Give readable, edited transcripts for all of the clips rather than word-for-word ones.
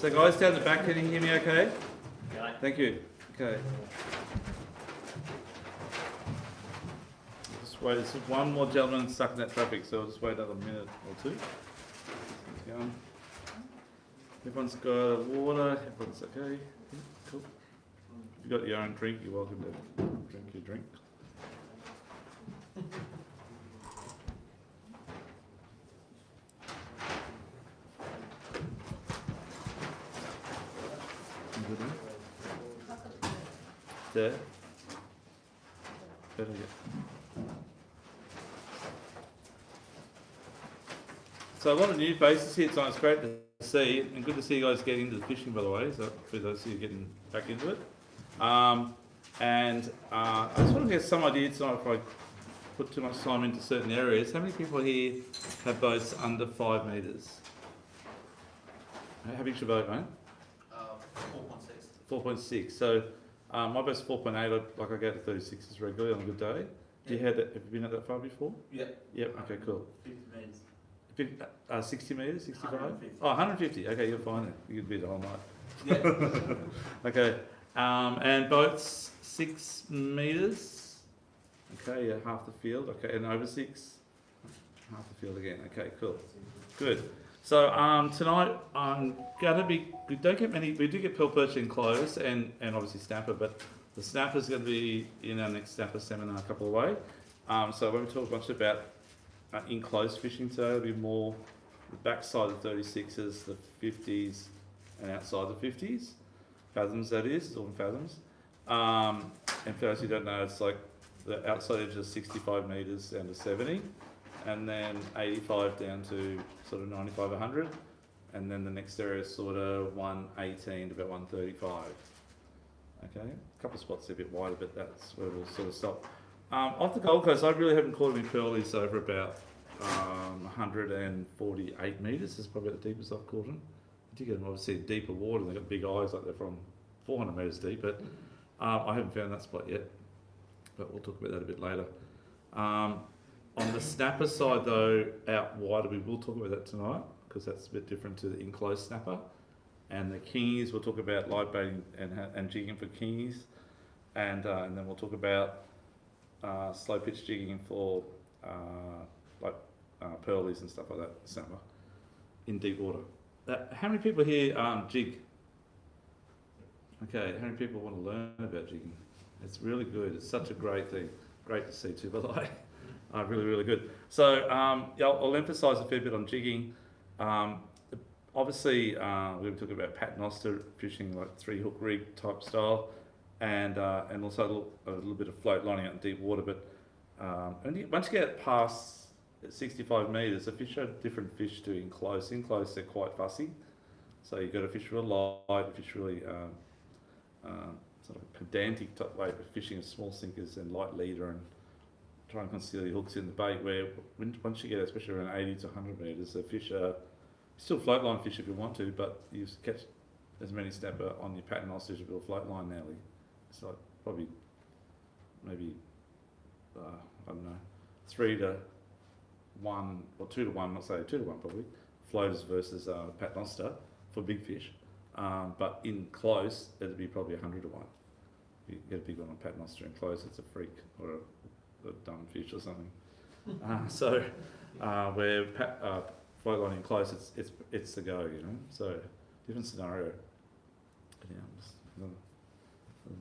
So guys down the back, can you hear me okay? Yeah. Thank you. Okay. Just wait, there's one more gentleman stuck in that traffic, so I'll just wait another minute or two. Let's go on. Everyone's got water, everyone's okay. Yeah, cool. If you've got your own drink, you're welcome to drink your drink. Good one. There. Better get. So a lot of new faces here tonight. It's great to see, and good to see you guys getting into the fishing, by the way. So for those of you getting back into it, I just want to get some idea tonight if I put too much time into certain areas. How many people here have boats under 5 metres? How big's your boat, mate? 4.6. 4.6. So my boat's 4.8. I go to 36s regularly on a good day. Do you have you been at that far before? Yep. Yep. Okay. Cool. 50 metres. 60 metres, 65? 150. Oh, 150. Okay, you're fine then. You could be the whole night. Yeah. Okay. And boats 6 metres. Okay, yeah, half the field. Okay, and over 6, half the field again. Okay, cool. Good. So tonight I'm gonna be. We don't get many. We do get pearl perch enclosed and obviously snapper, but the snapper's going to be in our next snapper seminar a couple of ways. So when we talk a bunch about enclosed fishing, so it'll be more the backside of the 36s, the 50s, and outside the 50s, fathoms that is, all in fathoms. And for those who don't know, it's like the outside edge is 65 metres down to 70, and then 85 down to sort of 95, 100, and then the next area is sort of 118 to about 135. Okay, a couple of spots are a bit wider, but that's where we'll sort of stop. Off the Gold Coast, I really haven't caught any pearlies over about 148 metres. Is probably the deepest I've caught them. I do get them obviously in deeper water. They've got big eyes, like they're from 400 metres deep, but I haven't found that spot yet. But we'll talk about that a bit later. On the snapper side, though, out wider, we will talk about that tonight because that's a bit different to the enclosed snapper. And the kingies, we'll talk about live baiting and jigging for kingies, and then we'll talk about slow pitch jigging for pearlies and stuff like that, snapper, in deep water. How many people here jig? Okay, how many people want to learn about jigging? It's really good. It's such a great thing. Great to see too, by the way. Really, really good. So yeah, I'll emphasise a fair bit on jigging. Obviously, we were talking about paternoster fishing, like 3-hook rig type style, and also a little bit of float lining out in deep water. But once you get past 65 metres, the fish are different fish to enclosed. Enclosed, they're quite fussy, so you've got to fish real light, fish really sort of pedantic type way of fishing of small sinkers and light leader, and try and conceal your hooks in the bait. Where once you get, especially around 80 to 100 metres, the fish are still float line fish if you want to, but you catch as many snapper on your paternoster as you will float line now. It's like probably maybe I don't know, 3 to 1 or 2 to 1, not say 2 to 1 probably, floaters versus paternoster for big fish. But in close, it'd be probably 100 to 1. You get a big one on paternoster in close, it's a freak or a dumb fish or something. Where float line in close, it's the go, you know. So different scenario. Yeah, just another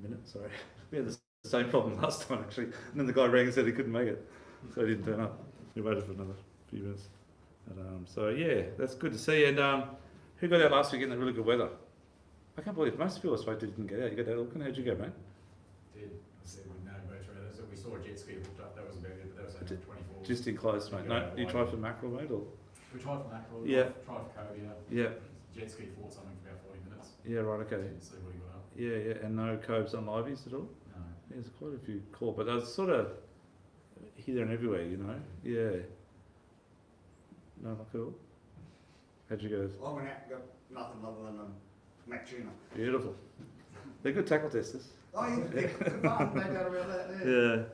minute. Sorry, we had the same problem last time actually, and then the guy rang and said he couldn't make it, so he didn't turn up. We waited for another few minutes. But, so yeah, that's good to see. And who got out last week in the really good weather? I can't believe most people I spoke to didn't get out. You got out, Auckland? How'd you go, mate? Did. I said with no boats around. So we saw a jet ski hooked up. That was about it, but that was only 24. Just in close, mate. No, you tried for mackerel, mate, or? We tried for mackerel. Yeah. Tried for cobia. Yeah. Jet ski fought something for about 40 minutes. Yeah, right, okay. Didn't see what he got up. Yeah, yeah, and no cobes on liveys at all? No. Yeah, there's quite a few caught, but that's sort of here, there and everywhere, you know? Yeah. No, not cool. How'd you go? I went out and got nothing other than mac tuna. Beautiful. They're good tackle testers. Oh, yeah, good fun. They got around that, yeah.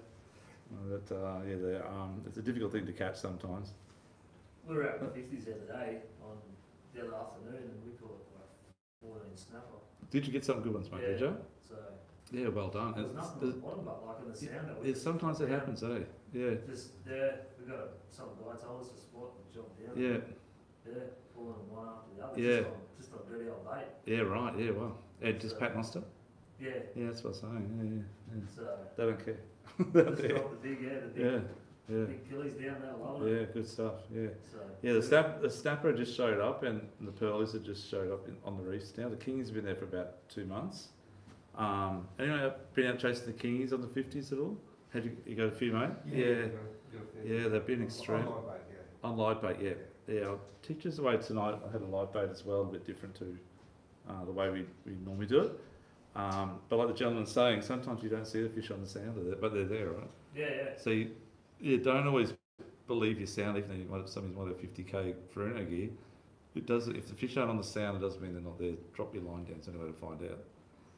Yeah. It's a difficult thing to catch sometimes. We were out in the 50s the other day, on the other afternoon, and we caught 14 snapper. Did you get some good ones, mate? Did Yeah. you? So yeah, well done. there's nothing at the bottom, but like in the sounder. we just Sometimes dropped it down. happens, eh? Yeah, Just there, we got some guy told us to spot and jump down. yeah, Yeah, pulling them one after the other. Yeah. Just on dirty old bait. yeah. Right. Yeah. Well, just So- paternoster. Yeah. Yeah, that's what I'm saying. Yeah. So They don't care. just dropped the big, Yeah. big killies down that low. Yeah. Good stuff. Yeah. So Yeah, the snapper just showed up, and the pearlies had just showed up on the reefs now. The kingies have been there for about 2 months. Anyone been out chasing the kingies on the 50s at all? Had you got a few, mate? Yeah, they've been extreme. On live bait, yeah. I'll teach us the way tonight. I had a live bait as well, a bit different to the way we normally do it. But like the gentleman's saying, sometimes you don't see the fish on the sounder, but they're there, right? yeah. So you don't always believe your sound, even though somebody's might have 50k Bruno gear. It does. If the fish aren't on the sound, it doesn't mean they're not there. Drop your line down, it's the only way to find out.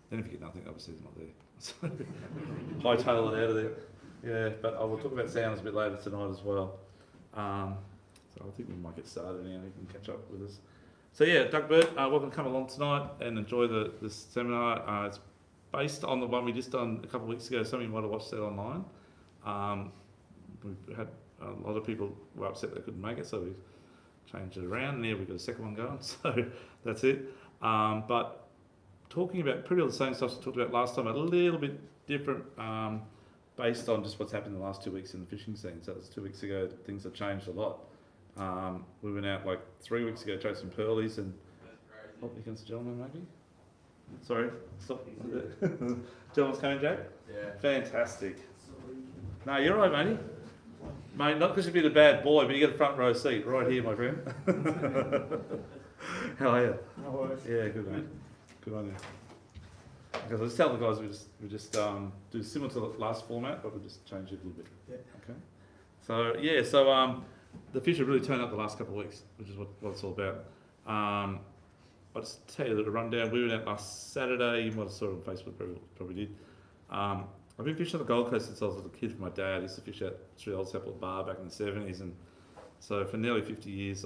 Then if you get nothing, obviously it's not there. So hightail it out of there. Yeah, but I will talk about sounds a bit later tonight as well. So I think we might get started now. You can catch up with us. So yeah, Doug Burt, welcome to come along tonight and enjoy the seminar. It's based on the one we just done a couple of weeks ago. Some of you might have watched that online. We've had a lot of people were upset they couldn't make it, so we changed it around. And yeah, we've got a second one going, so that's it. But talking about pretty much the same stuff we talked about last time, a little bit different, based on just what's happened in the last 2 weeks in the fishing scene. So it was 2 weeks ago, things have changed a lot. We went out like 3 weeks ago chasing pearlies and up against the gentleman maybe? Sorry, stop. Gentleman's coming, Jack? Yeah. Fantastic. No, you're right, matey. Mate, not because you've been a bad boy, but you get a front row seat right here, my friend. How are you? No worries. Yeah, good mate. Good on you. Because I was telling the guys we just do similar to the last format, but we just change it a little bit. Yeah. Okay. So yeah, so the fish have really turned up the last couple of weeks, which is what it's all about. I'll just tell you a little rundown. We went out last Saturday. You might have saw it on Facebook, probably did. I've been fishing on the Gold Coast since I was a little kid with my dad. I used to fish at Three Old Sapple Bar back in the 70s, and so for nearly 50 years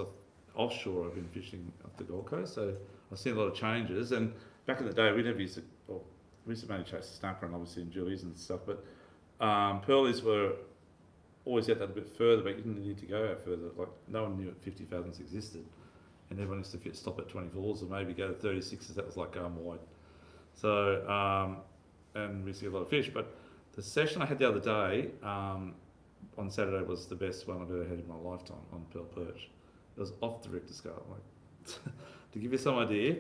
offshore I've been fishing up the Gold Coast. So I've seen a lot of changes. And back in the day, we never used to, well, we used to mainly chase the snapper and obviously enjoys and stuff. But pearlies were always out that a bit further, but you didn't need to go out further. Like no one knew 50 fathoms existed, and everyone used to stop at 24s or maybe go to 36s. That was like going wide. So and we see a lot of fish. But the session I had the other day on Saturday was the best one I've ever had in my lifetime on pearl perch. It was off the Richter scale. Like, to give you some idea,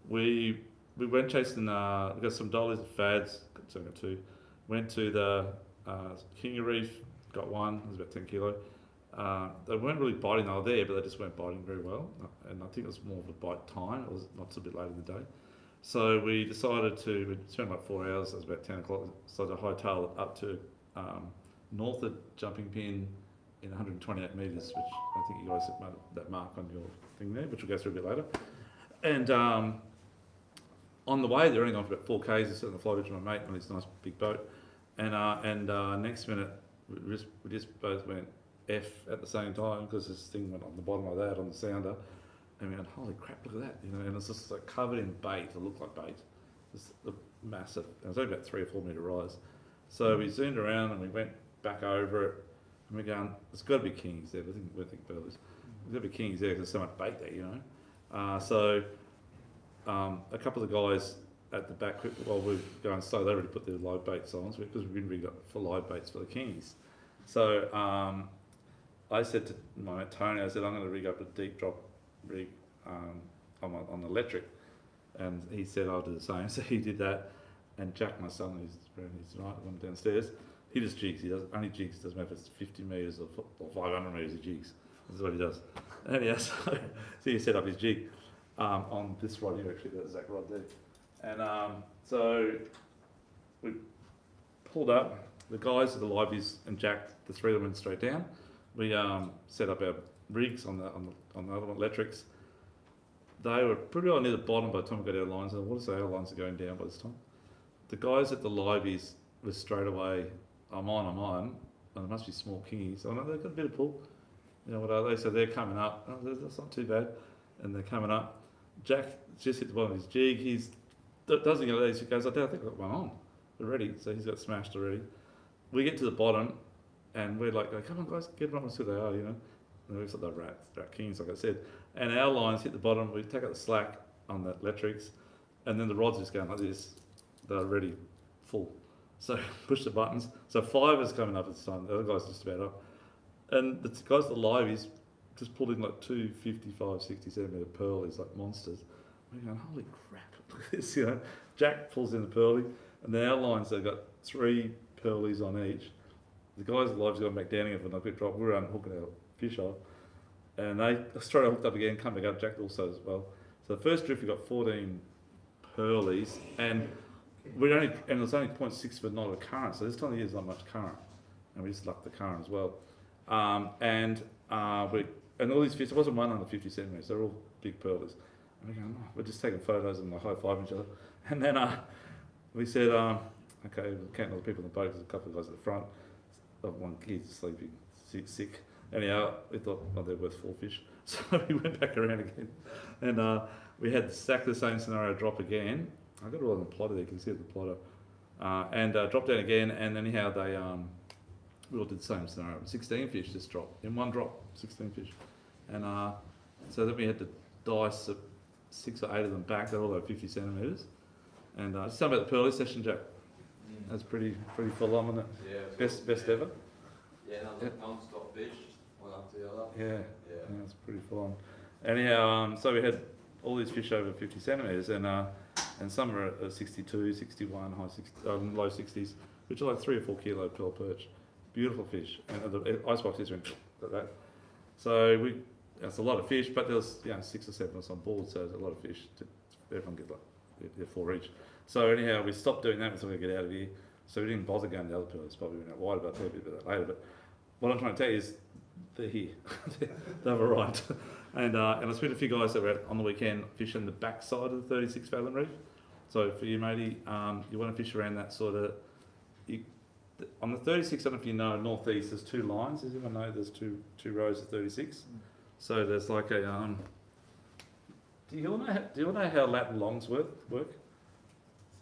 we went chasing. We got some dollies and fads. So I got two. Went to the King Reef. Got one. It was about 10 kilo. They weren't really biting. They were there, but they just weren't biting very well. And I think it was more of a bite time. It was not so a bit later in the day. So we decided we spent like 4 hours. It was about 10 o'clock. So to hightail it up to north of Jumping Pin in 128 metres, which I think you guys have made that mark on your thing there, which we'll go through a bit later. And on the way, they're only gone for about 4 k's. I sat on the fly bridge with my mate on his nice big boat. And next minute, we just both went F at the same time because this thing went on the bottom like that on the sounder. And we went, holy crap, look at that, you know, and it's just like covered in bait. It looked like bait. It's massive. It was only about 3 or 4 metre rise. So we zoomed around and we went back over it, and we're going, there's got to be kings there. We're thinking pearlies. There's got to be kings there because there's so much bait there, you know. So a couple of the guys at the back, while we were going slow, they already put their live baits on because we've been rigged up for live baits for the kings. So I said to my mate Tony, I said, I'm going to rig up a deep drop rig on electric, and he said I'll do the same. So he did that, and Jack, my son, who's right, went downstairs. He just jigs. He only jigs. Doesn't matter if it's 50 metres or 500 metres. He jigs. That's what he does. And yeah, so he set up his jig on this rod here, actually, that Zach rod there. And so we pulled up. The guys with the liveys and Jack, the three of them went straight down. We set up our rigs on the other one, electrics. They were pretty well near the bottom by the time we got our lines. And what is our lines are going down by this time? The guys at the liveys were straight away, I'm on. And there must be small kingies. I know they've got a bit of pull. You know, what are they? So they're coming up. Oh, that's not too bad. And they're coming up. Jack just hit the bottom of his jig. Doesn't get these. He goes, I think I've got one on already. So he's got smashed already. We get to the bottom, and we're like, come on guys, get them on. So they are, you know. And we've got the rat kings, like I said. And our lines hit the bottom. We take out the slack on the electrics, and then the rods just going like this. They're already full. So push the buttons. So 5 is coming up at the time. The other guy's just about up. And the guys that live, he's just pulled in like 2 55, 60 centimetre pearlies, like monsters. We're going, holy crap, look at this, you know. Jack pulls in the pearlie, and then our lines, they've got 3 pearlies on each. The guys that live's gone back down again for a quick drop. We're unhooking our fish off. And they straight hooked up again, come back up, Jack also as well. So the first drift we got 14 pearlies, and it was only 0.6 for knot of current, so this time of year there's not much current, and we just lucked the current as well. And all these fish, there wasn't one under 50 centimetres, they're all big pearlies. And we're going, we're just taking photos and high-fiving each other. And then we said, okay, we're counting all the people on the boat, there's a couple of guys at the front, one kid's sleeping, sick. Anyhow, we thought, they're worth 4 fish. So we went back around again, and we had exactly the same scenario drop again. I got it all on the plotter there, you can see the plotter. And dropped down again, and anyhow we all did the same scenario. 16 fish just dropped, in one drop, 16 fish. And so then we had to dice 6 or 8 of them back, they're all over 50 centimetres. And just talking about the pearly session, Jack. That's pretty full on, wasn't it? Yeah. Best ever? Yeah, non-stop fish, one after the other. Yeah, it's pretty full on. Anyhow, so we had all these fish over 50 centimetres, and some are at 62, 61, low 60s, which are like 3 or 4 kilo pearl perch. Beautiful fish, and the icebox is like that. So it's a lot of fish, but there's 6 or 7 of us on board, so there's a lot of fish. Everyone gets like 4 each. So anyhow, we stopped doing that, so we get out of here. So we didn't bother going to the other pearls. Probably went out wide, but I'll tell you a bit about that later. But what I'm trying to tell you is they're here. They've arrived. And I spent a few guys that were out on the weekend fishing the back side of the 36 fathom reef. So for you, matey, you want to fish around that sort of. On the 36, I don't know if you know, northeast, there's 2 lines. Does anyone know there's two rows of 36? So there's like a. Do you all know how Latin longs work?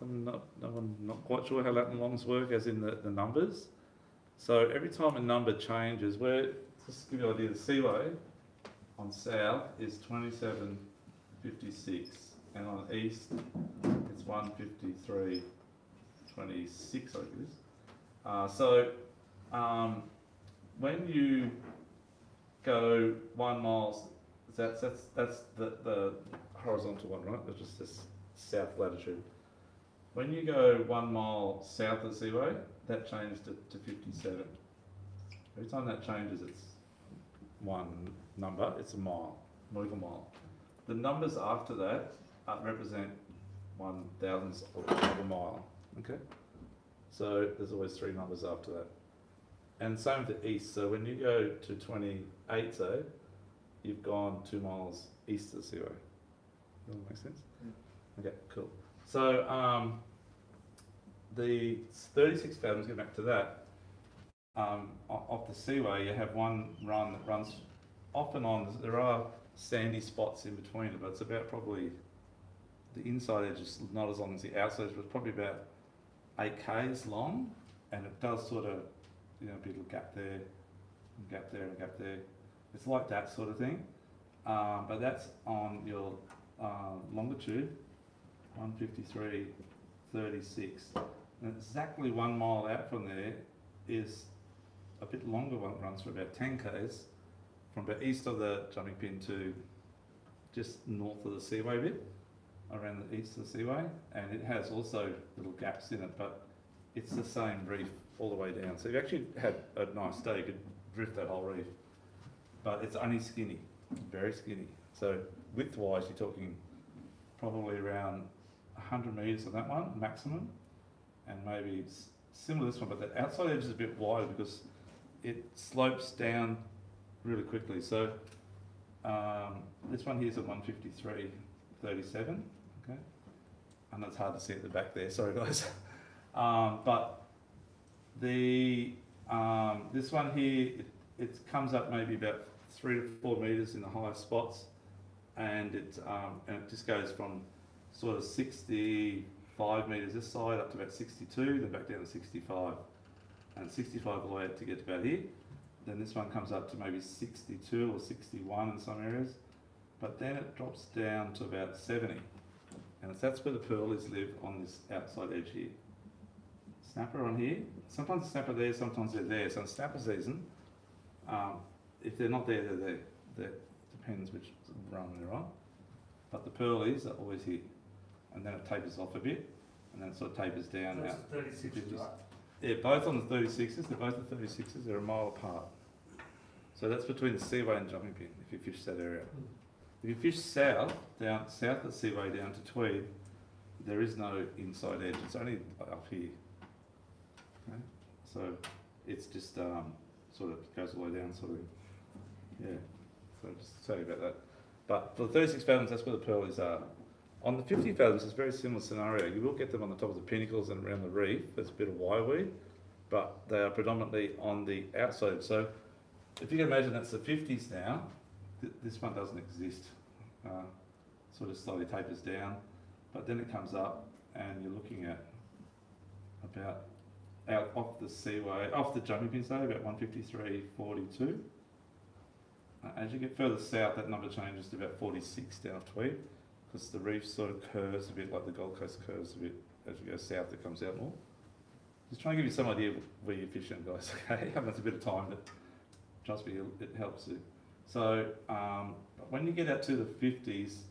No one not quite sure how Latin longs work, as in the numbers. So every time a number changes, just to give you an idea, the seaway on south is 27.56, and on east it's 153.26, I think it is. So when you go 1 mile, that's the horizontal one, right? That's just this south latitude. When you go 1 mile south of the seaway, that changes to 57. Every time that changes, it's one number, it's a mile, nautical mile. The numbers after that represent 1/1000th of a mile, okay? So there's always 3 numbers after that. And same with the east, so when you go to 28, say, you've gone 2 miles east of the seaway. Does that make sense? Okay, cool. So the 36 fathoms, get back to that, off the seaway you have one run that runs off and on. There are sandy spots in between it, but it's about probably, the inside edge is not as long as the outside edge, but it's probably about 8 k's long, and it does sort of, a bit of gap there, and gap there, and gap there. It's like that sort of thing, but that's on your longitude, 153.36. And exactly 1 mile out from there is a bit longer one that runs for about 10 k's, from about east of the jumping pin to just north of the seaway bit, around the east of the seaway, and it has also little gaps in it, but it's the same reef all the way down. So if you actually had a nice day, you could drift that whole reef, but it's only skinny, very skinny. So width-wise, you're talking probably around 100 metres on that one, maximum, and maybe it's similar to this one, but the outside edge is a bit wider because it slopes down really quickly. So this one here's at 153.37, okay? I know it's hard to see at the back there, sorry guys. But the this one here, it comes up maybe about 3 to 4 metres in the higher spots, and it just goes from sort of 65 metres this side up to about 62, then back down to 65, and 65 all the way to get to about here. Then this one comes up to maybe 62 or 61 in some areas, but then it drops down to about 70, and that's where the pearlies live, on this outside edge here. Snapper on here. Sometimes the snapper there, sometimes they're there. So in snapper season, if they're not there, they're there. That depends which run they're on. But the pearlies are always here, and then it tapers off a bit, and then it sort of tapers down. That's out 36, right? Yeah, both on the 36s. They're both the 36s. They're a mile apart. So that's between the Seaway and Jumping Pin, if you fish that area. If you fish south of the Seaway down to Tweed, there is no inside edge. It's only up here. Okay? So it's just sort of goes all the way down, sort of. Yeah. So just sorry about that. But for the 36 fathoms, that's where the pearlies are. On the 50 fathoms, it's a very similar scenario. You will get them on the top of the pinnacles and around the reef. There's a bit of wireweed, but they are predominantly on the outside. So if you can imagine, that's the 50s now. This one doesn't exist. Sort of slowly tapers down, but then it comes up, and you're looking at about out off the Seaway, off the Jumping Pin side, about 153.42. As you get further south, that number changes to about 46 down Tweed, because the reef sort of curves a bit like the Gold Coast curves a bit. As you go south, it comes out more. Just trying to give you some idea of where you're fishing, guys. Okay, that's a bit of time, but trust me, it helps you. So when you get out to the 50s,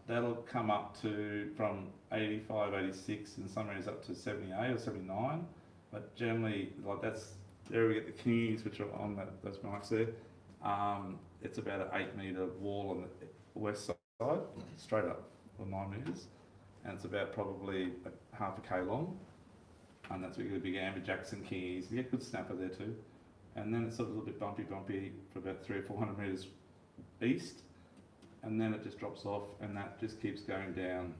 that'll come up to from 85, 86, in some areas up to 78 or 79. But generally, like that's there we get the kingies, which are on those marks there. It's about an 8 metre wall on the west side, straight up, or 9 metres, and it's about probably half a K long. And that's where you get the big amber Jackson kingies. You get good snapper there too. And then it's sort of a little bit bumpy for about 300 or 400 metres east, and then it just drops off, and that just keeps going down.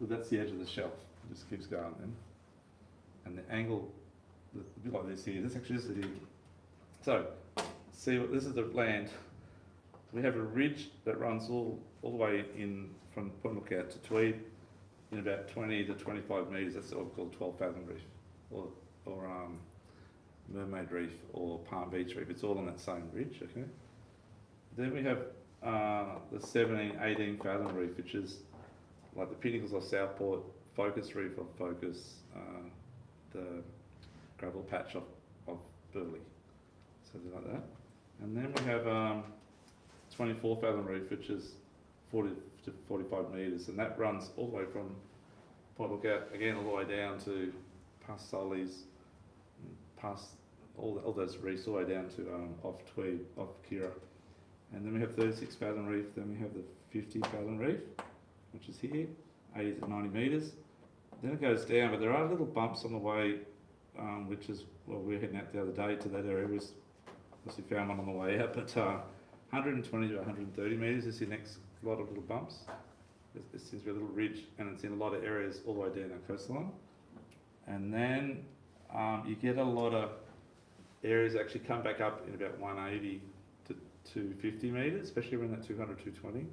Well, that's the edge of the shelf. It just keeps going then. And the angle, a bit like this here, this actually is it here. So, see, this is the land. We have a ridge that runs all the way in from Point Lookout to Tweed in about 20 to 25 metres. That's what we call 12 fathom reef, or Mermaid Reef or Palm Beach Reef. It's all on that same ridge, okay? Then we have the 17, 18 fathom reef, which is like the pinnacles of Southport, Focus Reef of Focus, the gravel patch of Burley, something like that. And then we have 24 fathom reef, which is 40 to 45 metres, and that runs all the way from Point Lookout, again all the way down to past Sully's, past all those reefs, all the way down to off Tweed, off Kira. And then we have 36 fathom reef, then we have the 50 fathom reef, which is here, 80 to 90 metres. Then it goes down, but there are little bumps on the way, which is, well, we were heading out the other day to that area, we found one on the way out, but 120 to 130 metres is your next lot of little bumps. This seems to be a little ridge, and it's in a lot of areas all the way down our coastline. And then you get a lot of areas that actually come back up in about 180 to 250 metres, especially around that 200, 220. It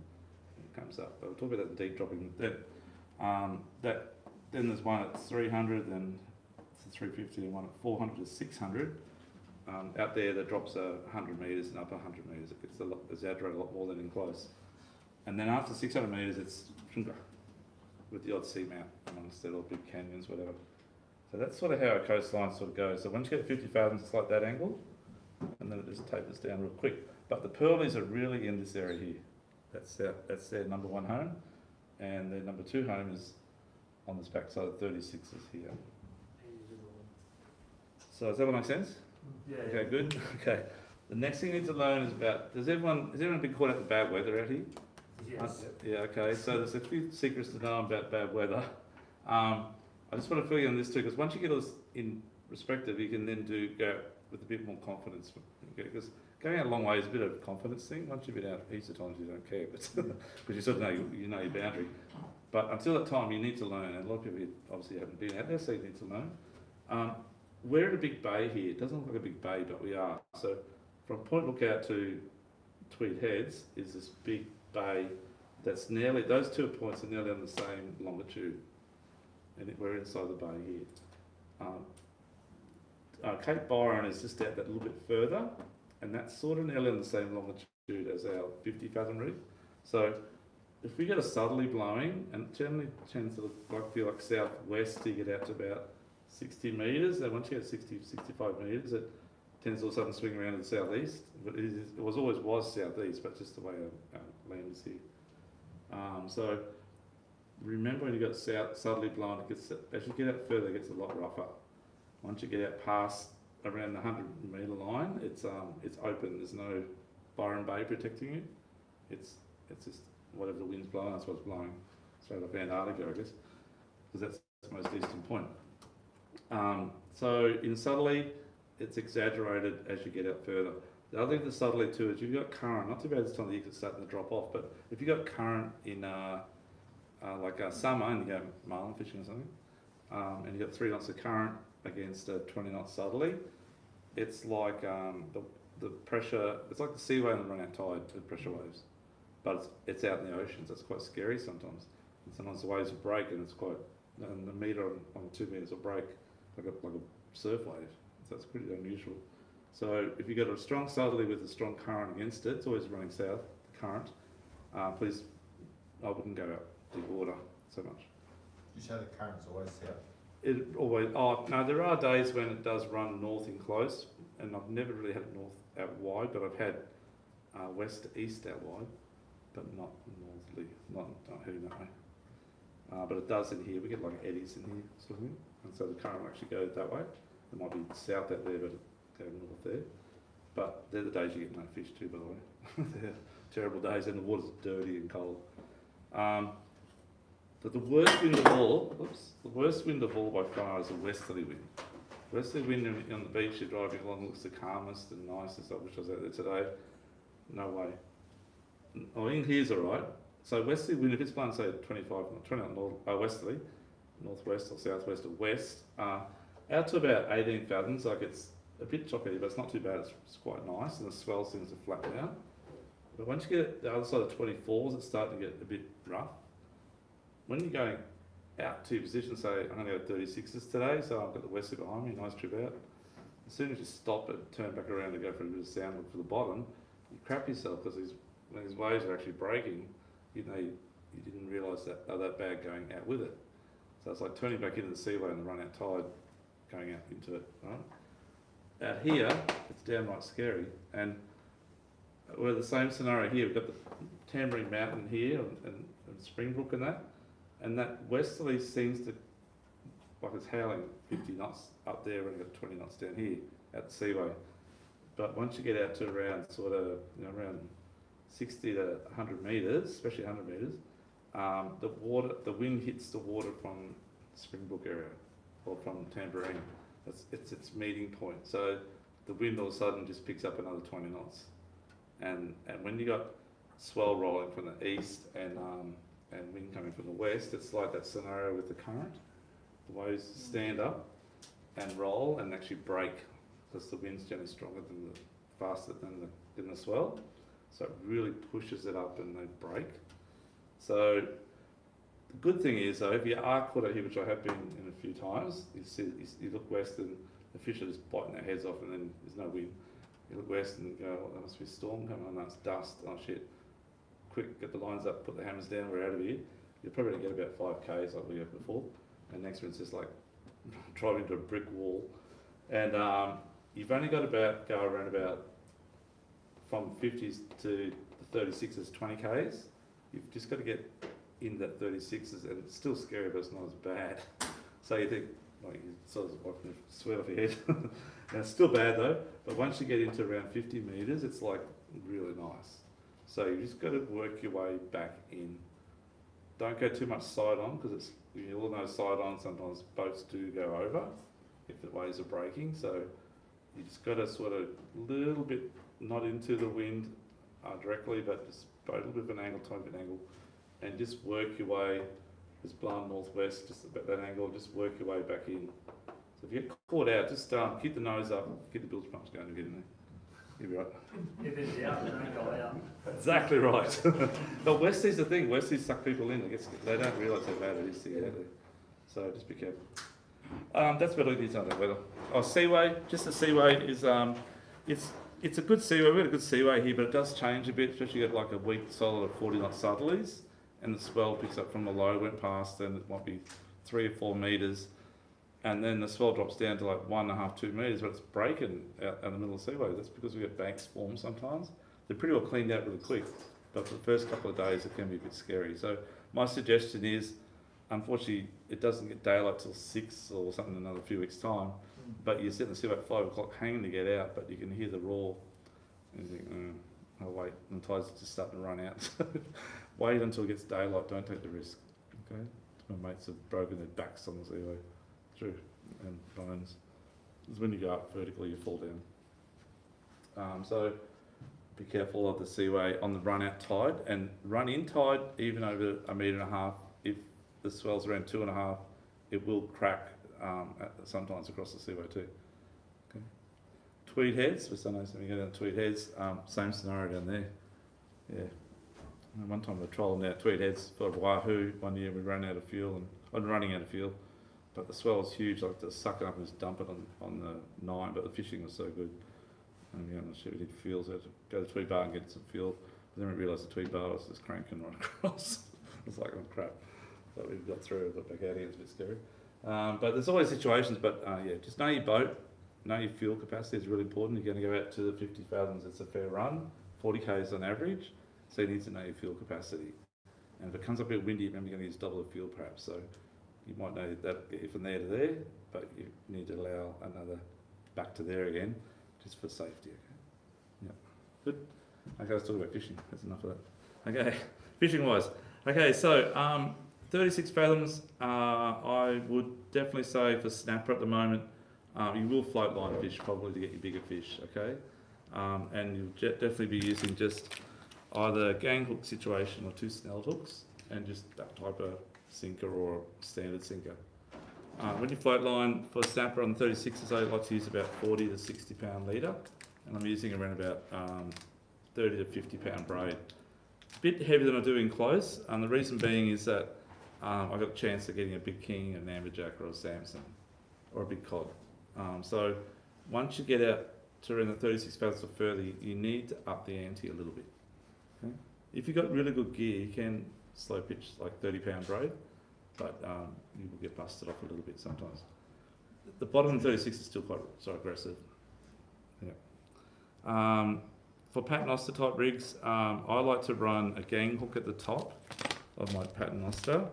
comes up. But we'll talk about that deep dropping. Then there's one at 300, then it's a 350, and one at 400 to 600. Out there that drops 100 metres and up 100 metres. It gets exaggerated a lot more than in close. And then after 600 metres, it's with the odd seamount amongst it, or big canyons, whatever. So that's sort of how our coastline sort of goes. So once you get 50 fathoms, it's like that angle, and then it just tapers down real quick. But the pearlies are really in this area here. That's their number one home, and their number two home is on this back side of 36s here. So does that all make sense? Yeah. Okay, good. Okay. The next thing you need to learn is about, has everyone been caught out the bad weather out here? Yes. Yeah, okay. So there's a few secrets to know about bad weather. I just want to fill you on this too, because once you get all this in perspective, you can then go with a bit more confidence. Because going out a long way is a bit of a confidence thing. Once you've been out heaps of times, you don't care, but because you sort of know you know your boundary. But until that time, you need to learn, and a lot of people obviously haven't been out there, so you need to learn. We're at a big bay here. It doesn't look like a big bay, but we are. So from Point Lookout to Tweed Heads is this big bay that's nearly, those 2 points are nearly on the same longitude. And we're inside the bay here. Cape Byron is just out that little bit further, and that's sort of nearly on the same longitude as our 50 fathom reef. So if we get a southerly blowing, and it generally tends to feel like southwest, you get out to about 60 metres, and once you get 60, 65 metres, it tends to all of a sudden swing around to the southeast. But it always was southeast, but just the way our land is here. So remember when you got southerly blowing, as you get out further, it gets a lot rougher. Once you get out past around the 100 metre line, it's open. There's no Byron Bay protecting you. It's just whatever the wind's blowing, that's what's blowing straight off Antarctica, I guess, because that's the most eastern point. So in southerly, it's exaggerated as you get out further. The other thing with the southerly too is you've got current, not too bad this time of the year 'cause it's starting to drop off, but if you've got current in summer and you go marlin fishing or something, and you've got 3 knots of current against 20 knots southerly, it's like the pressure, it's like the seaway and the run out tide, the pressure waves, but it's out in the oceans. That's quite scary sometimes. And sometimes the waves will break and it's quite, and the metre on 2 metres will break like a surf wave. So it's pretty unusual. So if you've got a strong southerly with a strong current against it, it's always running south, the current, please, I wouldn't go out deep water so much. You say the current's always south? It always, oh no, there are days when it does run north in close, and I've never really had it north out wide, but I've had west to east out wide, but not northerly, not who know. But it does in here, we get like eddies in here, sort of thing, and so the current will actually go that way. It might be south out there, but it go north there. But they're the days you get no fish too, by the way. They're terrible days, and the water's dirty and cold. But the worst wind of all, the worst wind of all by far is a westerly wind. Westerly wind on the beach, you're driving along, looks the calmest and nicest. I wish I was out there today. No way. Oh, in here's all right. So westerly wind, if it's blowing say 20 north, westerly, northwest or southwest or west, out to about 18 fathoms, like it's a bit choppy, but it's not too bad. It's quite nice, and the swell seems to flatten out. But once you get the other side of 24s, it's starting to get a bit rough. When you're going out to your position, say I'm going to go 36s today, so I've got the westerly behind me, nice trip out. As soon as you stop it, turn back around and go for a bit of sound look for the bottom, you crap yourself because when these waves are actually breaking, you didn't realise that they're that bad going out with it. So it's like turning back into the seaway and the run out tide going out into it, right? Out here, it's downright scary, and we're the same scenario here. We've got the Tambourine Mountain here and Springbrook and that westerly seems to, like it's howling 50 knots up there and got 20 knots down here at the seaway. But once you get out to around sort of, around 60 to 100 metres, especially 100 metres, the wind hits the water from Springbrook area or from Tambourine. It's its meeting point. So the wind all of a sudden just picks up another 20 knots. And when you got swell rolling from the east and wind coming from the west, it's like that scenario with the current. The waves stand up and roll and actually break because the wind's generally stronger than faster than the swell. So it really pushes it up and they break. So the good thing is though, if you are caught out here, which I have been in a few times, you look west and the fish are just biting their heads off and then there's no wind. You look west and go, oh, there must be a storm coming on, that's dust, oh shit. Quick, get the lines up, put the hammers down, we're out of here. You're probably going to get about 5 Ks like we have before. And next one's just like driving into a brick wall. And you've only got go around about from 50s to the 36s, 20 Ks. You've just got to get in that 36s, and it's still scary, but it's not as bad. So you think, like, you sort of wiping the sweat off your head. And it's still bad though, but once you get into around 50 metres, it's like really nice. So you just got to work your way back in. Don't go too much side on, because you all know side on, sometimes boats do go over if the waves are breaking. So you just got to sort of a little bit, not into the wind directly, but just a little bit of an angle, tiny bit of an angle, and just work your way, just blowing northwest, just about that angle, just work your way back in. So if you get caught out, just keep the nose up, keep the bilge pumps going to get in there. You'll be right. If in doubt, don't go out. Exactly right. But Westie's the thing. Westie's suck people in. They don't realise how bad it is to get out there. So just be careful. That's about all you need to know about weather. Oh, seaway. Just the seaway is it's a good seaway. We've got a good seaway here, but it does change a bit, especially you get like a weak solid of 40 knot southerlies, and the swell picks up from the low, went past, and it might be 3 or 4 metres, and then the swell drops down to like 1.5, 2 metres, but it's breaking out in the middle of the seaway. That's because we get banks form sometimes. They're pretty well cleaned out really quick, but for the first couple of days it can be a bit scary. So my suggestion is, unfortunately, it doesn't get daylight till 6 or something in another few weeks' time, but you're sitting in the sea at 5 o'clock hanging to get out, but you can hear the roar, and you think, I'll wait, and the tide's just starting to run out. So wait until it gets daylight, don't take the risk, okay? My mates have broken their backs on the seaway, true, and bones. Because when you go up vertically, you fall down. So be careful of the seaway on the run-out tide, and run-in tide, even over 1.5 metres, if the swell's around 2.5, it will crack sometimes across the seaway too. Okay. Tweed heads, we sometimes when you go down Tweed heads, same scenario down there. Yeah. And one time we were trolling down Tweed heads for Wahoo. One year we ran out of fuel, and I'm running out of fuel, but the swell was huge, like to suck it up and just dump it on the 9, but the fishing was so good. And yeah, we did fuel, so I had to go to the Tweed bar and get some fuel. But then we realised the Tweed bar was just cranking right across. It was like, oh crap. But we got through, got back out here, it's a bit scary. But there's always situations, but yeah, just know your boat, know your fuel capacity is really important. You're going to go out to the 50 fathoms, it's a fair run, 40 k's on average, so you need to know your fuel capacity. And if it comes up a bit windy, maybe you're going to use double the fuel perhaps, so you might know that from there to there, but you need to allow another back to there again, just for safety, okay? Yeah, good. Okay, let's talk about fishing, that's enough of that. Okay, fishing wise. Okay, so 36 fathoms, I would definitely say for snapper at the moment, you will float line fish probably to get your bigger fish, okay? And you'll definitely be using just either a gang hook situation or 2 snelled hooks, and just that type of sinker or standard sinker. When you float line for snapper on the 36s, I like to use about 40 to 60 pound leader, and I'm using around about 30 to 50 pound braid. Bit heavier than I do in close, and the reason being is that I got a chance of getting a big king, an amberjack or a Samson, or a big cod. So once you get out to around the 36 fathoms or further, you need to up the ante a little bit. Okay? If you've got really good gear, you can slow pitch like 30 pound braid, but you will get busted off a little bit sometimes. The bottom of the 36 is still quite aggressive. Yeah. For paternoster type rigs, I like to run a gang hook at the top of my paternoster,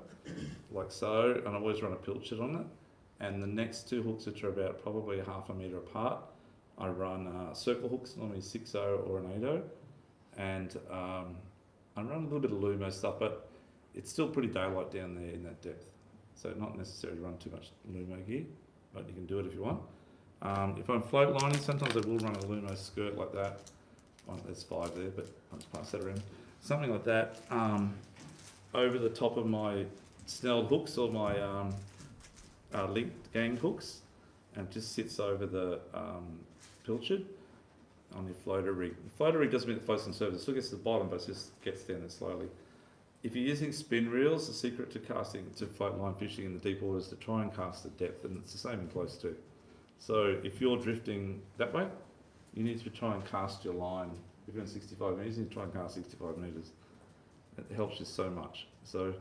like so, and I always run a pilchard on it. And the next 2 hooks, which are about probably 1/2 metre apart, I run circle hooks, normally 6/0 or an 8/0, and I run a little bit of Lumo stuff, but it's still pretty daylight down there in that depth, so not necessarily run too much Lumo gear, but you can do it if you want. If I'm float lining, sometimes I will run a Lumo skirt like that. There's 5 there, but I'll just pass that around. Something like that over the top of my snelled hooks or my linked gang hooks, and it just sits over the pilchard on your floater rig. The floater rig doesn't mean it floats on the surface, it still gets to the bottom, but it just gets down there slowly. If you're using spin reels, the secret to float line fishing in the deep water is to try and cast at depth, and it's the same in close too. So if you're drifting that way, you need to try and cast your line. If you're in 65 metres, you need to try and cast 65 metres. It helps you so much. So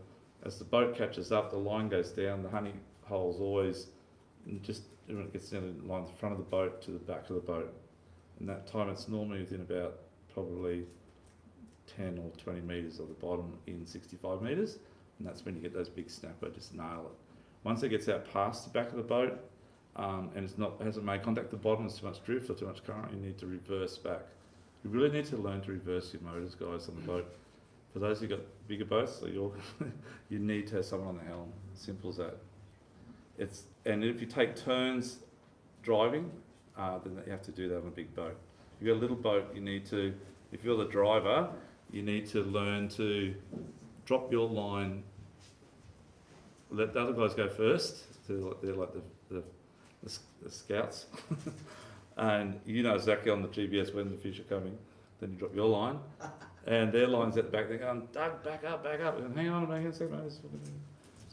as the boat catches up, the line goes down, the honey hole's always just when it gets down the line the front of the boat to the back of the boat. And that time it's normally within about probably 10 or 20 metres of the bottom in 65 metres, and that's when you get those big snapper, just nail it. Once it gets out past the back of the boat, and hasn't made contact with the bottom, there's too much drift or too much current, you need to reverse back. You really need to learn to reverse your motors, guys, on the boat. For those who've got bigger boats, like you need to have someone on the helm. Simple as that. And if you take turns driving, then you have to do that on a big boat. If you've got a little boat, you need to, if you're the driver, you need to learn to drop your line, let the other guys go first. They're like the scouts. and you know exactly on the GPS when the fish are coming. Then you drop your line, and their line's at the back. They're going, Doug, back up, and hang on a second, mate.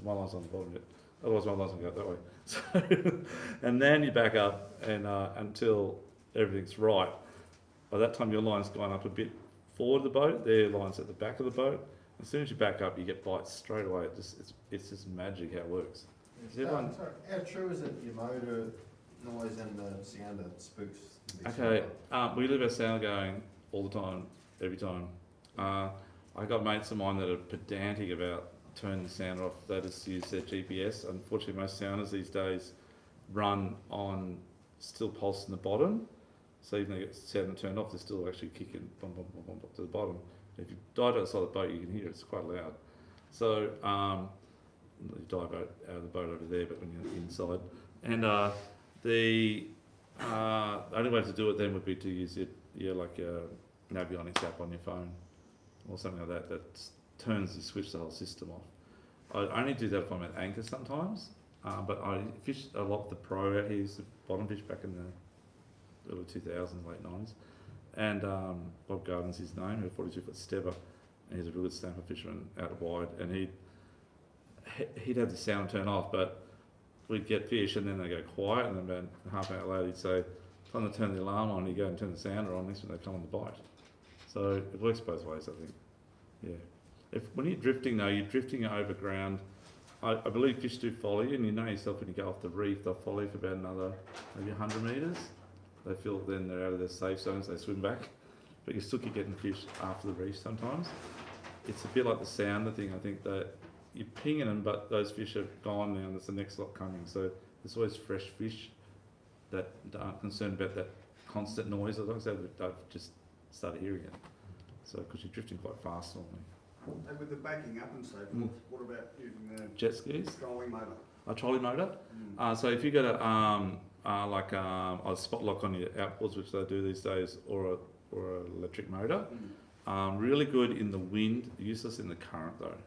My line's on the bottom yet. Otherwise, my line's going to go that way. So, and then you back up, and until everything's right. By that time, your line's gone up a bit forward of the boat. Their line's at the back of the boat. As soon as you back up, you get bites straight away. It's just magic how it works. Is everyone... Sorry, how true is it your motor noise and the sound that spooks? Okay, we leave our sound going all the time, every time. I got mates of mine that are pedantic about turning the sound off. They just use their GPS. Unfortunately, most sounders these days run on still pulse in the bottom. So even though you get the sound turned off, they're still actually kicking bum, bum, bum, bum, to the bottom. If you dive outside the boat, you can hear it. It's quite loud. So you dive out of the boat over there, but when you're inside. And the only way to do it then would be to use like a Navionics app on your phone or something like that that turns the switch the whole system off. I only do that if I'm at anchor sometimes, but I fish a lot with the pro out here. Used to bottom fish back in the early 2000s, late 90s. And Bob Garden's his name, a 42-foot stepper, and he's a really good snapper fisherman out wide. And he'd have the sound turn off, but we'd get fish, and then they go quiet, and then about half an hour later he'd say, time to turn the alarm on, you go and turn the sounder on, next when they come on the bite. So it works both ways, I think. Yeah. When you're drifting though, you're drifting over ground. I believe fish do follow you, and you know yourself when you go off the reef, they'll follow you for about another maybe 100 metres. They feel then they're out of their safe zones, they swim back. But you still keep getting fish after the reef sometimes. It's a bit like the sounder thing, I think that you're pinging them, but those fish are gone now, and there's the next lot coming. So there's always fresh fish that aren't concerned about that constant noise. As long as they've just started hearing it. So, because you're drifting quite fast normally. And with the backing up and so forth, what about using the Jet skis? trolling motor? A trolley motor. So if you got a spot lock on your outboards, which they do these days, or an electric motor, really good in the wind, useless in the current though.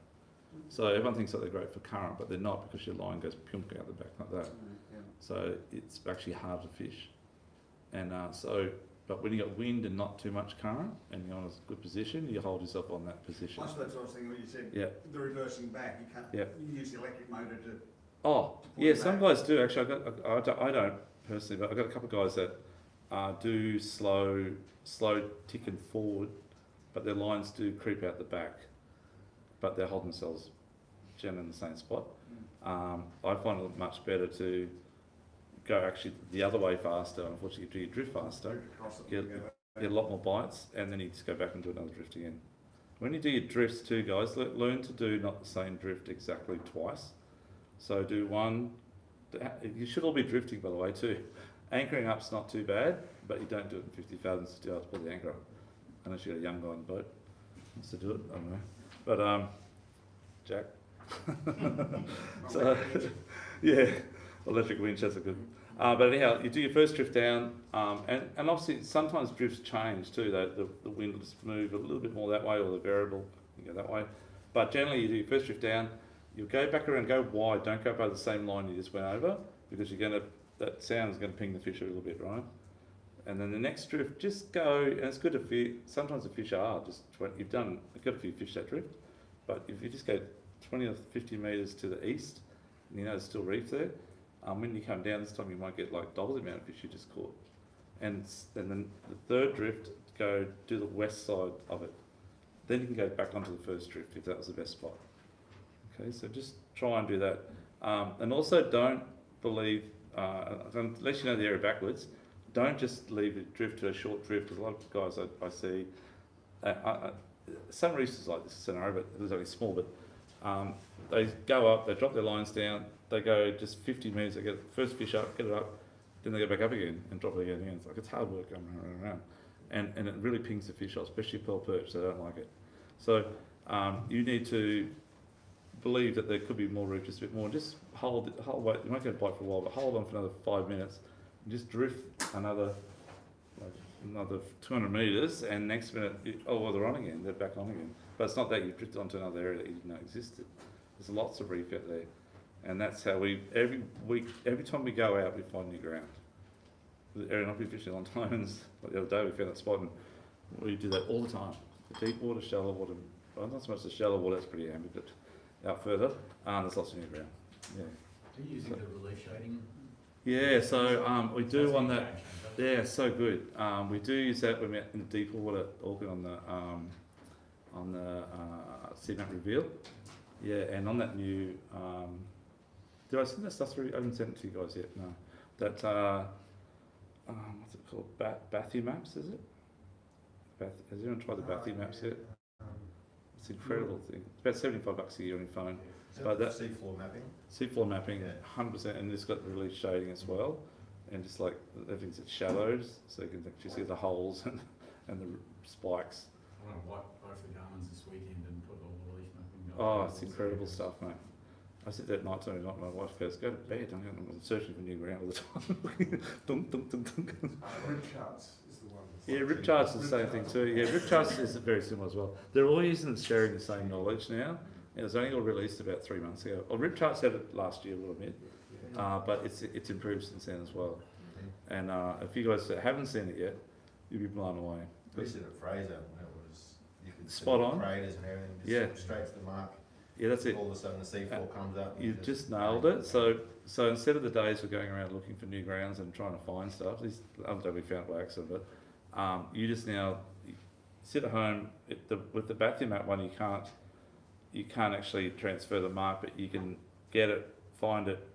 So everyone thinks that they're great for current, but they're not, because your line goes punk out the back like that. Yeah. So it's actually hard to fish. And but when you got wind and not too much current, and you're on a good position, you hold yourself on that position. Plus that's what I was thinking when you said the reversing back, you can't you use the electric motor to... Oh, yeah, some guys do actually. I don't personally, but I've got a couple of guys that do slow ticking forward, but their lines do creep out the back, but they're holding themselves generally in the same spot. I find it much better to go actually the other way faster. Unfortunately, you drift faster, get a lot more bites, and then you just go back and do another drift again. When you do your drifts too, guys, learn to do not the same drift exactly twice. So do one. You should all be drifting, by the way, too. Anchoring up's not too bad, but you don't do it in 50 fathoms to pull the anchor up, unless you got a young guy on the boat wants to do it. I don't know, but Jack. So yeah, electric winch, that's a good. But anyhow, you do your first drift down, and obviously sometimes drifts change too. The wind will just move a little bit more that way, or the variable you go that way. But generally, you do your first drift down. You'll go back around, go wide. Don't go by the same line you just went over, because that sound is going to ping the fish a little bit, right? And then the next drift, just go. And it's good to fish. Sometimes the fish are just 20. You've got a few fish that drift, but if you just go 20 or 50 metres to the east, and you know there's still reef there. When you come down this time, you might get like double the amount of fish you just caught. And then the third drift, go do the west side of it. Then you can go back onto the first drift if that was the best spot. Okay, so just try and do that. And also don't believe, unless you know the area backwards, don't just leave it drift to a short drift. There's a lot of guys I see, some reefs is like this scenario, but it's only small, but they go up, they drop their lines down, they go just 50 metres, they get the first fish up, get it up, then they go back up again and drop it again. It's like, it's hard work going around. And it really pings the fish off, especially pearl perch, they don't like it. So you need to believe that there could be more reef, just a bit more. Just hold wait, you might get a bite for a while, but hold on for another 5 minutes, and just drift another 200 metres, and next minute, they're on again, they're back on again. But it's not that you've drifted onto another area that you didn't know existed. There's lots of reef out there. And that's how every time we go out, we find new ground. the aeronautic fishing on diamonds. Like the other day we found that spot and we do that all the time. The deep water, shallow water, well not so much the shallow water, that's pretty handy, but out further, there's lots of new ground. Yeah. Are you using the relief shading? Yeah, so we do That's one a that, game changer. yeah, so good. We do use that when we're in the deeper water, Auckland on the Seamap Reveal. Yeah, and on that new, did I send that stuff through? I haven't sent it to you guys yet, no. That, what's it called? Bathy Maps, is it? Has anyone tried the Bathy Maps yet? It's an incredible thing. It's about $75 a year on your phone. Is But that- seafloor mapping? Seafloor mapping, Yeah. 100%, and it's got the relief shading as well. And just like everything's at shadows, so you can actually see the holes and the spikes. I want to wipe both the garments this weekend and put all the relief mapping. Oh, it's incredible stuff, mate. I sit there at night time, my wife goes, go to bed, I'm searching for new ground all the time. Dunk, dunk, dunk, dunk. Rip charts is the one. that's Yeah, like- Rip Charts is the same thing too. Yeah, Rip Charts is very similar as well. They're all using and sharing the same knowledge now. It was only all released about 3 months ago. Well, Rip Charts had it last year, we'll admit, but it's improved since then as well. And if you guys haven't seen it yet, you'll be blown away. We said at Fraser, when it was, you could see Spot the on. craters and everything, Yeah. just straight to the mark. Yeah, that's it. All of a sudden the seafloor comes up. and You just nailed it. So instead of the days we're going around looking for new grounds and trying to find stuff, this other day we found it by accident, but you just now you sit at home. With the Bathy Map one, you can't actually transfer the mark, but you can get it, find it,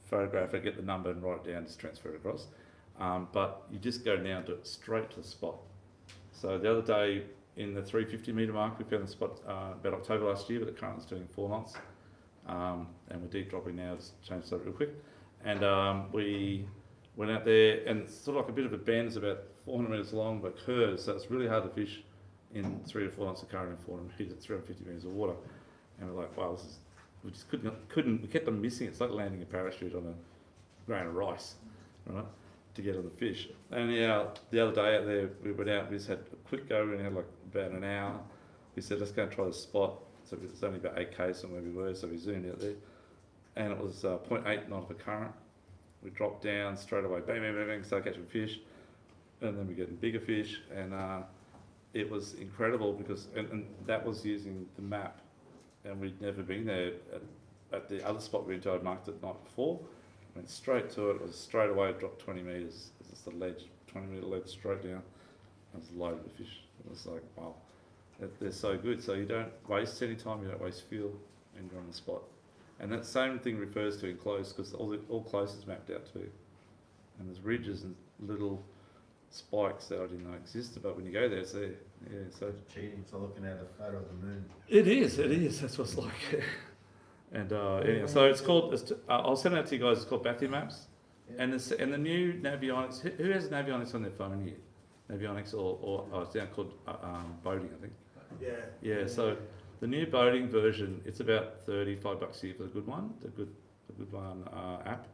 photograph it, get the number and write it down, just transfer it across. But you just go now to straight to the spot. So the other day in the 350 metre mark, we found the spot about October last year, but the current is doing 4 knots. And we're deep dropping now, just change that real quick. And we went out there, and it's sort of like a bit of a bend, it's about 400 metres long, but curves, so it's really hard to fish in 3 to 4 knots of current and 400 metres, 350 metres of water. And we're like, wow, we just couldn't, we kept on missing it. It's like landing a parachute on a grain of rice, right, to get on the fish. And yeah, the other day out there, we went out, we just had a quick go, and had like about an hour. We said, let's go and try the spot. So it's only about 8 k's from where we were, so we zoomed out there. And it was 0.8 knot of a current. We dropped down straight away, bang, bang, bang, bang, started catching fish. And then we getting bigger fish, and it was incredible because, and that was using the map, and we'd never been there at the other spot we I'd marked it the night before. Went straight to it, it was straight away, dropped 20 metres. It's just a ledge, 20 metre ledge straight down. It was loaded with fish. It was like, wow, they're so good. So you don't waste any time, you don't waste fuel, and you're on the spot. And that same thing refers to enclosed, because all close is mapped out too. And there's ridges and little spikes that I didn't know existed, but when you go there, it's there. Yeah, so Cheating, it's like looking at a photo of the moon. it is. That's what it's like. And anyway, so it's called. I'll send it to you guys. It's called Bathy Maps, and the new Navionics. Who has Navionics on their phone here? Navionics or it's now called boating, I think. Yeah. Yeah. So the new boating version, it's about $35 a year for the good one, the good one app,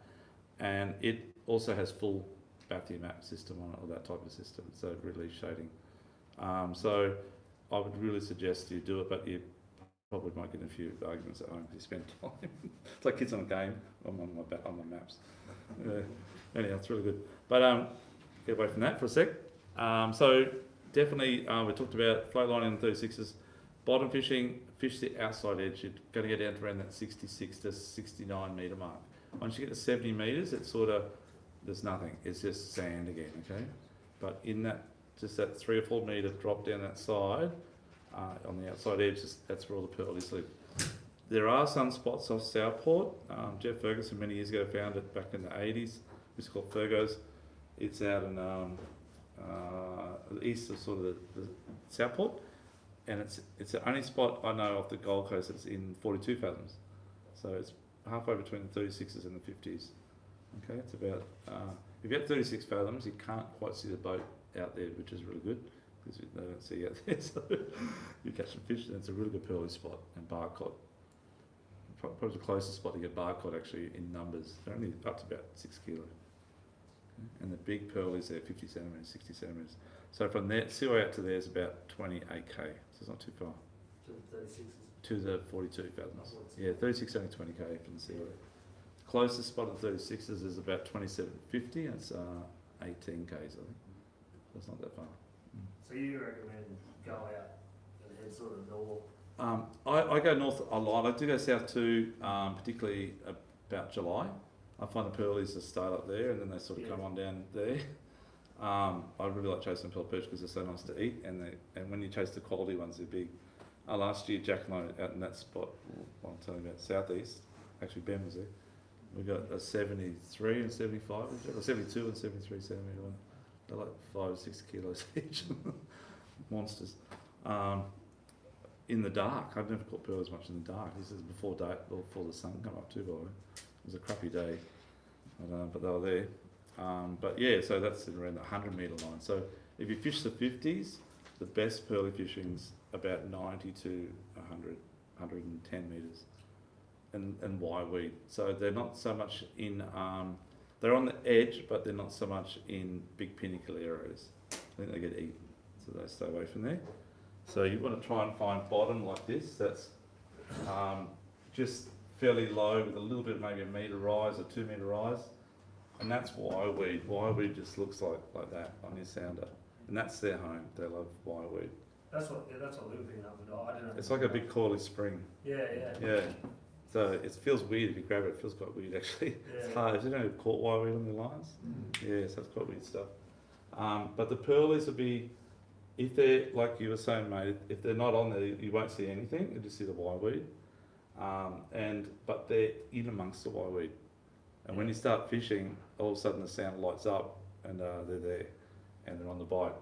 and it also has full Bathy Map system on it, or that type of system. So relief shading. So I would really suggest you do it, but you probably might get a few arguments at home if you spend time. It's like kids on a game on my maps. Anyhow, it's really good. But get away from that for a sec. So definitely we talked about float lining and 36s. Bottom fishing, fish the outside edge. You're going to get down to around that 66 to 69 metre mark. Once you get to 70 metres, it's sort of, there's nothing. It's just sand again, okay? But in that, just that 3 or 4 metre drop down that side, on the outside edge, that's where all the pearlies live. There are some spots off Southport. Jeff Ferguson many years ago found it back in the 80s. It's called Fergo's. It's out in the east of sort of the Southport, and it's the only spot I know off the Gold Coast that's in 42 fathoms. So it's halfway between the 36s and the 50s. Okay, it's about if you get 36 fathoms, you can't quite see the boat out there, which is really good, because they don't see you out there, so you catch some fish, and it's a really good pearly spot, and bar cod. Probably the closest spot to get bar cod actually in numbers. They're only up to about 6 kilo. Okay. And the big pearlies there, 50 centimetres, 60 centimetres. So from there, Seaway out to there is about 28k, so it's not too far. To the 36s. To the 42 fathoms. Oh, Yeah, 36 only 20k from the Seaway. Closest spot of 36s is about 2750, and it's 18 k's, I think. So it's not that far. So you recommend go out and head sort of north? I go north a lot. I do go south too, particularly about July. I find the pearlies just start up there and then they sort of come on down there. I really like chasing pearl perch because they're so nice to eat, and when you chase the quality ones, they're big. Last year, Jack and I out in that spot, what I'm telling you about, southeast, actually Ben was there, we got a 73 and 75, or 72 and 73 centimetre one. They're like 5 or 6 kilos each. Monsters. In the dark, I've never caught pearls much in the dark. This is before the sun come up too, by the way. It was a crappy day, but they were there. But yeah, so that's around the 100 metre line. So if you fish the 50s, the best pearly fishing's about 90 to 100, 110 metres, and wire weed. So they're not so much in, they're on the edge, but they're not so much in big pinnacle areas. I think they get eaten, so they stay away from there. So you want to try and find bottom like this, that's just fairly low with a little bit, maybe a metre rise or 2 metre rise. And that's wireweed. Wireweed just looks like that on your sounder. And that's their home. They love wireweed. That's what we were picking up. I don't know. It's like a big coily spring. Yeah. Yeah. So it feels weird if you grab it. It feels quite weird actually. Yeah. It's hard. You don't have caught wireweed on the lines. Yeah, so it's quite weird stuff. But the pearlies will be, if they're, like you were saying, mate, if they're not on there, you won't see anything. You just see the wireweed. But they're in amongst the wireweed. And when you start fishing, all of a sudden the sound lights up and they're there and they're on the bite.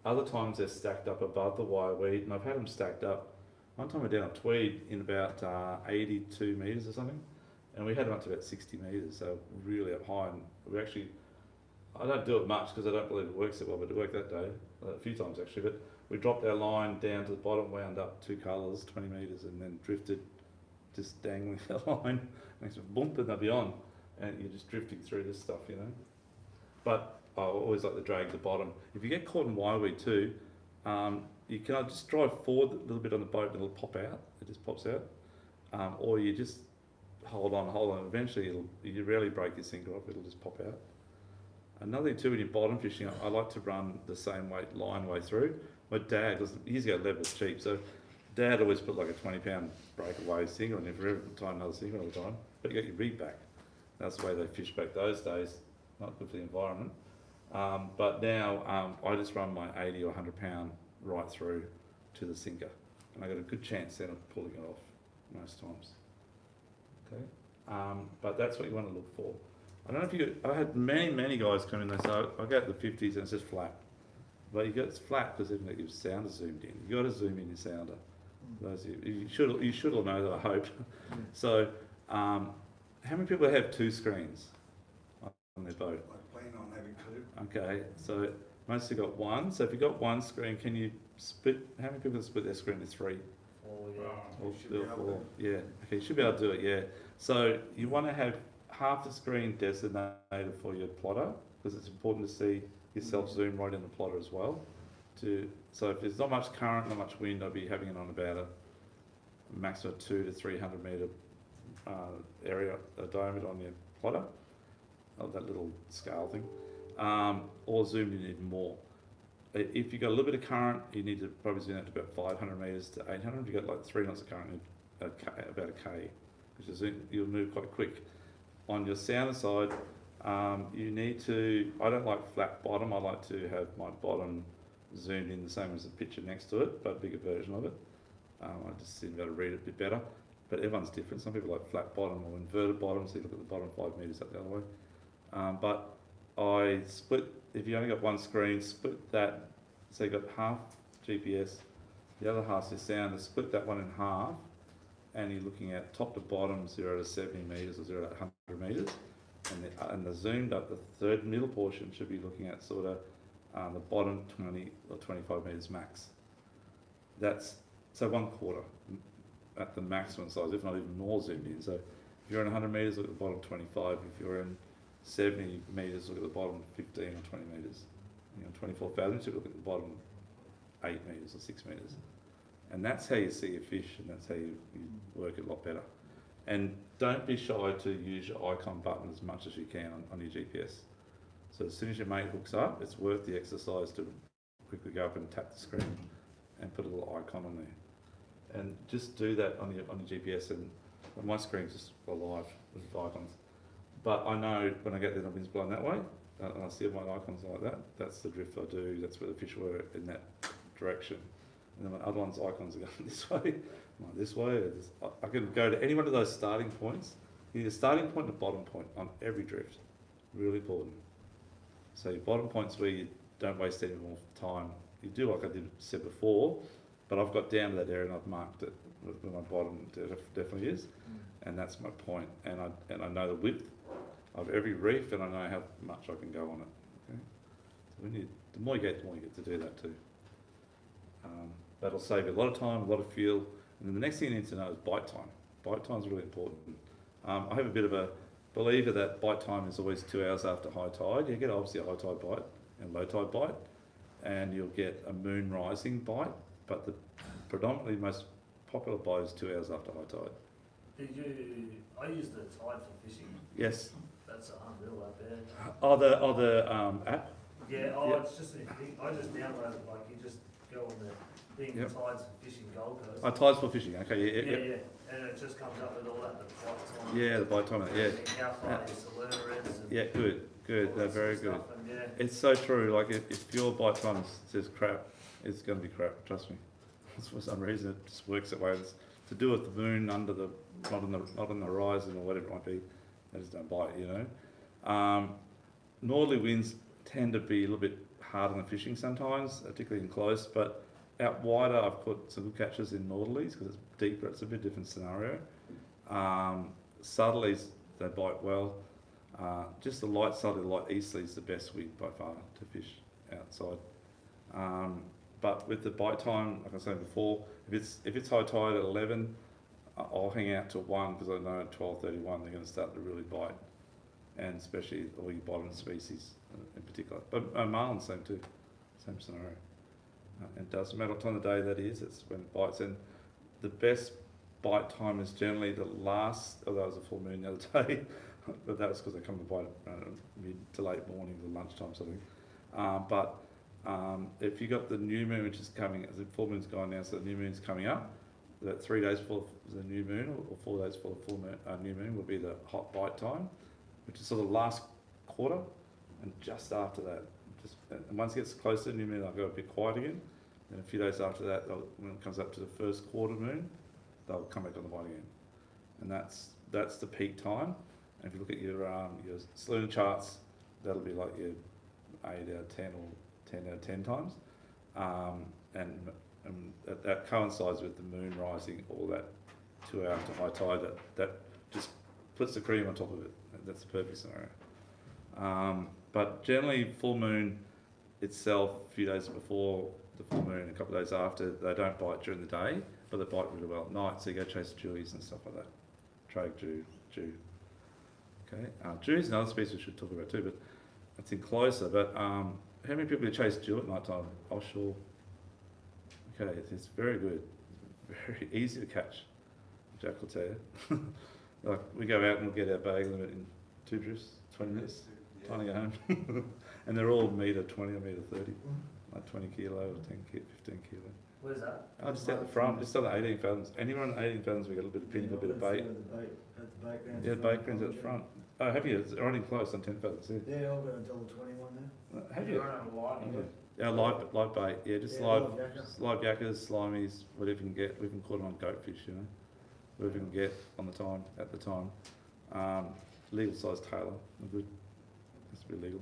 Other times they're stacked up above the wireweed, and I've had them stacked up. One time we're down at Tweed in about 82 metres or something, and we had them up to about 60 metres, so really up high. And we actually, I don't do it much because I don't believe it works that well, but it worked that day, a few times actually. But we dropped our line down to the bottom, wound up 2 colours, 20 metres, and then drifted, just dangling the line, and it's boom, and they'll be on. And you're just drifting through this stuff, you know. But I always like to drag the bottom. If you get caught in wireweed too, you can just drive forward a little bit on the boat and it'll pop out. It just pops out. Or you just hold on. Eventually, you rarely break your sinker off. It'll just pop out. Another thing too, when you're bottom fishing, I like to run the same weight line way through. My dad, years ago, lead was cheap, so Dad always put like a 20-pound breakaway sinker on you for every time, another sinker all the time. But you got your rig back. That's the way they fished back those days. Not good for the environment. But now I just run my 80 or 100 pound right through to the sinker, and I got a good chance then of pulling it off most times. Okay, but that's what you want to look for. I don't know if I had many guys come in. They say I go to the 50s and it's just flat, but you it's flat because even your sounder zoomed in. You got to zoom in your sounder. Those you should all know that, I hope. So. How many people have 2 screens on their boat? I plan on having 2. Okay, so most have got 1. So if you've got 1 screen, can you split? How many people split their screen to 3? 4, yeah. Or 4? Yeah. Okay, you should be able to do it. Yeah. So you want to have half the screen designated for your plotter, because it's important to see yourself zoom right in the plotter as well. So if there's not much current, not much wind, I'd be having it on about a maximum 200 to 300 metre area, a diameter on your plotter, that little scale thing, or zoomed in even more. If you've got a little bit of current, you need to probably zoom out to about 500 metres to 800. If you've got like 3 knots of current, about a K, which you'll move quite quick. On your sounder side, you need to, I don't like flat bottom, I like to have my bottom zoomed in the same as the picture next to it, but a bigger version of it. I just seem to be able to read it a bit better. But everyone's different. Some people like flat bottom or inverted bottom, so you look at the bottom 5 metres up the other way. But I split, if you only got 1 screen, split that, so you've got half GPS, the other half's your sounder, split that one in half, and you're looking at top to bottom 0 to 70 metres or 0 to 100 metres. And the zoomed up, the third middle portion should be looking at sort of the bottom 20 or 25 metres max. That's, so 1/4. At the maximum size, if not even more zoomed in. So if you're in 100 metres, look at the bottom 25. If you're in 70 metres, look at the bottom 15 or 20 metres. You know, 24 fathoms, you look at the bottom 8 metres or 6 metres. And that's how you see your fish, and that's how you work it a lot better. And don't be shy to use your icon button as much as you can on your GPS. So as soon as your mate hooks up, it's worth the exercise to quickly go up and tap the screen and put a little icon on there. And just do that on your GPS, and my screen's just alive with icons. But I know when I get there, the wind's blowing that way, and I see my icons like that. That's the drift I do. That's where the fish were in that direction. And then my other one's icons are going this way, like this way. Or this. I can go to any one of those starting points. You need a starting point and a bottom point on every drift. Really important. So your bottom point's where you don't waste any more time. You do like I said before, but I've got down to that area and I've marked it where my bottom definitely is, and that's my point. And I know the width of every reef, and I know how much I can go on it. Okay? So the more you get to do that too. That'll save you a lot of time, a lot of fuel, and then the next thing you need to know is bite time. Bite time is really important. I have a bit of a believer that bite time is always 2 hours after high tide. You get obviously a high tide bite and low tide bite, and you'll get a moon rising bite, but the predominantly most popular bite is 2 hours after high tide. I use the tide for fishing. Yes. That's unreal up there. The app? Yeah, Yep. it's just a thing. I just downloaded it, like you just go on the thing, Yep. tides for fishing Gold Coast. Tides for fishing, okay, Yeah, and it just comes up with all that, the bite time. Yeah, the bite time, yeah. How far your saluter is. And Yeah, good, all they're that very sort good. of stuff, and yeah. It's so true, like if your bite time says crap, it's going to be crap, trust me. For some reason it just works that way. It's to do with the moon under the, not on the horizon or whatever it might be, they just don't bite, you know. Northerly winds tend to be a little bit hard on the fishing sometimes, particularly in close, but out wider I've caught some good catches in northerlies because it's deeper, it's a bit different scenario. Southerlies, they bite well. Just the light southerly, light easterly is the best wind by far to fish outside. But with the bite time, like I said before, if it's high tide at 11, I'll hang out till 1 because I know at 12:31 they're going to start to really bite, and especially all your bottom species in particular. But marlin, same too, same scenario. It doesn't matter what time of the day that is, it's when it bites. And the best bite time is generally the last, although it was a full moon the other day, but that was because they come to bite mid to late morning or lunchtime sort of thing. If you got the new moon, which is coming, the full moon's gone now, so the new moon's coming up, that 3 days before the new moon, or 4 days before the full moon, new moon will be the hot bite time, which is sort of last quarter, and just after that, and once it gets closer to the new moon, they'll go a bit quiet again. Then a few days after that, when it comes up to the first quarter moon, they'll come back on the bite again, and that's the peak time. And if you look at your saloon charts, that'll be like your 8 out of 10 or 10 out of 10 times, and that coincides with the moon rising, or that 2 hours to high tide. That just puts the cream on top of it. That's the perfect scenario. But generally, full moon itself, a few days before the full moon, a couple of days after, they don't bite during the day, but they bite really well at night. So you go chase dewies and stuff like that. Trade dew. Okay, dew is another species we should talk about too, but it's in closer. But how many people chase dew at night time offshore? Okay, it's very good. It's very easy to catch. Jack will tell you. Like we go out and we'll get our bag limit in 2 drifts, 20 minutes, time to go home. And they're all metre 20 or metre 30, like 20 kilo or 15 kilo. Where's that? Oh, just out the front, just on the 18 fathoms. Anywhere on 18 fathoms, we got a little bit of pinnacle, a bit of bait. Yeah, bait grounds at the front. Oh, have you? It's running close on 10 fathoms. Yeah, I've got until the 21 now. Have you? Live. Yeah, live bait. Yeah, just Yeah, live yakkers, slimies, whatever you can get. We can caught them on goatfish, you know, whatever you can get on the time at the time. Legal size tailor, good. Has to be legal.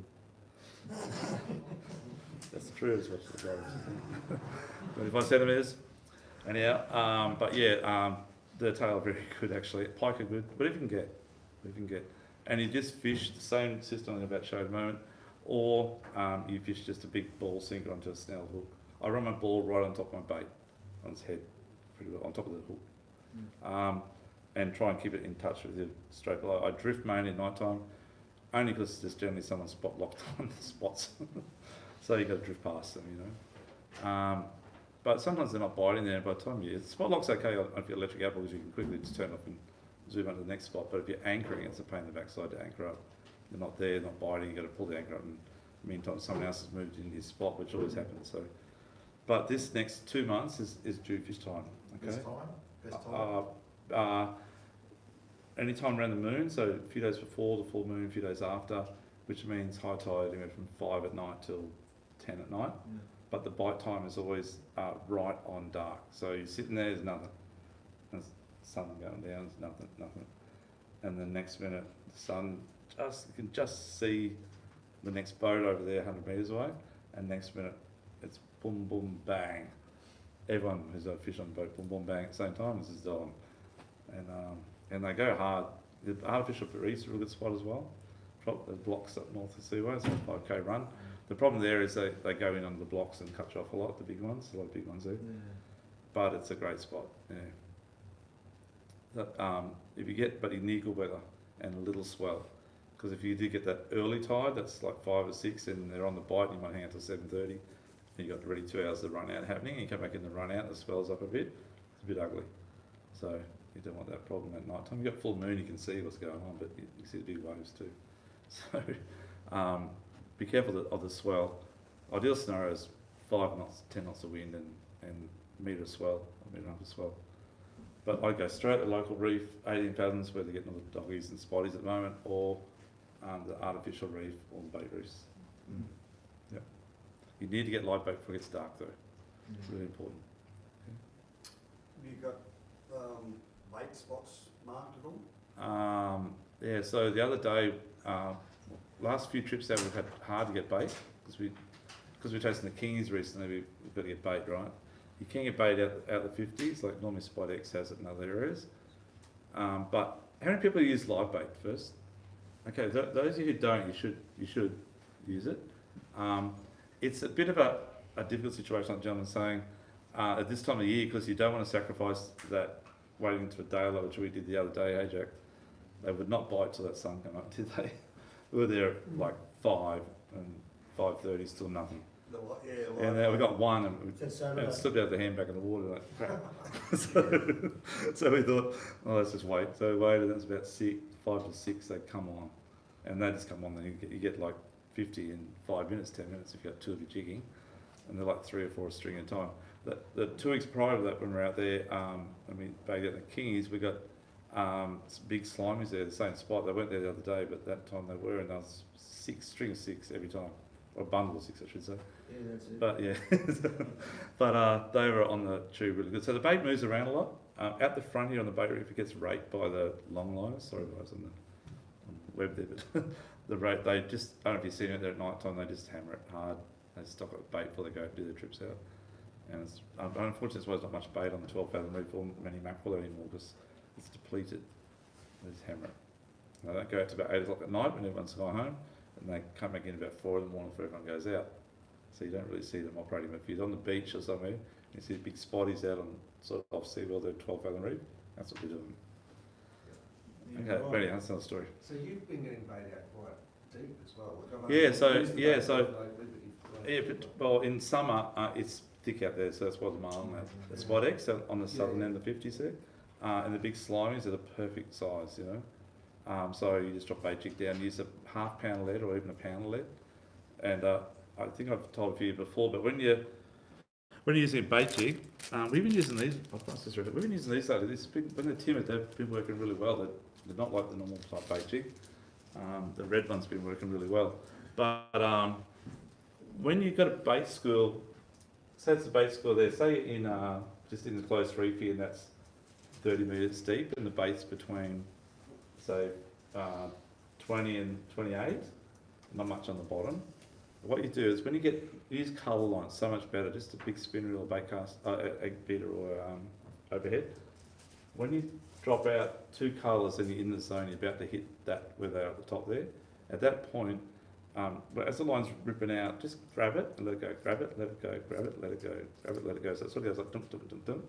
That's the truth, is what the guys 25 centimetres. Anyhow, but yeah, the tail are very good actually. Pike are good, whatever you can get. And you just fish the same system I'm about to show you in a moment, or you fish just a big ball sinker onto a snell hook. I run my ball right on top of my bait, on its head, pretty well, on top of the hook. And try and keep it in touch with you straight below. I drift mainly at night time, only because there's generally someone spot locked on the spots. So you got to drift past them, you know. But sometimes they're not biting there. By the time spot lock's okay on your electric apple because you can quickly just turn off and zoom on to the next spot. But if you're anchoring, it's a pain in the backside to anchor up. they're not there, not biting, you've got to pull the anchor up, and meantime someone else has moved into his spot, which always happens. So, but this next 2 months is Jewfish time. Okay. Best time? Any time around the moon, so a few days before the full moon, a few days after, which means high tide anywhere from 5 at night till 10 at night. Yeah. But the bite time is always right on dark. So you're sitting there, there's nothing. There's sun going down, there's nothing. And the next minute, the sun you can just see the next boat over there 100 metres away, and next minute it's boom, boom, bang. Everyone who's got a fish on the boat, boom, boom, bang at the same time. This is on. And they go hard. The artificial reef's a real good spot as well. Drop the blocks up north of Seaway, it's a 5k run. The problem there is they go in under the blocks and cut you off a lot, the big ones, a lot of big ones there. Yeah. But it's a great spot, yeah. If you get, but you need good weather and a little swell. Because if you do get that early tide, that's like 5 or 6, and they're on the bite, you might hang out till 7:30. And you've got already 2 hours of run out happening, and you come back in the run out, the swells up a bit. It's a bit ugly. So you don't want that problem at night time. You've got full moon, you can see what's going on, but you see the big waves too. So be careful of the swell. Ideal scenario is 5 knots, 10 knots of wind and metre swell, a metre and a half of swell. But I go straight to the local reef, 18 fathoms, where they're getting all the doggies and spotties at the moment, or the artificial reef or the bait reefs. Mm. Yep. You need to get live bait before it gets dark though. It's really important. Have you got bait spots marked at all? Yeah, so the other day, last few trips out we've had hard to get bait because we're chasing the kingies recently. We've got to get bait, right? You can get bait out the 50s, like normally Spot X has it in other areas. But how many people use live bait first? Okay, those of you who don't, you should use it. It's a bit of a difficult situation, like the gentleman's saying, at this time of year, because you don't want to sacrifice that waiting until daylight, which we did the other day, hey Jack? They would not bite till that sun came up, did they? We were there at like 5 and 5:30, still nothing. And then we got one, and it slipped out of the hand back in the water, like crap. so we thought, oh, let's just wait. So we waited, and it was about 5 to 6, they'd come on. And they just come on, then you get like 50 in 5 minutes, 10 minutes if you've got 2 of you jigging. And they're like 3 or 4 a string at a time. The 2 weeks prior to that, when we were out there, and we bagged out the kingies, we got some big slimies there, the same spot. They weren't there the other day, but that time they were, and there was 6, string of 6 every time. Or a bundle of 6, I should say. Yeah, that's it. But yeah, but they were on the tube really good. So the bait moves around a lot. Out the front here on the bait reef, it gets raked by the longliners. Sorry guys on the web there, but the rate, they just, I don't know if you've seen it there at night time, they just hammer it hard. They stock it with bait before they go do their trips out. And it's, unfortunately there's not much bait on the 12 fathom reef or many mackerel anymore because it's depleted. They just hammer it. They don't go out to about 8 o'clock at night when everyone's gone home, and they come back in about 4 in the morning before everyone goes out. So you don't really see them operating. But if you're on the beach or somewhere, you see big spotties out on sort of off seawall, they're 12 fathom reef. That's what we're doing. Okay, ready, that's another story. So you've been getting bait out quite deep as well. Well, in summer it's thick out there, so that's why the marlin the Spot X on the southern end of the 50s there, and the big slimies are the perfect size, you know. So you just drop bait jig down, use a ½ pound lead or even a pound of lead, and I think I've told a few before, but when you're using a bait jig, we've been using these. We've been using these lately. When they're timid, they've been working really well. They're not like the normal type bait jig. The red one's been working really well. But when you've got a bait school, say it's a bait school there, say in just in the closed reef here, and that's 30 metres deep, and the bait's between say 20 and 28, not much on the bottom. What you do is when you use colour lines, so much better, just a big spin reel or bait cast, egg beater or overhead. When you drop out 2 colours and you're in the zone, you're about to hit that where they are at the top there. At that point, as the line's ripping out, just grab it and let it go, grab it, let it go, grab it, let it go, grab it, let it go. So it sort of goes like dum dum dum dum.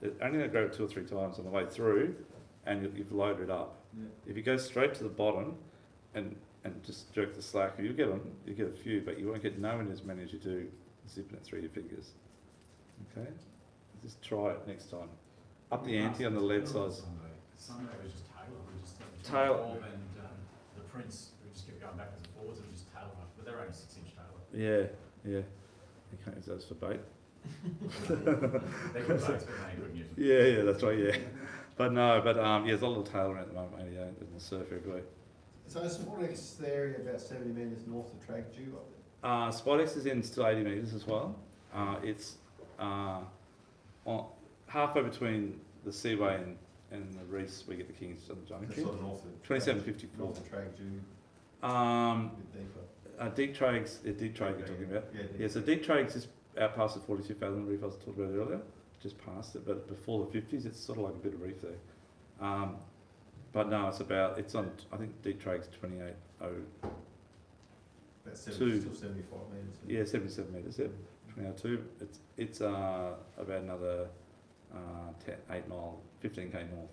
It's only going to grab it 2 or 3 times on the way through, and you've loaded it up. Yeah. If you go straight to the bottom and just jerk the slack, you get a few, but you won't get nowhere near as many as you do zipping it through your fingers. Okay, just try it next time. Up the ante on the lead size. Sunday was just tail. We just Tail. and the prince. We just kept going backwards and forwards, and just tail them up, but they're only 6-inch tail. Yeah, yeah. You can't use those for bait. They could boats, but they couldn't use them. Yeah, that's right, yeah. But no, yeah, there's a lot of tail around at the moment, mate, yeah, there's a surf everywhere. So Sportex area about 70 metres north of Track Dew up there. Spodex is in still 80 metres as well. It's on, halfway between the Seaway and the Reefs, we get the Kings on the That's junction. sort of north of 2754. north of Track Dew, Um, a bit deeper. Deep Trags, Deep Trag you're talking about. Yeah, Yeah, so Deep Trags is out past the 42 fathom reef I was talking about earlier, just past it, but before the 50s, it's sort of like a bit of reef there. But no, it's on, I think Deep Trag's 28.0, About Two. still 75 metres. yeah, 77 metres, yeah, 28.2. It's about another 8 mile, 15k north.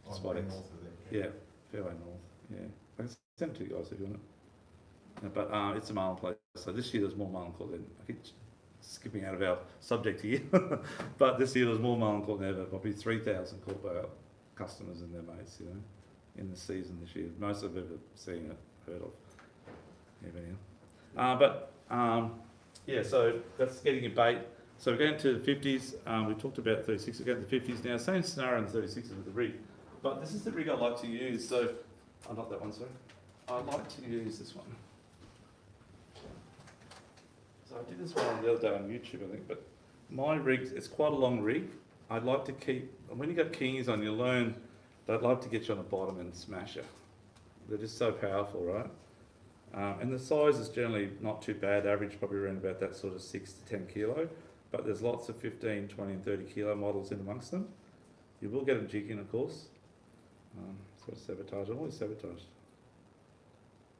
Oh, Spodex. north of there. Yeah, fairway north, yeah. I can send it to you guys if you want it. Yeah, but it's a marlin place, so this year there's more marlin caught than, I keep skipping out of our subject here, but this year there's more marlin caught than ever, probably 3,000 caught by our customers and their mates, you know, in the season this year. Most I've ever seen it, heard of. Yeah, yeah, so that's getting your bait. So we're going to the 50s, we talked about 36, we're going to the 50s now, same scenario in the 36s with the rig, but this is the rig I like to use, so, not that one, sorry. I like to use this one. So I did this one the other day on YouTube, I think, but my rig, it's quite a long rig. I'd like to keep, when you got kingies on, you learn they'd love to get you on the bottom and smash you. They're just so powerful, right? And the size is generally not too bad, average probably around about that sort of 6 to 10 kilo, but there's lots of 15, 20 and 30 kilo models in amongst them. You will get them jigging, of course. Sort of sabotage, I'm always sabotaged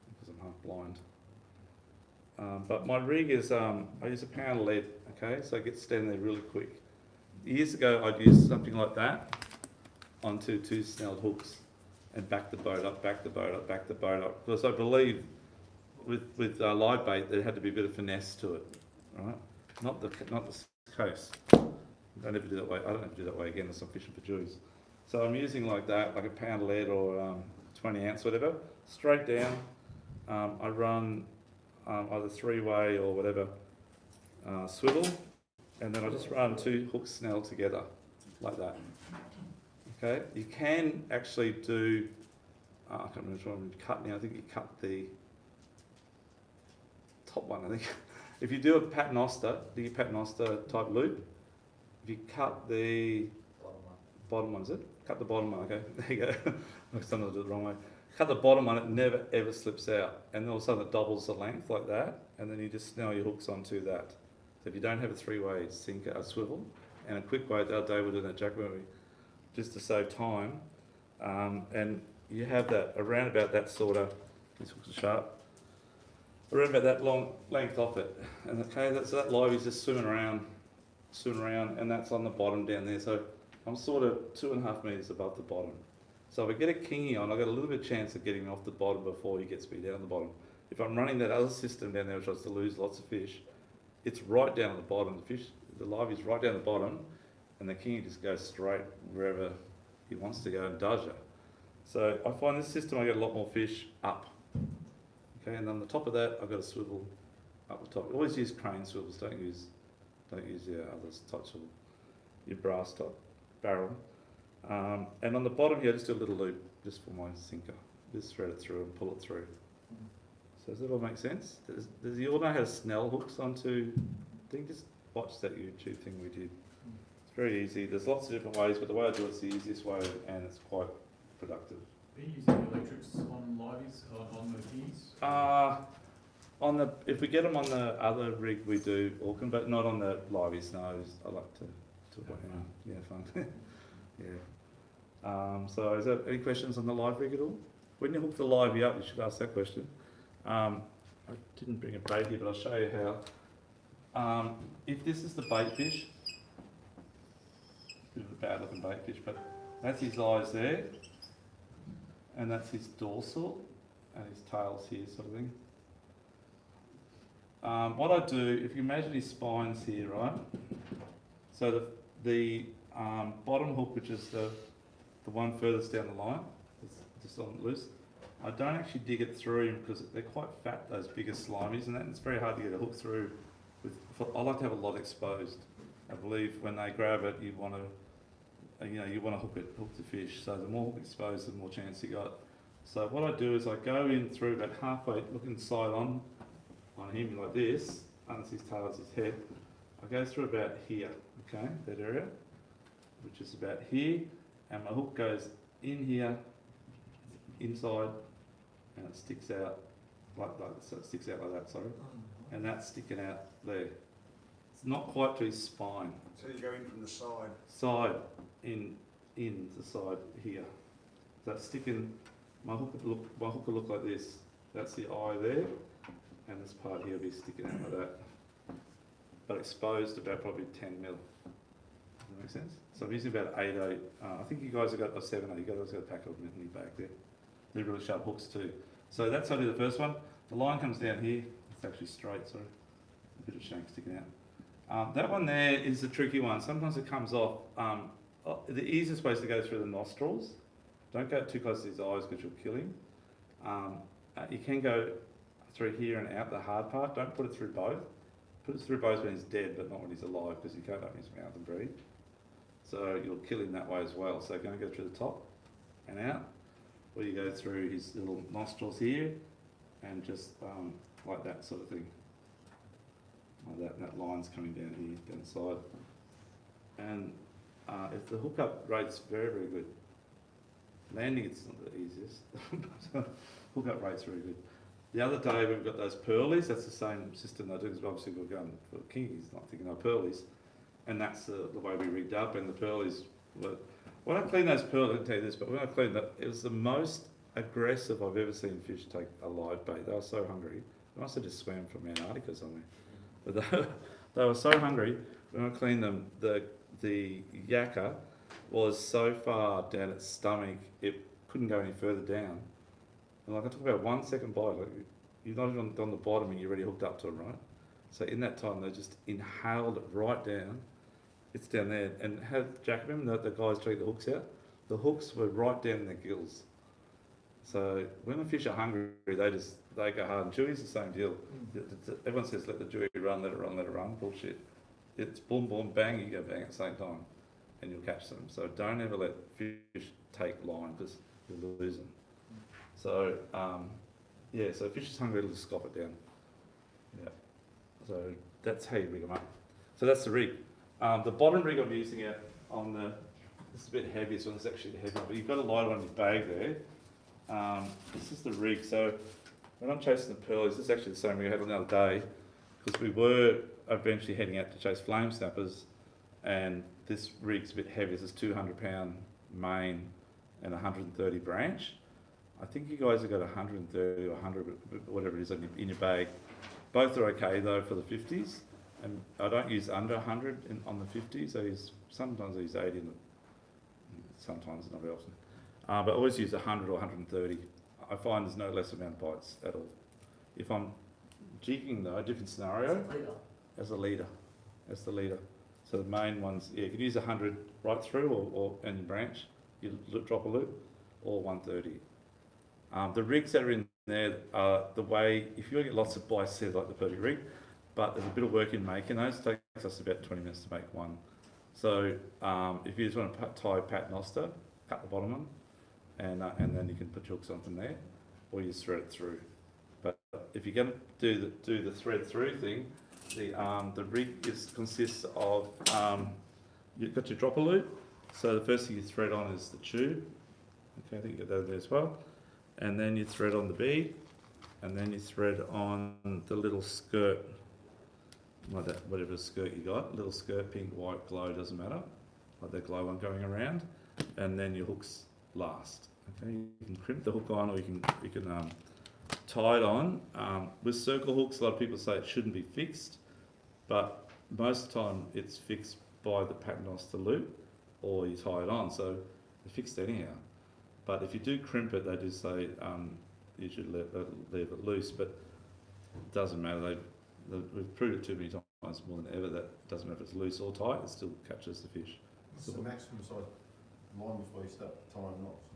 because I'm half blind. But my rig is, I use a pound of lead, okay, so it gets standing there really quick. Years ago I'd use something like that onto 2 snelled hooks and back the boat up, back the boat up, back the boat up. Because I believe with live bait there had to be a bit of finesse to it, right? Not the coast. Don't ever do that way. I don't ever do that way again unless I'm fishing for jews. So I'm using like that, like a pound of lead or 20 ounce, whatever, straight down. I run either 3-way or whatever swivel, and then I just run 2 hooks snell together, like that. Okay, you can actually do, I can't remember which one we cut now, I think you cut the top one, I think. If you do a paternoster, type loop, if you cut the bottom one, is it? Cut the bottom one, okay, there you go. I sometimes do it the wrong way. Cut the bottom one, it never ever slips out, and then all of a sudden it doubles the length like that, and then you just snell your hooks onto that. So if you don't have a 3-way sinker, a swivel, and a quick way, the other day we did that jack movie, just to save time, and you have that around about that sort of, these hooks are sharp, around about that long length off it, and okay, so that live is just swimming around, and that's on the bottom down there. So I'm sort of 2.5 metres above the bottom. So if I get a kingy on, I've got a little bit of chance of getting him off the bottom before he gets me down the bottom. If I'm running that other system down there, which was to lose lots of fish, it's right down at the bottom. The live is right down the bottom, and the kingy just goes straight wherever he wants to go and does it. So I find this system, I get a lot more fish up. Okay, and on the top of that, I've got a swivel up the top. Always use crane swivels, don't use your other types of your brass top barrel. And on the bottom here, just do a little loop just for my sinker. Just thread it through and pull it through. So does that all make sense? Does you all know how to snell hooks onto thing? Just watch that YouTube thing we did. It's very easy. There's lots of different ways, but the way I do it's the easiest way, and it's quite productive. Are you using electrics on liveys, on the keys? If we get them on the other rig, we do Auckland, but not on the liveys. No, I like to fun. Yeah. So is there any questions on the live rig at all? When you hook the livey up, you should ask that question. I didn't bring a bait here, but I'll show you how. If this is the bait fish, bit of a bad looking bait fish, but that's his eyes there, and that's his dorsal, and his tail's here, sort of thing. What I do, if you imagine his spine's here, right? So the bottom hook, which is the one furthest down the line, it's just on loose. I don't actually dig it through because they're quite fat, those bigger slimies, and it's very hard to get a hook through. I like to have a lot exposed. I believe when they grab it, you want to, you want to hook the fish. So the more hook exposed, the more chance you got. So what I do is I go in through about halfway, looking side on him like this, under his tail, his head. I go through about here, okay, that area, which is about here, and my hook goes in here, inside, and it sticks out so it sticks out like that, sorry, and that's sticking out there. It's not quite to his spine. So you go in from the side. Side, in the side here. So it's sticking. My hook will look like this. That's the eye there, and this part here will be sticking out like that, but exposed about probably 10 mil. Does that make sense? So I'm using about 8/8. I think you guys have got a 7/8. You guys got a pack of them in the bag there. They're really sharp hooks too. So that's how I do the first one. The line comes down here. It's actually straight, sorry. A bit of shank sticking out. That one there is the tricky one. Sometimes it comes off. The easiest way is to go through the nostrils. Don't go too close to his eyes because you'll kill him. You can go through here and out the hard part. Don't put it through both. Put it through both when he's dead, but not when he's alive, because he can't open his mouth and breathe. So you'll kill him that way as well. So going to go through the top and out, or you go through his little nostrils here, and just like that sort of thing. Like that, and that line's coming down here, down the side. And if the hookup rate's very, very good. Landing, it's not the easiest, but hookup rate's very good. The other day we've got those pearlies. That's the same system I do, because obviously we're going for kingies, not thinking of pearlies. And that's the way we rigged up, and the pearlies were, when I cleaned those pearlies, I didn't tell you this, but when I cleaned that, it was the most aggressive I've ever seen fish take a live bait. They were so hungry. They must have just swam from Antarctica somewhere. But they were so hungry. When I cleaned them, the yakka was so far down its stomach, it couldn't go any further down. And like I took about 1 second bite, like you're not even on the bottom and you're already hooked up to them, right? So in that time, they just inhaled it right down. It's down there. And had Jack, remember the guys trying the hooks out? The hooks were right down in their gills. So when the fish are hungry, they go hard. And Chewy's the same deal. Everyone says let the Chewy run, let it run, let it run. Bullshit. It's boom, boom, bang, you go bang at the same time, and you'll catch them. So don't ever let fish take line, because you'll lose them. So yeah, so if fish is hungry, it'll just scoff it down. Yeah. So that's how you rig them up. So that's the rig. The bottom rig I'm using it on the, this is a bit heavy, so it's actually the heavy one, but you've got a lighter one in your bag there. This is the rig. So when I'm chasing the pearlies, this is actually the same rig I had on the other day, because we were eventually heading out to chase flame snappers, and this rig's a bit heavy. This is 200-pound main and 130 branch. I think you guys have got 130 or 100, whatever it is in your bag. Both are okay though for the 50s, and I don't use under 100 on the 50s. Sometimes I use 80, sometimes not very often. But I always use 100 or 130. I find there's no less amount of bites at all. If I'm jigging though, a different scenario, as the leader. So the main ones, yeah, you can use 100 right through, or in your branch, you drop a loop, or 130. The rigs that are in there are the way, if you get lots of bites, they're like the perfect rig, but there's a bit of work in making those. It takes us about 20 minutes to make one. So if you just want to tie paternoster, cut the bottom one, and then you can put your hooks on from there, or you just thread it through. But if you're going to do the thread through thing, the rig consists of, you've got your dropper loop. So the first thing you thread on is the tube. Okay, I think you got that there as well. And then you thread on the bead, and then you thread on the little skirt, like that, whatever skirt you got, little skirt, pink, white, glow, doesn't matter, like that glow one going around, and then your hooks last. Okay, you can crimp the hook on, or you can tie it on. With circle hooks, a lot of people say it shouldn't be fixed, but most of the time it's fixed by the paternoster loop, or you tie it on, so they're fixed anyhow. But if you do crimp it, they do say you should leave it loose, but it doesn't matter. We've proved it too many times, more than ever, that it doesn't matter if it's loose or tight, it still captures the fish. What's the maximum size line before you start tying knots?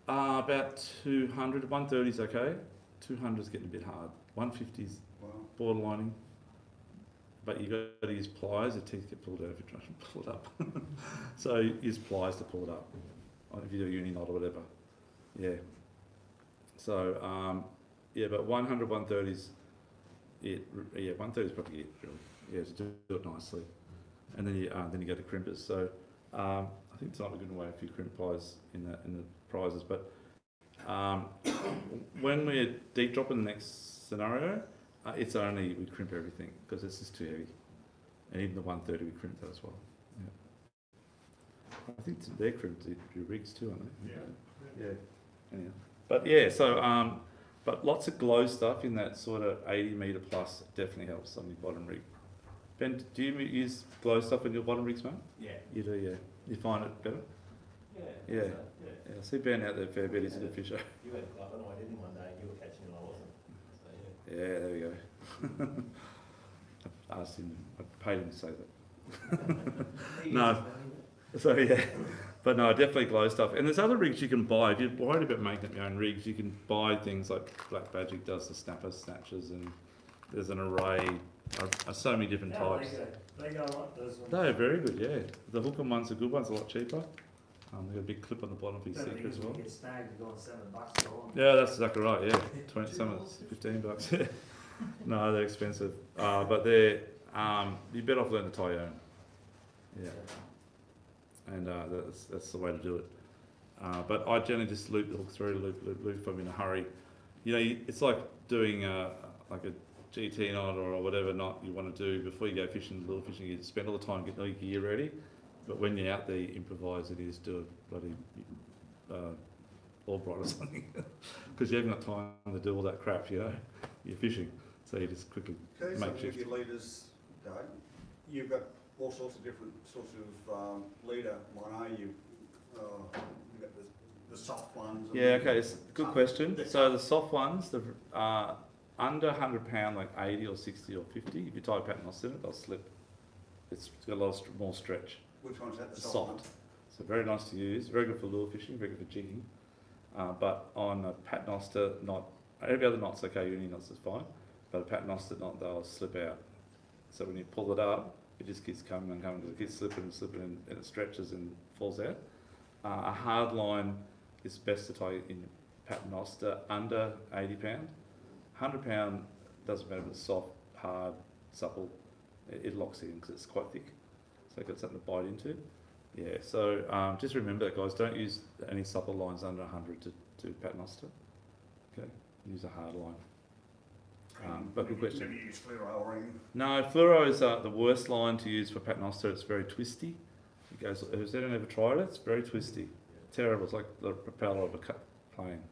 About 200, 130 is okay. 200 is getting a bit hard. 150 is Wow. borderlining. But you got to use pliers, your teeth get pulled out if you try and pull it up. So use pliers to pull it up. Or if you do a uni knot or whatever. Yeah. So, yeah, but 100, 130 is it. Yeah, 130 is probably it, really. Yeah, to do it nicely. And then you go to crimpers. So, I think tonight we're going to weigh a few crimp pliers in the prizes. But when we're deep dropping the next scenario, it's only we crimp everything because it's just too heavy, and even the 130 we crimp that as well. Yeah. I think they're crimped your rigs too, aren't they? Yeah. Yeah. Anyhow. But yeah, so but lots of glow stuff in that sort of 80 metre plus definitely helps on your bottom rig. Ben, do you use glow stuff in your bottom rigs, mate? Yeah. You do, yeah. You find it better? Yeah. Yeah. So, Yeah, I see Ben out there a fair bit, he's a good fisher. You went club and I didn't one day, you were catching and I wasn't. So, Yeah, there we go. I asked him, I paid him to say that. No. So yeah, but no, definitely glow stuff. And there's other rigs you can buy. If you're worried about making up your own rigs, you can buy things like Black Magic does the snapper snatches, and there's an array of so many different types. They go like those ones. They're very good, yeah. The hooker ones are good ones, a lot cheaper. They've got a big clip on the bottom for your sinker as well. You get snagged, you're going $7 a line. Yeah, that's exactly right, yeah. 20, some of it's $15, yeah. No, they're expensive. But they're, you're better off learning to tie your own. Yeah. And that's the way to do it. But I generally just loop the hook through, loop if I'm in a hurry. You know, it's like doing like a GT knot or whatever knot you want to do before you go fishing, lure fishing. You spend all the time getting all your gear ready. But when you're out there, you improvise it. You just do a bloody Albright or something. Because you haven't got time to do all that crap, you know. You're fishing. So you just quickly Okay, so make with shift. your leaders, Doug, you've got all sorts of different sorts of leader. You've got the soft ones. and Yeah, the- okay, it's a good question. So the soft ones, the under 100 pound, like 80 or 60 or 50, if you tie a paternoster in it, they'll slip. It's got a lot of more stretch. Which one's that? The Soft. soft one? So very nice to use, very good for lure fishing, very good for jigging. But on a paternoster knot, every other knot's okay, uni knots is fine, but a paternoster knot, they'll slip out. So when you pull it up, it just keeps coming and coming, it keeps slipping and slipping, and it stretches and falls out. A hard line is best to tie in paternoster under 80 pound. 100 pound doesn't matter if it's soft, hard, supple, it locks in because it's quite thick. So you've got something to bite into. Yeah, so just remember that, guys, don't use any supple lines under 100 to paternoster. Okay, use a hard line. But good question. Maybe use fluoro or anything. No, fluoro is the worst line to use for paternoster. It's very twisty. It goes. Has anyone ever tried it? It's very twisty. Terrible. It's like the propeller of a plane.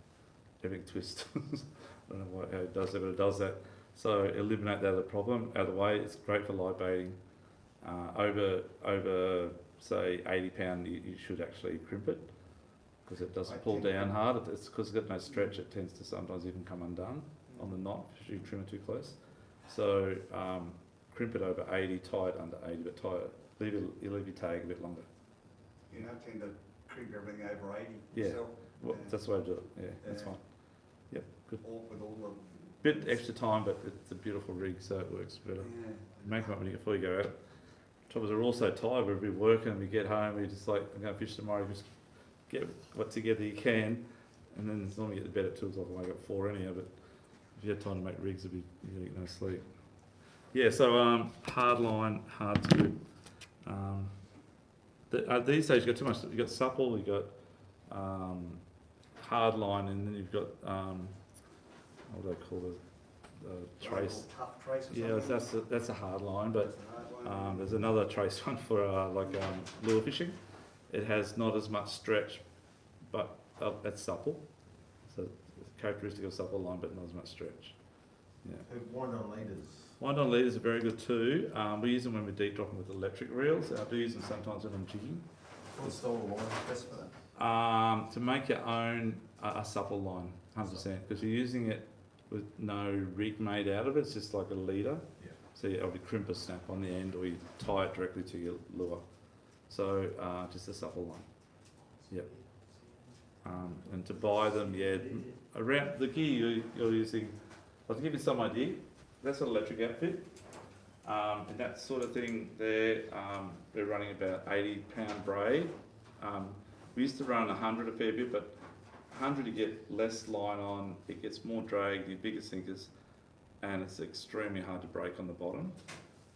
Everything twists. I don't know how it does it, but it does that. So eliminate that as a problem out of the way. It's great for light baiting. Over say 80 pound, you should actually crimp it because it doesn't pull down hard. It's because it's got no stretch. It tends to sometimes even come undone on the knot if you trim it too close. So crimp it over 80, tie it under 80, but you leave your tag a bit longer. You don't tend to crimp everything over 80 Yeah. yourself. Well, Yeah. that's the way to do it. Yeah, that's Yeah. fine. Yep, good. With all the... Bit extra time, but it's a beautiful rig, so it works better. Yeah. Make them up before you go out. Trouble is, we're all so tired. We'll be working, and we get home. We just like, I'm going to fish tomorrow. Just get what together you can, and then it's normally get to bed at 2 o'clock. I wake up 4 anyhow. But if you had time to make rigs, you'd get no sleep. Yeah. So hard line, hard to do. These days you got too much. You got supple. You got hard line, and then you've got what do they call the trace? Tough trace or Yeah, something? that's a hard line, but That's the hard one. there's another trace one for lure fishing. It has not as much stretch, but it's supple. So it's a characteristic of supple line, but not as much stretch. Yeah. Wind on leaders. Wind on leaders are very good too. We use them when we're deep dropping with electric reels. I do use them sometimes when I'm jigging. What's the line best for that? To make your own a supple line, 100%, because you're using it with no rig made out of it. It's just like a leader. Yeah. So you either crimp a snap on the end or you tie it directly to your lure. So just a supple line. Yep. And to buy them, yeah, around the gear you're using, I'll give you some idea. That's an electric outfit. And that sort of thing there, we're running about 80-pound braid. We used to run 100 a fair bit, but 100 you get less line on, it gets more drag, your bigger sinkers, and it's extremely hard to break on the bottom.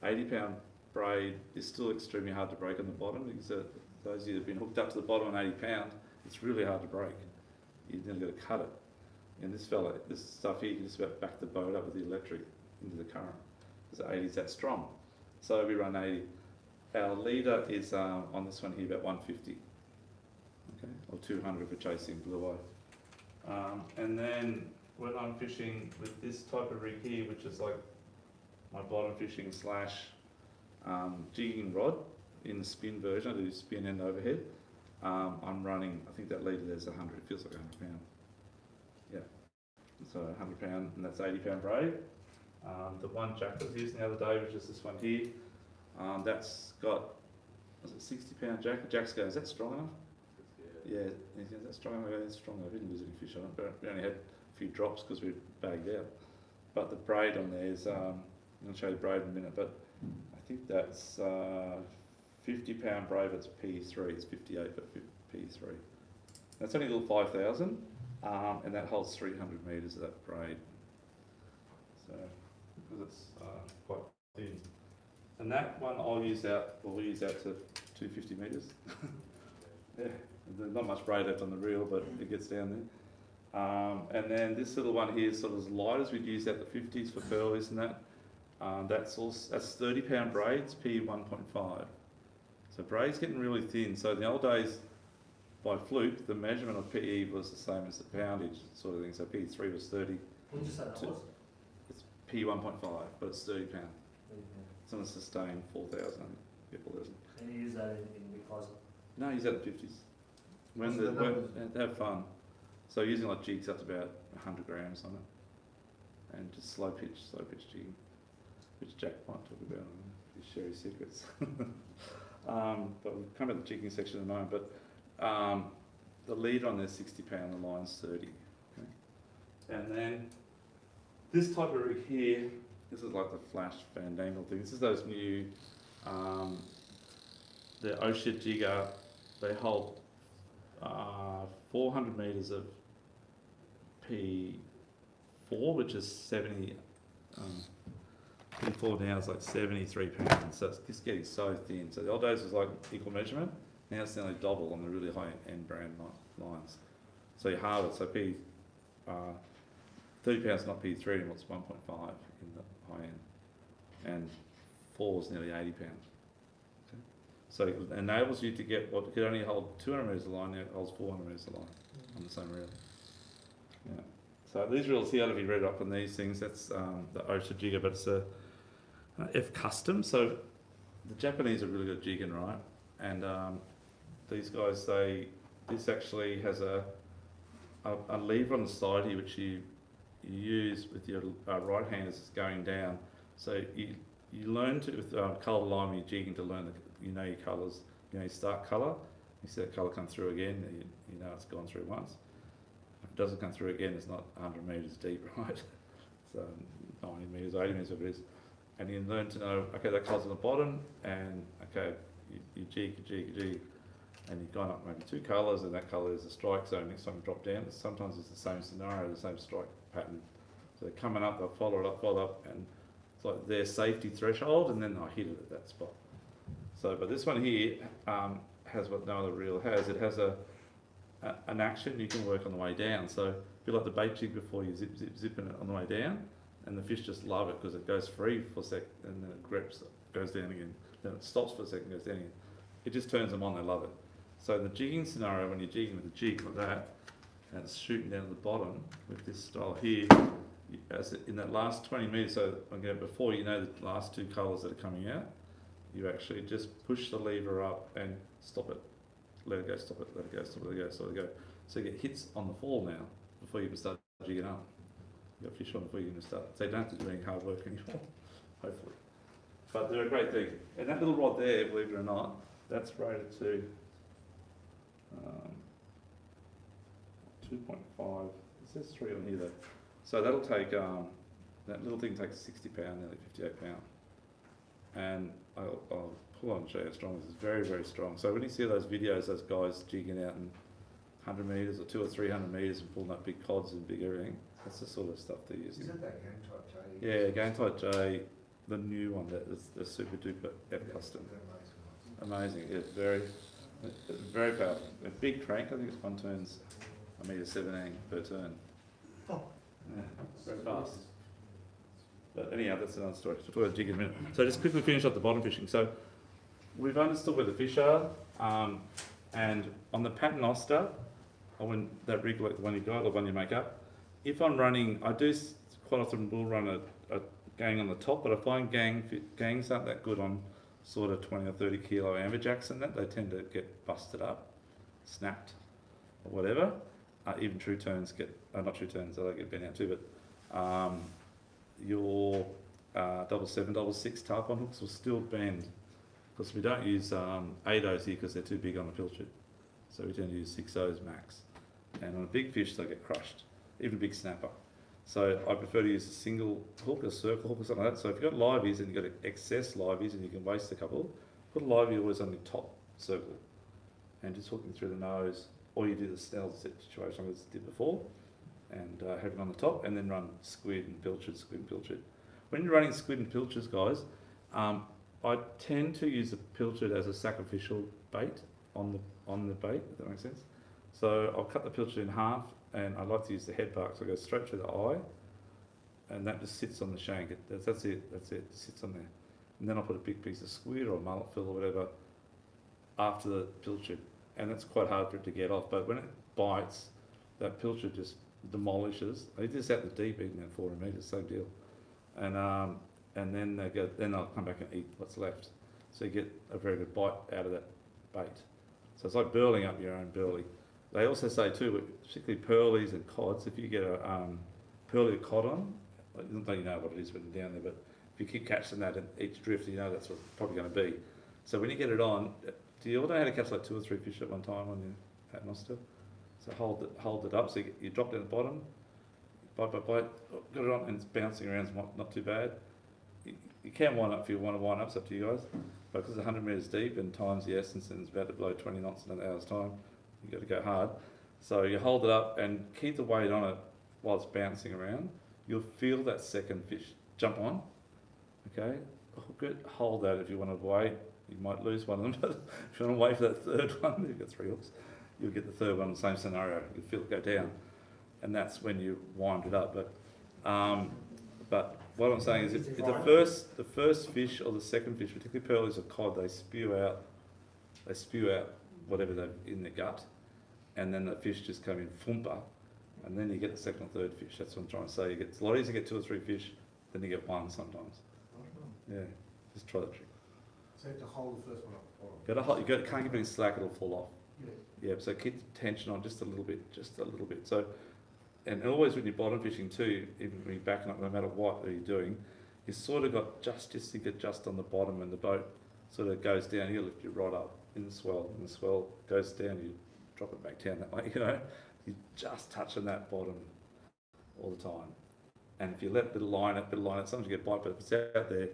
80-pound braid is still extremely hard to break on the bottom because those of you that have been hooked up to the bottom on 80 pound, it's really hard to break. You've nearly got to cut it. And this stuff here, you can just about back the boat up with the electric into the current. Because 80 is that strong. So we run 80. Our leader is on this one here about 150. Okay, or 200 if we're chasing blue eye. And then when I'm fishing with this type of rig here, which is like my bottom fishing / jigging rod in the spin version, I do spin and overhead. I'm running, I think that leader there's 100, it feels like 100 pound. Yeah, so 100 pound, and that's 80 pound braid. The one jack I was using the other day, which is this one here, that's got, was it 60 pound jack? The jack's going, is that strong enough? Yeah, is that strong enough? It's strong enough. I didn't lose any fish on it, but we only had a few drops because we bagged out. But the braid on there is, I'm going to show you the braid in a minute, but I think that's 50 pound braid, it's PE3, it's 58 but PE3. That's only a little 5,000, and that holds 300 metres of that braid. So, because it's quite thin. And that one we'll use out to 250 metres. Yeah, there's not much braid left on the reel, but it gets down there. And then this little one here is sort of as light as we'd use out the 50s for pearlies and that. That's 30 pound braids, PE 1.5. So braid's getting really thin. So in the old days, by fluke, the measurement of PE was the same as the poundage sort of thing. So PE3 was 30. What did you say that was? It's PE 1.5, but it's 30 pound. It's on a sustained 4,000. Yeah, 4,000. And you use that in big closet? No, use that in 50s. When they have fun. So using like jigs up to about 100 grams on it, and just slow pitch jigging, which Jack might talk about on his Sherry Secrets. But we'll come to the jigging section in a moment. But the leader on there is 60 pound, the line's 30. Okay? And then this type of rig here, this is like the flash fandangle thing. This is those new, the OSHA jigger. They hold 400 metres of P4, which is 70. P4 now is like 73 pounds, so it's just getting so thin. So the old days was like equal measurement, now it's nearly double on the really high end brand lines. So you halve it, so 30 pounds not P3 anymore, it's 1.5 in the high end, and 4 is nearly 80 pounds. Okay. So it enables you to get what could only hold 200 metres of line, now it holds 400 metres of line on the same reel. Yeah. So these reels here, to be read up on these things, that's the OSHA jigger, but it's a F custom. So the Japanese are really good at jigging, right? And these guys, this actually has a lever on the side here, which you use with your right hand as it's going down. So you learn to, with colour line when you're jigging, to learn you know your colours. You know, you start colour, you see that colour come through again, you know it's gone through once. If it doesn't come through again, it's not 100 metres deep, right? So 90 metres, 80 metres, whatever it is. And you learn to know, okay, that colour's on the bottom, and okay, you jig, and you've gone up maybe 2 colours, and that colour is a strike zone. Next time you drop down, sometimes it's the same scenario, the same strike pattern. So they're coming up, they'll follow it up, and it's like their safety threshold, and then they'll hit it at that spot. So, but this one here has what no other reel has. It has an action you can work on the way down. So, a bit like the bait jig before, you zipping it on the way down, and the fish just love it because it goes free for a sec, and then it grips, goes down again. Then it stops for a second, goes down again. It just turns them on, they love it. So in the jigging scenario, when you're jigging with a jig like that, and it's shooting down to the bottom with this style here, in that last 20 metres, so again, before you know the last 2 colours that are coming out, you actually just push the lever up and stop it. Let it go, stop it, let it go, stop it, let it go, stop it, go. So you get hits on the fall now, before you even start jigging up. You've got fish on before you even start. So you don't have to do any hard work anymore, hopefully. But they're a great thing. And that little rod there, believe it or not, that's rated to 2.5. It says 3 on here though. So that'll take, that little thing takes 60 pound, nearly 58 pound. And I'll pull on and show you how strong this is. Very, very strong. So when you see those videos, those guys jigging out in 100 metres or 200 or 300 metres and pulling up big cods and big everything, that's the sort of stuff they're using. Isn't that game type J? Yeah, Game Type J, the new one, that is the super duper F custom. Amazing, yeah, very powerful. A big crank, I think it's one turns 1.17 per turn. Oh. Yeah, very fast. But anyhow, that's another story. We'll talk about jigging in a minute. So just quickly finish up the bottom fishing. So we've understood where the fish are, and on the paternoster, or when that rig, like the one you got or the one you make up, if I'm running, I do quite often will run a gang on the top, but I find gangs aren't that good on sort of 20 or 30 kilo amberjacks and that. They tend to get busted up, snapped, or whatever. Even true turns get, not true turns, they get bent out too, but your 7.7, 6.6 tarpon hooks will still bend, because we don't use 8.0s here because they're too big on a pilchard. So we tend to use 6.0s max. And on a big fish, they get crushed, even a big snapper. So I prefer to use a single hook, a circle hook or something like that. So if you've got liveys and you've got excess liveys and you can waste a couple, put a livey always on the top circle and just hooking through the nose, or you do the snell situation as I did before, and have it on the top, and then run squid and pilchard, squid and pilchard. When you're running squid and pilchards, guys, I tend to use the pilchard as a sacrificial bait on the bait, if that makes sense. So I'll cut the pilchard in half, and I like to use the head bark, so I go straight through the eye, and that just sits on the shank. That's it, it sits on there. And then I'll put a big piece of squid or a mullet fill or whatever after the pilchard, and that's quite hard for it to get off, but when it bites, that pilchard just demolishes. They just out the deep, eating at 400 metres, same deal. And then then I'll come back and eat what's left. So you get a very good bite out of that bait. So it's like burling up your own burley. They also say too, particularly pearlies and cods, if you get a pearly cod on, I don't you know what it is written down there, but if you keep catching that at each drift, you know that's what it's probably going to be. So when you get it on, do you all know how to catch like 2 or 3 fish at one time on your paternoster? So hold it up, so you drop down the bottom, bite, got it on, and it's bouncing around, it's not too bad. You can wind up if you want to wind up, it's up to you guys, but because it's 100 metres deep and time's the essence and it's about to blow 20 knots in an hour's time, you've got to go hard. So you hold it up and keep the weight on it while it's bouncing around. You'll feel that second fish jump on, okay? Hook it, hold that. If you want to wait, you might lose one of them, but if you want to wait for that third one, you've got 3 hooks, you'll get the third one in the same scenario. You'll feel it go down, and that's when you wind it up. But what I'm saying is, if the first fish or the second fish, particularly pearlies or cod, they spew out whatever they've in their gut, and then the fish just come in thumper, and then you get the second or third fish. That's what I'm trying to say. It's a lot easier to get 2 or 3 fish than you get 1 sometimes. Yeah, just try that trick. So you have to hold the first one up. Can't keep any slack; it'll fall off. Yeah. So keep the tension on just a little bit. So, and always when you're bottom fishing too, even when you're backing up, no matter what you're doing, you sort of got just on the bottom, and the boat sort of goes down. You lift your rod up in the swell, and the swell goes down. You drop it back down that way. You know, you're just touching that bottom all the time. And if you let a bit of line it, sometimes you get a bite, but if it's out there,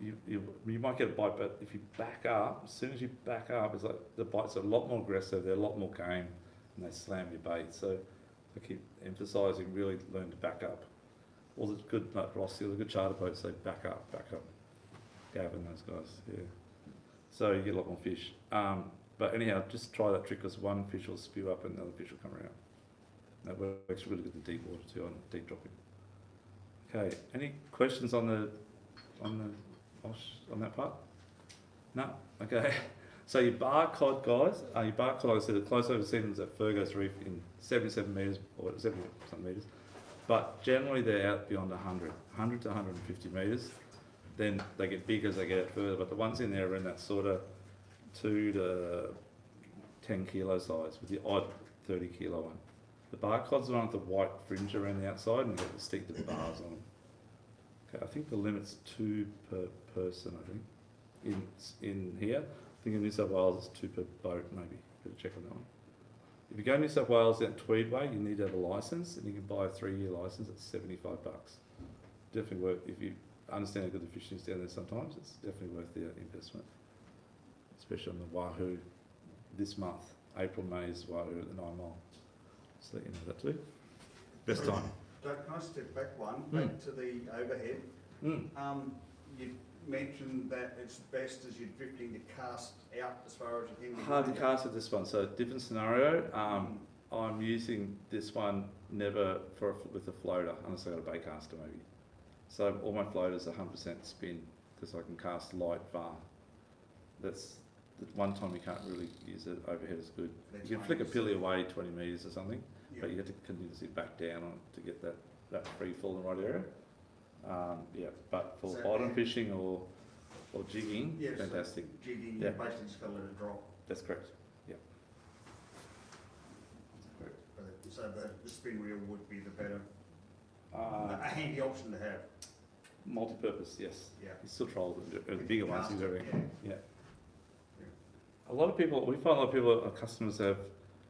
you might get a bite, but if you back up, as soon as you back up, it's like the bites are a lot more aggressive, they're a lot more game, and they slam your bait. So I keep emphasising, really learn to back up. All the good Rossi, all the good charter boats, they back up. Gavin, those guys, yeah. So you get a lot more fish. But anyhow, just try that trick, because one fish will spew up and the other fish will come around. That works really good in deep water too, on deep dropping. Okay, any questions on that part? No? Okay. So your bar cod, guys, like I said, the close over seasons at Fergus Reef in 77 metres, or 70 something metres, but generally they're out beyond 100 to 150 metres. Then they get bigger as they get out further, but the ones in there are in that sort of 2 to 10 kilo size, with the odd 30 kilo one. The bar cods are on with the white fringe around the outside, and you get the stick bars on them. Okay, I think the limit's 2 per person, I think, in here. I think in New South Wales it's 2 per boat, maybe. Better check on that one. If you go to New South Wales down Tweed Way, you need to have a licence, and you can buy a 3-year licence at $75. Definitely worth, if you understand how good the fishing is down there sometimes, it's definitely worth the investment. Especially on the Wahoo this month. April, May is Wahoo at the 9 Mile. Just let you know that too. Best time. Doug, can I step back one, Mm. back to the overhead? You mentioned that it's best as you're drifting to cast out as far as you can. Hard to cast with this one, so different scenario. I'm using this one never with a floater, unless I've got a bait caster maybe. So all my floaters are 100% spin, because I can cast light VAR. That's the one time you can't really use it overhead is good. That's You can fine. flick a pilly away 20 metres or something, Yeah. but you have to continuously back down on it to get that free fall in the right area. But for So, bottom yeah. fishing or jigging, Yeah, so fantastic. Jigging, Yeah. you basically just got to let it drop. That's correct. Yeah. That's correct. So the spin reel would be the better, Uh, a handy option to have. multi-purpose, yes. Yeah. You still troll the bigger ones. Cast You it, gotta, yeah. yeah. A lot of people, we find a lot of people, our customers have,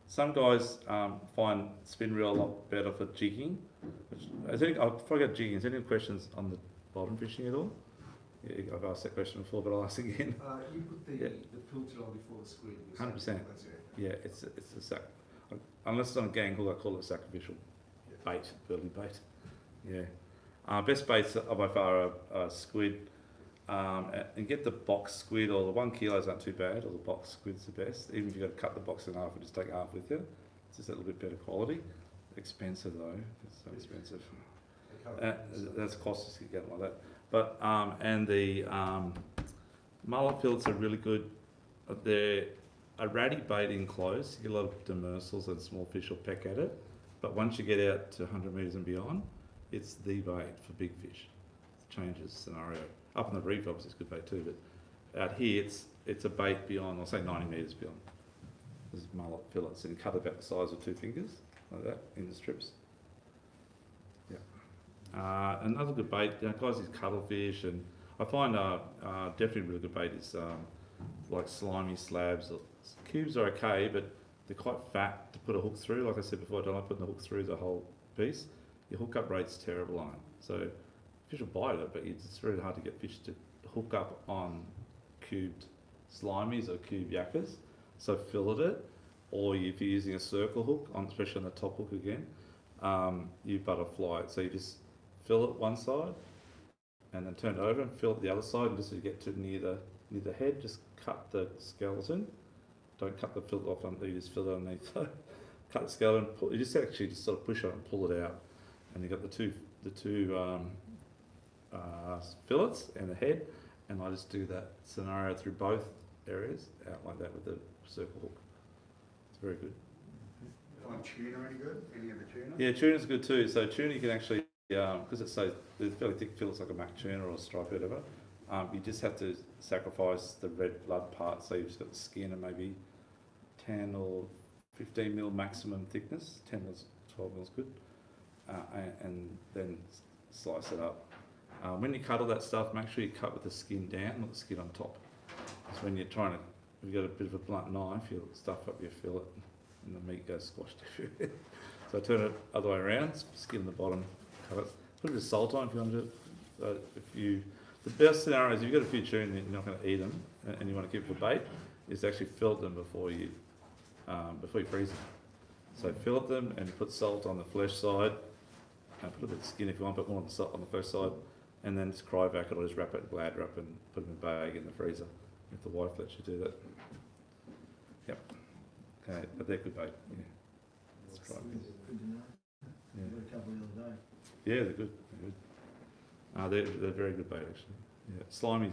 some guys find spin reel a lot better for jigging. I'll forget jigging. Is there any questions on the bottom fishing at all? Yeah, I've asked that question before, but I'll ask again. You put the, Yeah. the filter on before the squid. 100%. That's it. Yeah, it's a sac. Unless it's on a gang hook, I call it a sacrificial bait, burley bait. Yeah. Best baits are by far are squid. And get the box squid, or the 1 kilos aren't too bad, or the box squid's the best. Even if you've got to cut the box in half and just take half with you, it's just a little bit better quality. Expensive though, it's so expensive. That's costs you get like that. But and the mullet fillets are really good. They're a ratty bait in close. You get a lot of demersals and small fish will peck at it. But once you get out to 100 metres and beyond, it's the bait for big fish. It changes scenario. Up in the reef, obviously, it's good bait too, but out here, it's a bait beyond, I'll say 90 metres beyond. There's mullet fillets, and you cut about the size of 2 fingers, like that, in the strips. Yeah. Another good bait, guys, is cuttlefish, and I find definitely really good bait is like slimy slabs. Cubes are okay, but they're quite fat to put a hook through. Like I said before, I don't like putting the hook through the whole piece. Your hookup rate's terrible on it. So fish will bite it, but it's really hard to get fish to hook up on cubed slimies or cube yakkers. So fillet it, or if you're using a circle hook, especially on the top hook again, you butterfly it. So you just fillet one side, and then turn it over and fillet the other side, and just so you get to near the head, just cut the skeleton. Don't cut the fillet off, you just fillet it underneath. Cut the skeleton, you just actually just sort of push on it and pull it out, and you got the two fillets and the head, and I just do that scenario through both areas out like that with the circle hook. It's very good. Find tuna any good? Any of the tuna? Yeah, tuna's good too. So tuna you can actually, because it's so there's fairly thick fillets like a mac tuna or a stripe or whatever, you just have to sacrifice the red blood part. So you've just got the skin and maybe 10 or 15 mil maximum thickness. 10 mil, 12 mil is good, and then slice it up. When you cut all that stuff, make sure you cut with the skin down, not the skin on top. Because when you're trying to, if you've got a bit of a blunt knife, you'll stuff up your fillet and the meat goes squashed everywhere. So turn it other way around, skin on the bottom, cut it. Put a bit of salt on if you want to. The best scenario is if you've got a few tuna and you're not going to eat them and you want to keep it for bait, is to actually fillet them before you freeze them. So fillet them and put salt on the flesh side, and put a bit of skin if you want, but more on the salt on the flesh side, and then just cryovac it or just wrap it in glad wrap and put them in a bag in the freezer. If the wife lets you do that. Yep. Okay, but they're good bait. Yeah. Let's try this. Yeah. Yeah, they're good. They're very good bait actually. Yeah. Slimy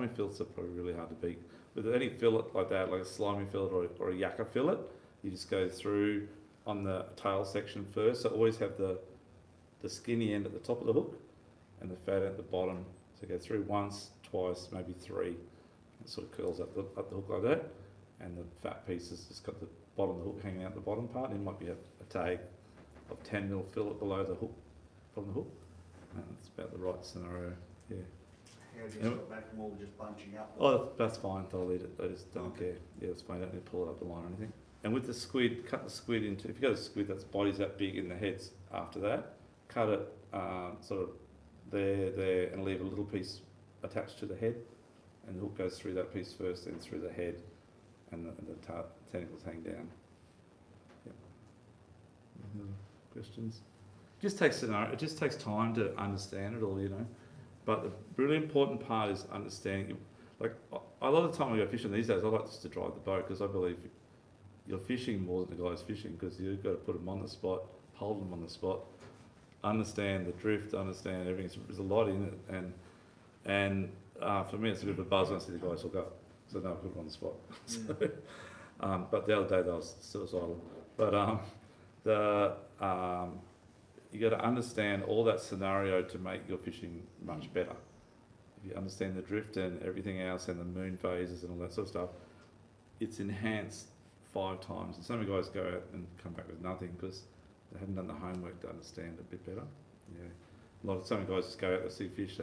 fillets are probably really hard to beat. With any fillet like that, like a slimy fillet or a yakka fillet, you just go through on the tail section first. So always have the skinny end at the top of the hook and the fat end at the bottom. So go through once, twice, maybe 3. It sort of curls up the hook like that. And the fat piece has just got the bottom of the hook hanging out the bottom part. And it might be a tag of 10 mil fillet below the hook, from the hook. And it's about the right scenario, yeah. How do you stop that from all just bunching up? Oh, that's fine, they'll eat it, they just don't care. Yeah, it's fine, don't need to pull it up the line or anything. And with the squid, cut the squid into, if you got a squid that's body's that big and the head's after that, cut it sort of there, and leave a little piece attached to the head, and the hook goes through that piece first, then through the head, and the tentacles hang down. Yep. Questions? It just takes time to understand it all, you know. But the really important part is understanding. Like a lot of the time I go fishing these days, I like just to drive the boat because I believe you're fishing more than the guy's fishing, because you've got to put them on the spot, hold them on the spot, understand the drift, understand everything. There's a lot in it, and for me it's a bit of a buzz when I see the guys hook up, so no, I put them on the spot. So, but the other day they was suicidal. But you got to understand all that scenario to make your fishing much better. If you understand the drift and everything else and the moon phases and all that sort of stuff, it's enhanced 5 times. And some of the guys go out and come back with nothing because they haven't done the homework to understand it a bit better. Yeah, some of the guys just go out, they see fish,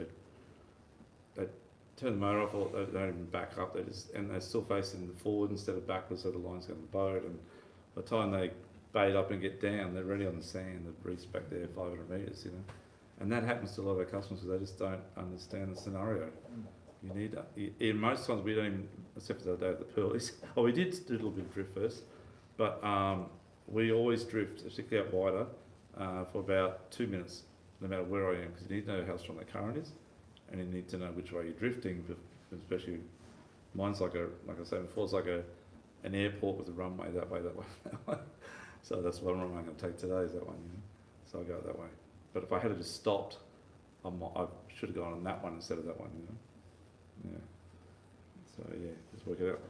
they turn the motor off, or they don't even back up. They're still facing forward instead of backwards, so the line's going to the boat. And by the time they bait up and get down, they're already on the sand. The reef's back there 500 metres, you know. And that happens to a lot of our customers because they just don't understand the scenario. You need in most times we don't even, except for the day of the pearlies. Oh, we did do a little bit of drift first, but we always drift, particularly out wider, for about 2 minutes, no matter where I am, because you need to know how strong the current is, and you need to know which way you're drifting. But especially, mine's like I said before, it's like an airport with a runway that way, that way, that way. So that's what runway I'm going to take today, is that one, you know. So I go that way. But if I had just stopped, I should have gone on that one instead of that one, you know. Yeah. So yeah, just work it out.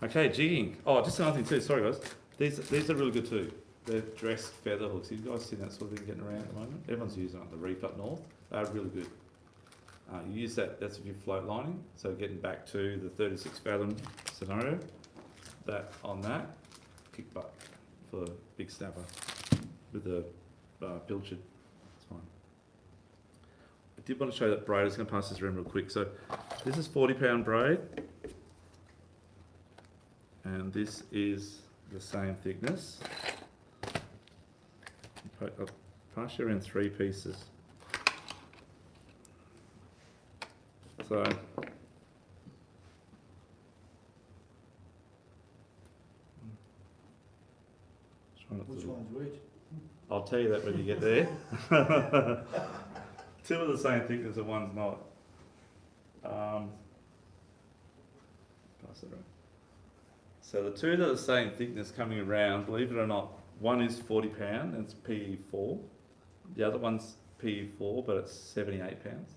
Okay, jigging. Oh, just another thing too. Sorry guys. These are really good too. They're dressed feather hooks. You guys see that sort of thing getting around at the moment? Everyone's using it on the reef up north. They're really good. You use that. That's if you're float lining. So getting back to the 36 fathom scenario. That on that kick butt for big snapper with the pilchard. It's fine. I did want to show that braid. I was going to pass this around real quick. So this is 40-pound braid, and this is the same thickness. I'll pass you around 3 pieces. So Which one's which? I'll tell you that when you get there. 2 are the same thickness and one's not. Pass it around. So the 2 that are the same thickness coming around, believe it or not, one is 40 pound and it's PE4. The other one's PE4, but it's 78 pounds.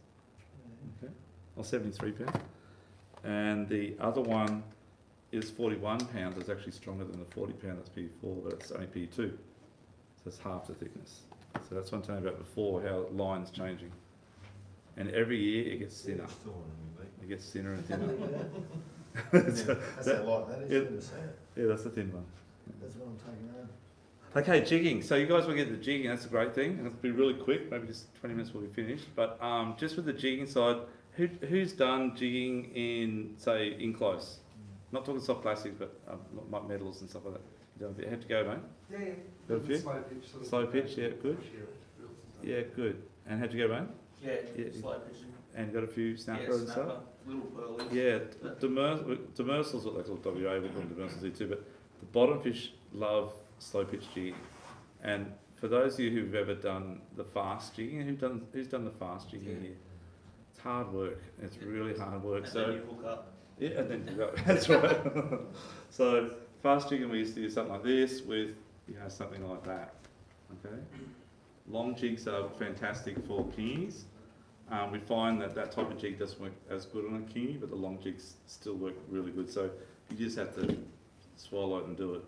Okay, or 73 pounds. And the other one is 41 pounds. It's actually stronger than the 40 pound that's PE4, but it's only PE2. So it's half the thickness. So that's what I'm telling you about before, how the line's changing. And every year it gets thinner. It gets thinner and thinner. That's a lot, that is Yeah. good to say it. Yeah, that's the thin one. That's what I'm taking home. Okay, jigging. So you guys will get the jigging, that's a great thing. It'll be really quick, maybe just 20 minutes will be finished. But just with the jigging side, who's done jigging in, say, in close? Not talking soft plastics, but like metals and stuff like that. You done a bit? How'd you go, mate? Yeah. Got a few? Slow pitch. Sort of Slow pitch, yeah, good. Yeah, good. And how'd you go, mate? Yeah, Yeah. slow pitching. And got a few snapper Yeah, and stuff? snapper, little pearlies. Yeah, demersals, what they call WA, we call them demersals here too, but the bottom fish love slow pitch jigging. And for those of you who've ever done the fast jigging, who's done the fast jigging here? It's hard work. It's really hard work. And So then you hook up. yeah, and then you go. That's right. So fast jigging, we used to do something like this with, something like that. Okay. Long jigs are fantastic for kingies. We find that type of jig doesn't work as good on a kingy, but the long jigs still work really good. So you just have to swallow it and do it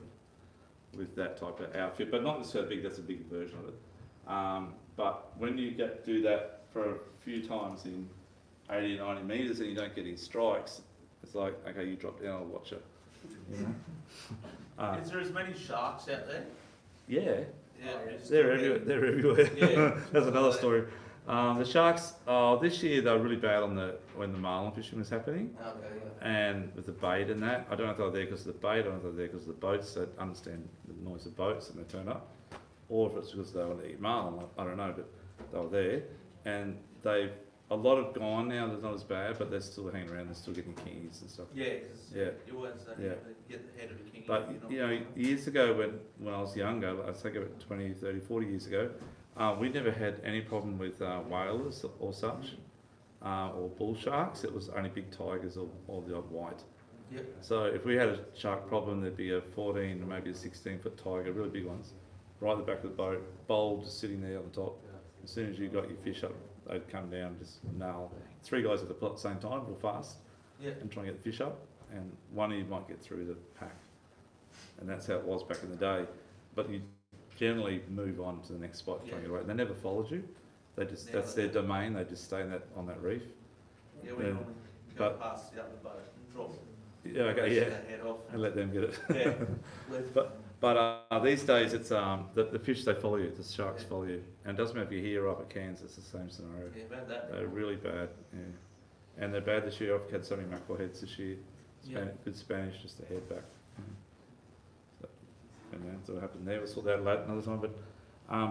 with that type of outfit, but not necessarily big. That's a big version of it. But when you do that for a few times in 80 or 90 metres and you don't get any strikes, it's like, okay, you drop down, I'll watch it. You know? Is there as many sharks out there? Yeah, Yeah. they're everywhere. They're everywhere. Yeah. That's another story. The sharks, this year they were really bad when the marlin fishing was happening, Okay, and with the bait and that. I don't know if they were there because of the bait, I don't know if they were there because of the boats, that understand the noise of boats and they turn up, or if it's because they want to eat marlin, I don't know, but they were there. And a lot have gone now, they're not as bad, but they're still hanging around, they're still getting kingies and stuff. yeah, because Yeah. you always Yeah. get the head of a king. But, you know, years ago when I was younger, I'd say about 20, 30, 40 years ago, we never had any problem with whalers or such, or bull sharks. It was only big tigers or the odd white. Yep. So if we had a shark problem, there'd be a 14 or maybe a 16-foot tiger, really big ones, right at the back of the boat, bowl just sitting there on the top. As soon as you got your fish up, they'd come down and just nail. 3 guys at the same time, real fast, Yeah. and try and get the fish up, and one of you might get through the pack. And that's how it was back in the day. But you generally move on to the next spot, try and get away. They never followed you. They just, that's their domain, they just stay on that reef. Yeah, we Yeah. normally go But- past the other boat and drop Yeah, okay, yeah, their head off. and let them get it. Yeah. Left. But these days it's the fish, they follow you, the sharks follow you, and it doesn't matter if you're here or up at Cairns, it's the same scenario. Yeah, about that. They're really bad, yeah. And they're bad this year. I've had so many mackerel heads this year. Yeah. Good Spanish just to head back. And that's what happened there. We'll sort that out another time.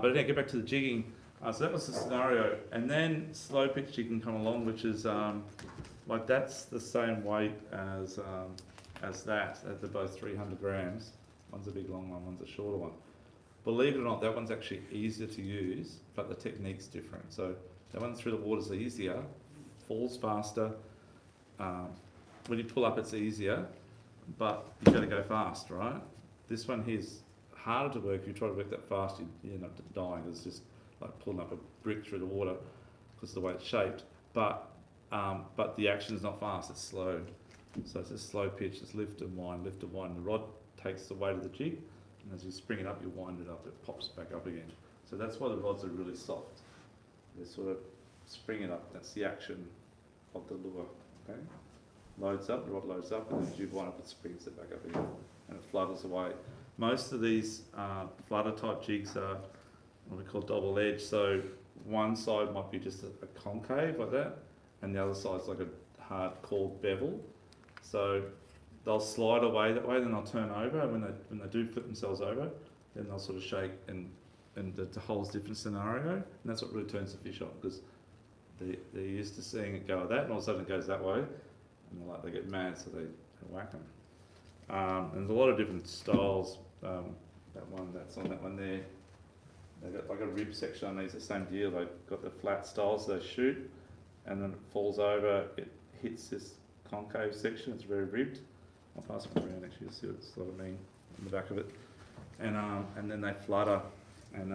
But yeah, get back to the jigging. So that was the scenario, and then slow pitch jigging come along, which is like that's the same weight as that. They're both 300 grams. One's a big long one, one's a shorter one. Believe it or not, that one's actually easier to use, but the technique's different. So that one through the water's easier, falls faster. When you pull up, it's easier, but you've got to go fast, right? This one here's harder to work. If you try to work that fast, you end up dying. It's just like pulling up a brick through the water because of the way it's shaped. But the action is not fast, it's slow. So it's a slow pitch, it's lift and wind, lift and wind. The rod takes the weight of the jig, and as you spring it up, you wind it up, it pops back up again. So that's why the rods are really soft. They sort of spring it up, that's the action of the lure, okay? Loads up, the rod loads up, and as you wind up, it springs it back up again, and it flutters away. Most of these flutter type jigs are what we call double edged, so one side might be just a concave like that, and the other side's like a hard cored bevel. So they'll slide away that way, then they'll turn over, and when they do flip themselves over, then they'll sort of shake, and the whole different scenario, and that's what really turns the fish on, because they're used to seeing it go like that, and all of a sudden it goes that way, and they get mad, so they whack them. And there's a lot of different styles. That one that's on that one there, they've got like a rib section on these, the same deal. They've got the flat styles, so they shoot, and then it falls over, it hits this concave section, it's very ribbed. I'll pass it around actually, you'll see what it's sort of mean on the back of it. And then they flutter, and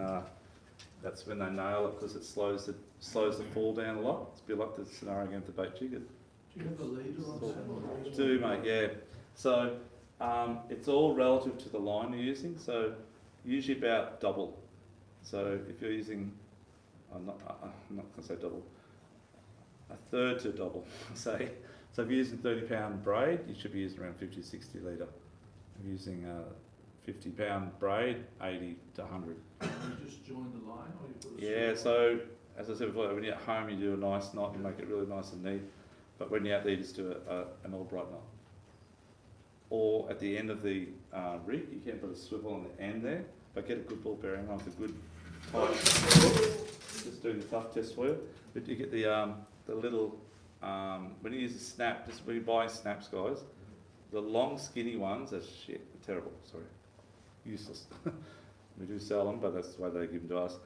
that's when they nail it, because it slows the fall down a lot. It's a bit like the scenario again with the bait jig. Do you have a leader on that? Do, mate, yeah. So it's all relative to the line you're using, so usually about double. So if you're using, I'm not going to say double, a third to double, say. So if you're using 30-pound braid, you should be using around 50 to 60 litre. If you're using 50-pound braid, 80 to 100. You just join the line, or you put a Yeah, straight so as I said before, when you're at home, you do a nice knot, you make it really nice and neat. But when you're out there, you just do an Albright knot. Or at the end of the rig, you can put a swivel on the end there, but get a good ball bearing on with a good tight. Just doing the tough test for you. But you get the little, when you use a snap, just when you buy snaps, guys, the long skinny ones are shit, terrible, sorry, useless. We do sell them, but that's the way they give them to us.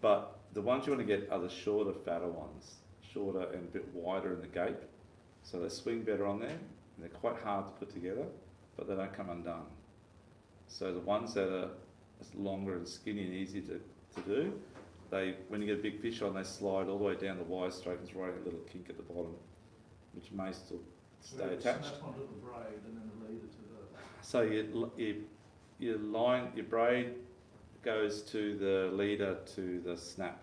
But the ones you want to get are the shorter, fatter ones, shorter and a bit wider in the gape, so they swing better on there, and they're quite hard to put together, but they don't come undone. So the ones that are longer and skinny and easy to do, when you get a big fish on, they slide all the way down the wire straight, and there's right a little kink at the bottom, which may still stay where you attached. Snap onto the braid and then the leader to the. So your braid goes to the leader to the snap.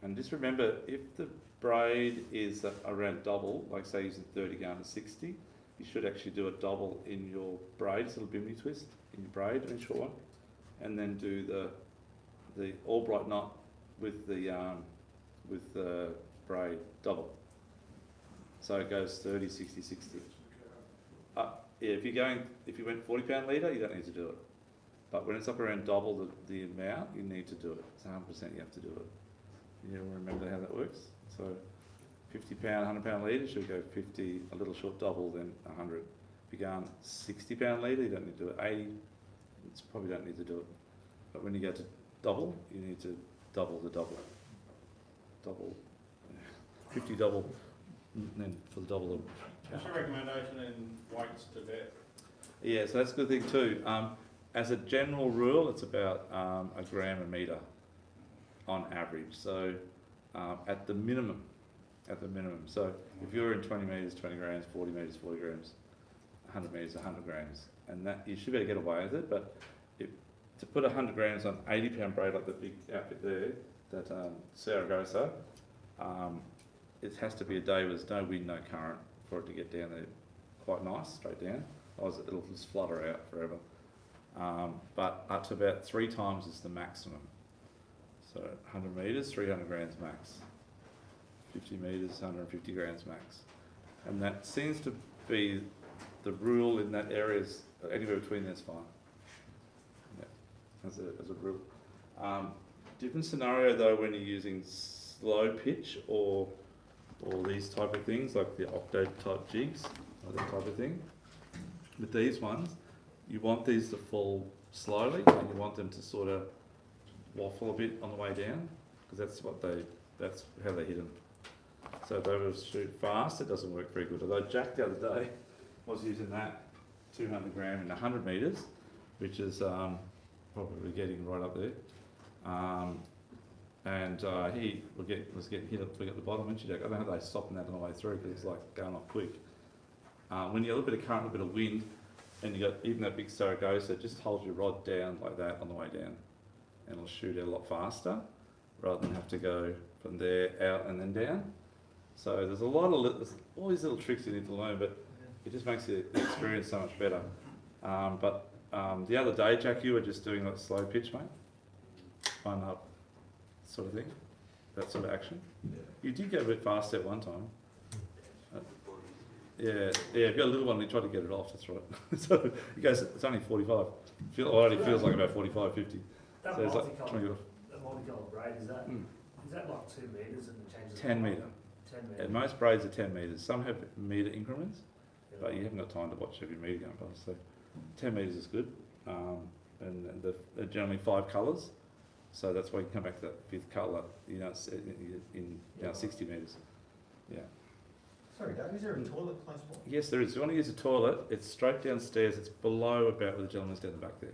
And just remember, if the braid is around double, like say using 30 going to 60, you should actually do a double in your braid, it's a little bimini twist in your braid, in a short one, and then do the Albright knot with the with the braid double. So it goes 30, 60, 60. Yeah, if you went 40 pound leader, you don't need to do it. But when it's up around double the amount, you need to do it. It's 100% you have to do it. You remember how that works? So 50 pound, 100 pound leader should go 50, a little short double, then 100. If you're going 60 pound leader, you don't need to do it. 80, you probably don't need to do it. But when you go to double, you need to double the double. Double, 50 double, and then for the double of What's your recommendation in weights to depth? yeah, so that's a good thing too. As a general rule, it's about a gram a metre on average. So at the minimum. So if you're in 20 metres, 20 grams, 40 metres, 40 grams, 100 metres, 100 grams, and that you should be able to get away with it. But to put 100 grams on 80 pound braid like the big outfit there, that Saragossa, it has to be a day where there's no wind, no current for it to get down there quite nice, straight down. Otherwise it'll just flutter out forever. But up to about 3 times is the maximum. So 100 metres, 300 grams max. 50 metres, 150 grams max. And that seems to be the rule in that area, is anywhere between there's fine. Yeah, as a rule. Different scenario though when you're using slow pitch or these type of things like the octo type jigs or that type of thing. With these ones, you want these to fall slowly and you want them to sort of waffle a bit on the way down because that's how they hit them. So if they were to shoot fast, it doesn't work very good. Although Jack the other day was using that 200 gram in 100 metres, which is probably getting right up there. And he was getting hit at the bottom, wasn't you, Jack? I don't know how they stopping that on the way through because it's like going off quick. When you get a little bit of current, a bit of wind, and you got even that big Saragossa, just hold your rod down like that on the way down, and it'll shoot out a lot faster rather than have to go from there out and then down. So there's a lot of there's all these little tricks you need to learn, but it just makes the experience so much better. But the other day, Jack, you were just doing like slow pitch, mate, one up sort of thing, that sort of action. Yeah. You did go a bit fast at one time. Yeah, if you got a little one, you try to get it off, that's right. So it goes, it's only 45. It already feels like about 45, 50. That So it's like trying to get off. multicolour braid, is that like 2 metres and it changes? 10 metre. 10 metres. And most braids are 10 metres. Some have metre increments, Yeah. but you haven't got time to watch every metre going past. So 10 metres is good. And they're generally 5 colours. So that's why you come back to that 5th colour, it's in 60 metres. Yeah. Sorry, Doug, is there a toilet close by? Yes, there is. If you want to use a toilet, it's straight downstairs. It's below about where the gentleman's down the back there.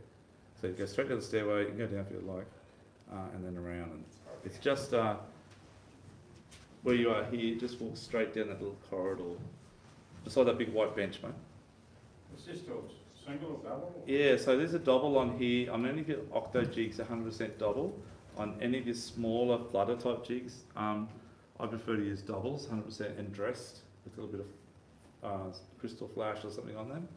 So you go straight down the stairway, you can go down if you like, and then around. And it's just where you are here, just walk straight down that little corridor. Beside that big white bench, mate. Is this still single or double? Yeah, so there's a double on here. On any of your octo jigs, 100% double. On any of your smaller flutter type jigs, I prefer to use doubles, 100% and dressed with a little bit of crystal flash or something on them.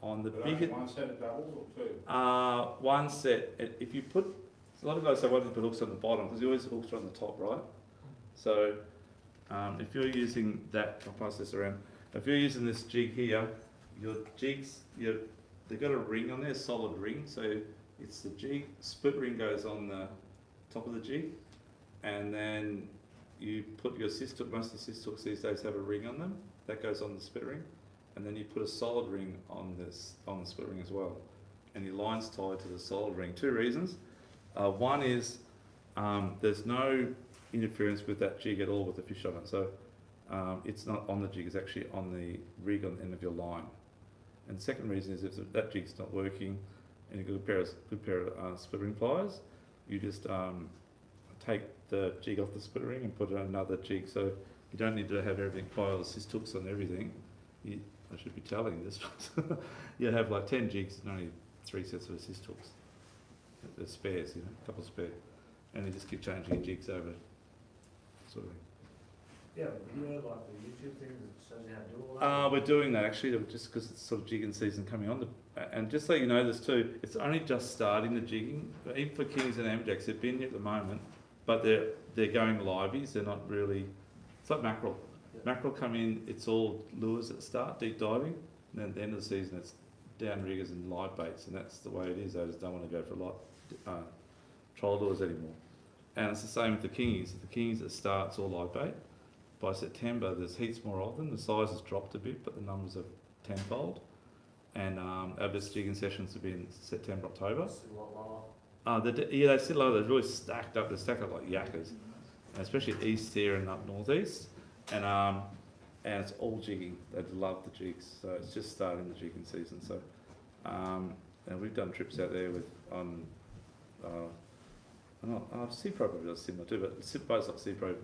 On the But only bigger, one set of doubles or 2? one set. If you put, a lot of guys say why don't you put hooks on the bottom because you always hooks are on the top, right? So if you're using that, I'll pass this around. If you're using this jig here, your jigs, they've got a ring on there, a solid ring. So it's the jig, split ring goes on the top of the jig, and then you put your assist hook. Most of the assist hooks these days have a ring on them. That goes on the split ring, and then you put a solid ring on the split ring as well, and your line's tied to the solid ring. 2 reasons. One is there's no interference with that jig at all with the fish on it. So it's not on the jig, it's actually on the rig on the end of your line. And the second reason is if that jig's not working and you've got a good pair of split ring pliers, you just take the jig off the split ring and put another jig. So you don't need to have everything, file assist hooks on everything. I should be telling you this. You have like 10 jigs and only 3 sets of assist hooks. There's spares, a couple of spare. And you just keep changing your jigs over, sort of thing. Yeah, video like the YouTube thing that shows you how to do all that. We're doing that actually, just because it's sort of jigging season coming on. And just so you know this too, it's only just starting the jigging. Even for kings and amjacks, they've been here at the moment. but they're going liveys. They're not really. It's like mackerel. Mackerel come in. It's all lures at the start, deep diving, and then at the end of the season, it's down riggers and live baits, and that's the way it is. They just don't want to go for troll lures anymore. And it's the same with the kingies. The kingies at the start, it's all live bait. By September, there's heaps more of them. The size has dropped a bit, but the numbers are tenfold. And our best jigging sessions have been September, October. Still a lot lower. They sit low. They're really stacked up. They're stacked up like yakkers, and especially east here and up northeast. And it's all jigging. They love the jigs. So it's just starting the jigging season. So and we've done trips out there with Sea Pro probably does similar too, but boats like Sea Pro,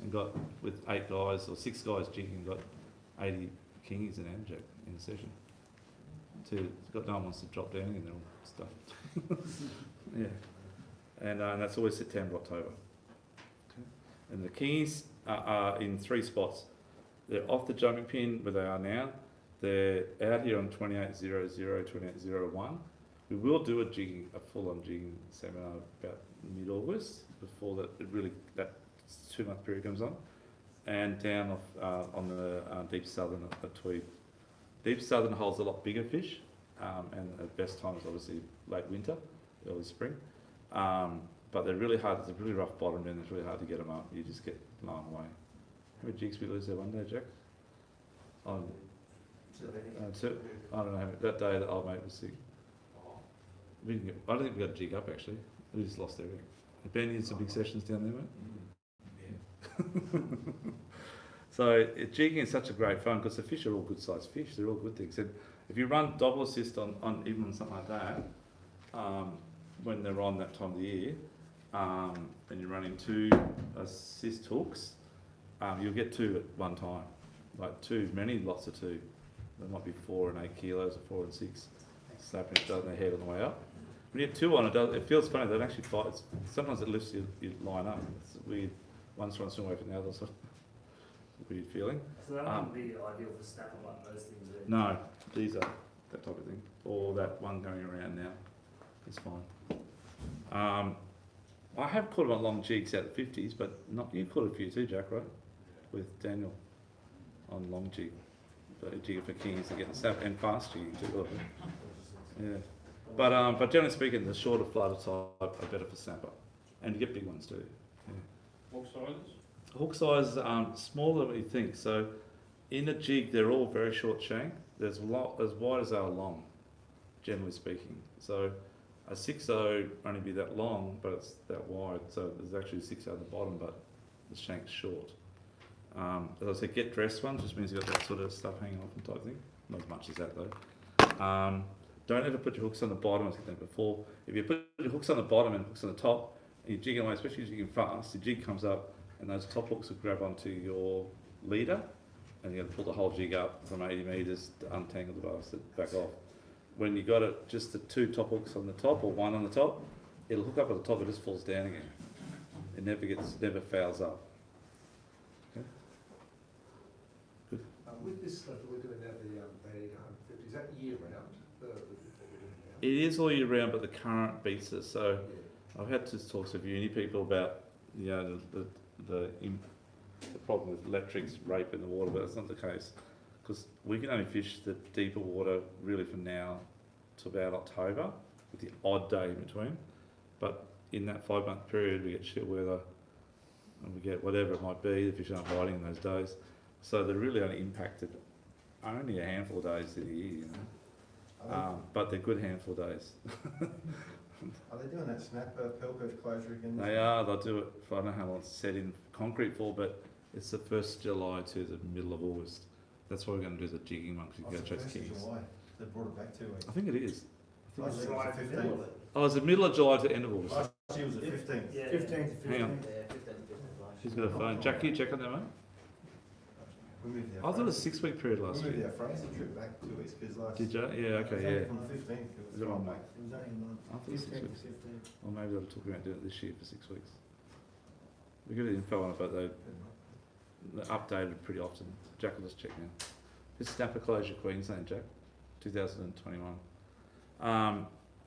and got with 8 guys or 6 guys jigging, got 80 kingies and amjack in a session. Got no one wants to drop down in there all stuff. Yeah, and that's always September, October. Okay. And the kingies are in 3 spots. They're off the jumping pin where they are now. They're out here on 2800, 2801. We will do a full-on jigging seminar about mid-August before that 2-month period comes on, and down off on the deep southern at Tweed. Deep southern holds a lot bigger fish, and the best time is obviously late winter, early spring. But they're really hard. It's a really rough bottom, and it's really hard to get them up. You just get blown away. How many jigs we lose there one day, Jack? Two. I don't know. That day that old mate was sick. I don't think we got a jig up actually. We just lost everything. Ben, you had some big sessions down there, mate? Yeah. So jigging is such a great fun because the fish are all good sized fish. They're all good things. And if you run double assist on even on something like that, when they're on that time of the year, and you're running 2 assist hooks, you'll get 2 at one time. Like 2, many lots of 2. There might be 4 and 8 kilos or 4 and 6, slapping each other in the head on the way up. When you have 2 on, it feels funny. They don't actually fight. Sometimes it lifts you line up. It's weird. One's trying to swim away from the other, so weird feeling. So that wouldn't be ideal for snapper like those things there. No, these are that type of thing. Or that one going around now. It's fine. I have caught them on long jigs out of the 50s, but not you caught a few too, Jack, right? With Daniel on long jig. Jigging for kings to get the snap and fast jigging too. Yeah. But generally speaking, the shorter flutter type are better for snapper, and you get big ones too. Yeah. Hook sizes? Hook size smaller than you think. So in a jig, they're all very short shank. There's a lot as wide as they are long, generally speaking. So a 6.0 only be that long, but it's that wide. So there's actually a 6.0 at the bottom, but the shank's short. As I said, get dressed ones just means you've got that sort of stuff hanging off them type thing. Not as much as that though. Don't ever put your hooks on the bottom, as I said before. If you put your hooks on the bottom and hooks on the top, and you're jigging away, especially if you're jigging fast, your jig comes up and those top hooks will grab onto your leader, and you're going to pull the whole jig up from 80 metres to untangle the bastard back off. When you got it, just the 2 top hooks on the top or 1 on the top, it'll hook up at the top, it just falls down again. It never fouls up. Okay. Good. With this stuff that we're doing now, the 150, is that year round? It is all year round, but the current beats us. So I've had to talk to uni people about the problem with electrics rape in the water, but that's not the case because we can only fish the deeper water really from now to about October with the odd day in between. But in that 5-month period, we get shit weather and we get whatever it might be. The fish aren't biting in those days, so they're really only impacted only a handful of days in the year. You know. But they're good handful of days. Are they doing that snapper PERCH closure again? They are. They'll do it for I don't know how long it's set in concrete for, but it's the 1st July to the middle of August. That's why we're going to do the jigging one because you go chase kings. July. They brought it back 2 weeks. I think it is. I think it was the 15th. Oh, it's the middle of July to end of August. Last year was the 15th. Yeah. 15th. Hang on. Yeah, 15th. She's got a phone. Jack, you check on that, mate. We moved I thought it was a 6-week period last We moved year. our Fraser trip back 2 weeks because last. Did you? Yeah. Okay. Yeah. From the 15th. Is it on, mate? It was only a month. I thought it was 6 weeks. 15. Or maybe they'll talk about doing it this year for 6 weeks. We get the info on it, but they're updated pretty often. Jack will just check now. It's snapper closure Queensland, Jack, 2021.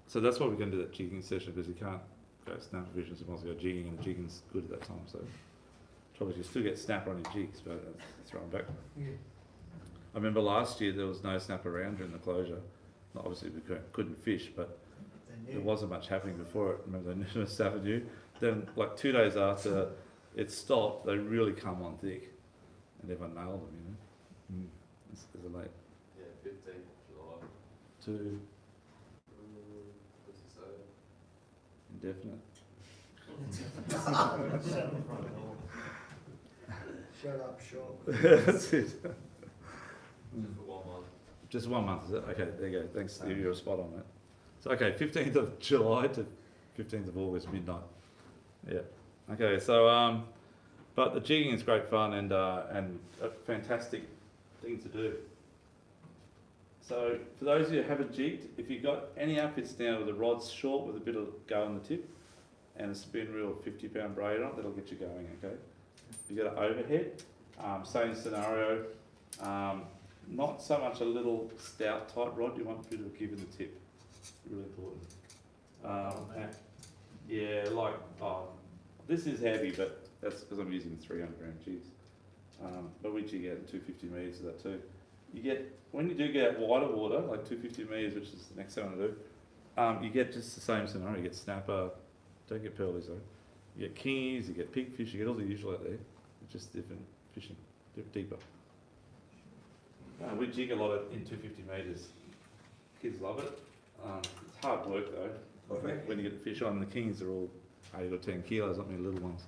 So that's why we're going to do that jigging session because you can't go snapper fishing, so might as well go jigging, and jigging's good at that time. So trouble is you still get snapper on your jigs, but throw them back. Yeah. I remember last year there was no snapper around during the closure. Not obviously we couldn't fish, but there wasn't much happening before it. Remember they knew snapper knew. Then like 2 days after it stopped, they really come on thick, and everyone nailed them. You know, it's a late Yeah, 15th July. to What's it say? indefinite. Shut up, Sean. That's it. Just for 1 month. Just 1 month, is it? Okay, there you go. Thanks, Steve. You're spot on, mate. So, okay, 15th of July to 15th of August, midnight. Yeah. Okay, so, but the jigging is great fun and a fantastic thing to do. So, for those of you who haven't jigged, if you've got any outfits now with the rods short with a bit of go on the tip and a spin reel 50-pound braid on it, that'll get you going, okay? You've got an overhead, same scenario. Not so much a little stout type rod, you want a bit of a give in the tip, really important. And- yeah, like, this is heavy, but that's because I'm using 300 gram jigs. But we jig out 250 metres of that too. You get, when you do get out wider water, like 250 metres, which is the next thing I do, you get just the same scenario. You get snapper, don't get pearlies though. You get kingies, you get pigfish, you get all the usual out there. It's just different fishing, deeper. We jig a lot in 250 metres. Kids love it. It's hard work though. When you get the fish on, the kings are all 8 or 10 kilos, not many little ones.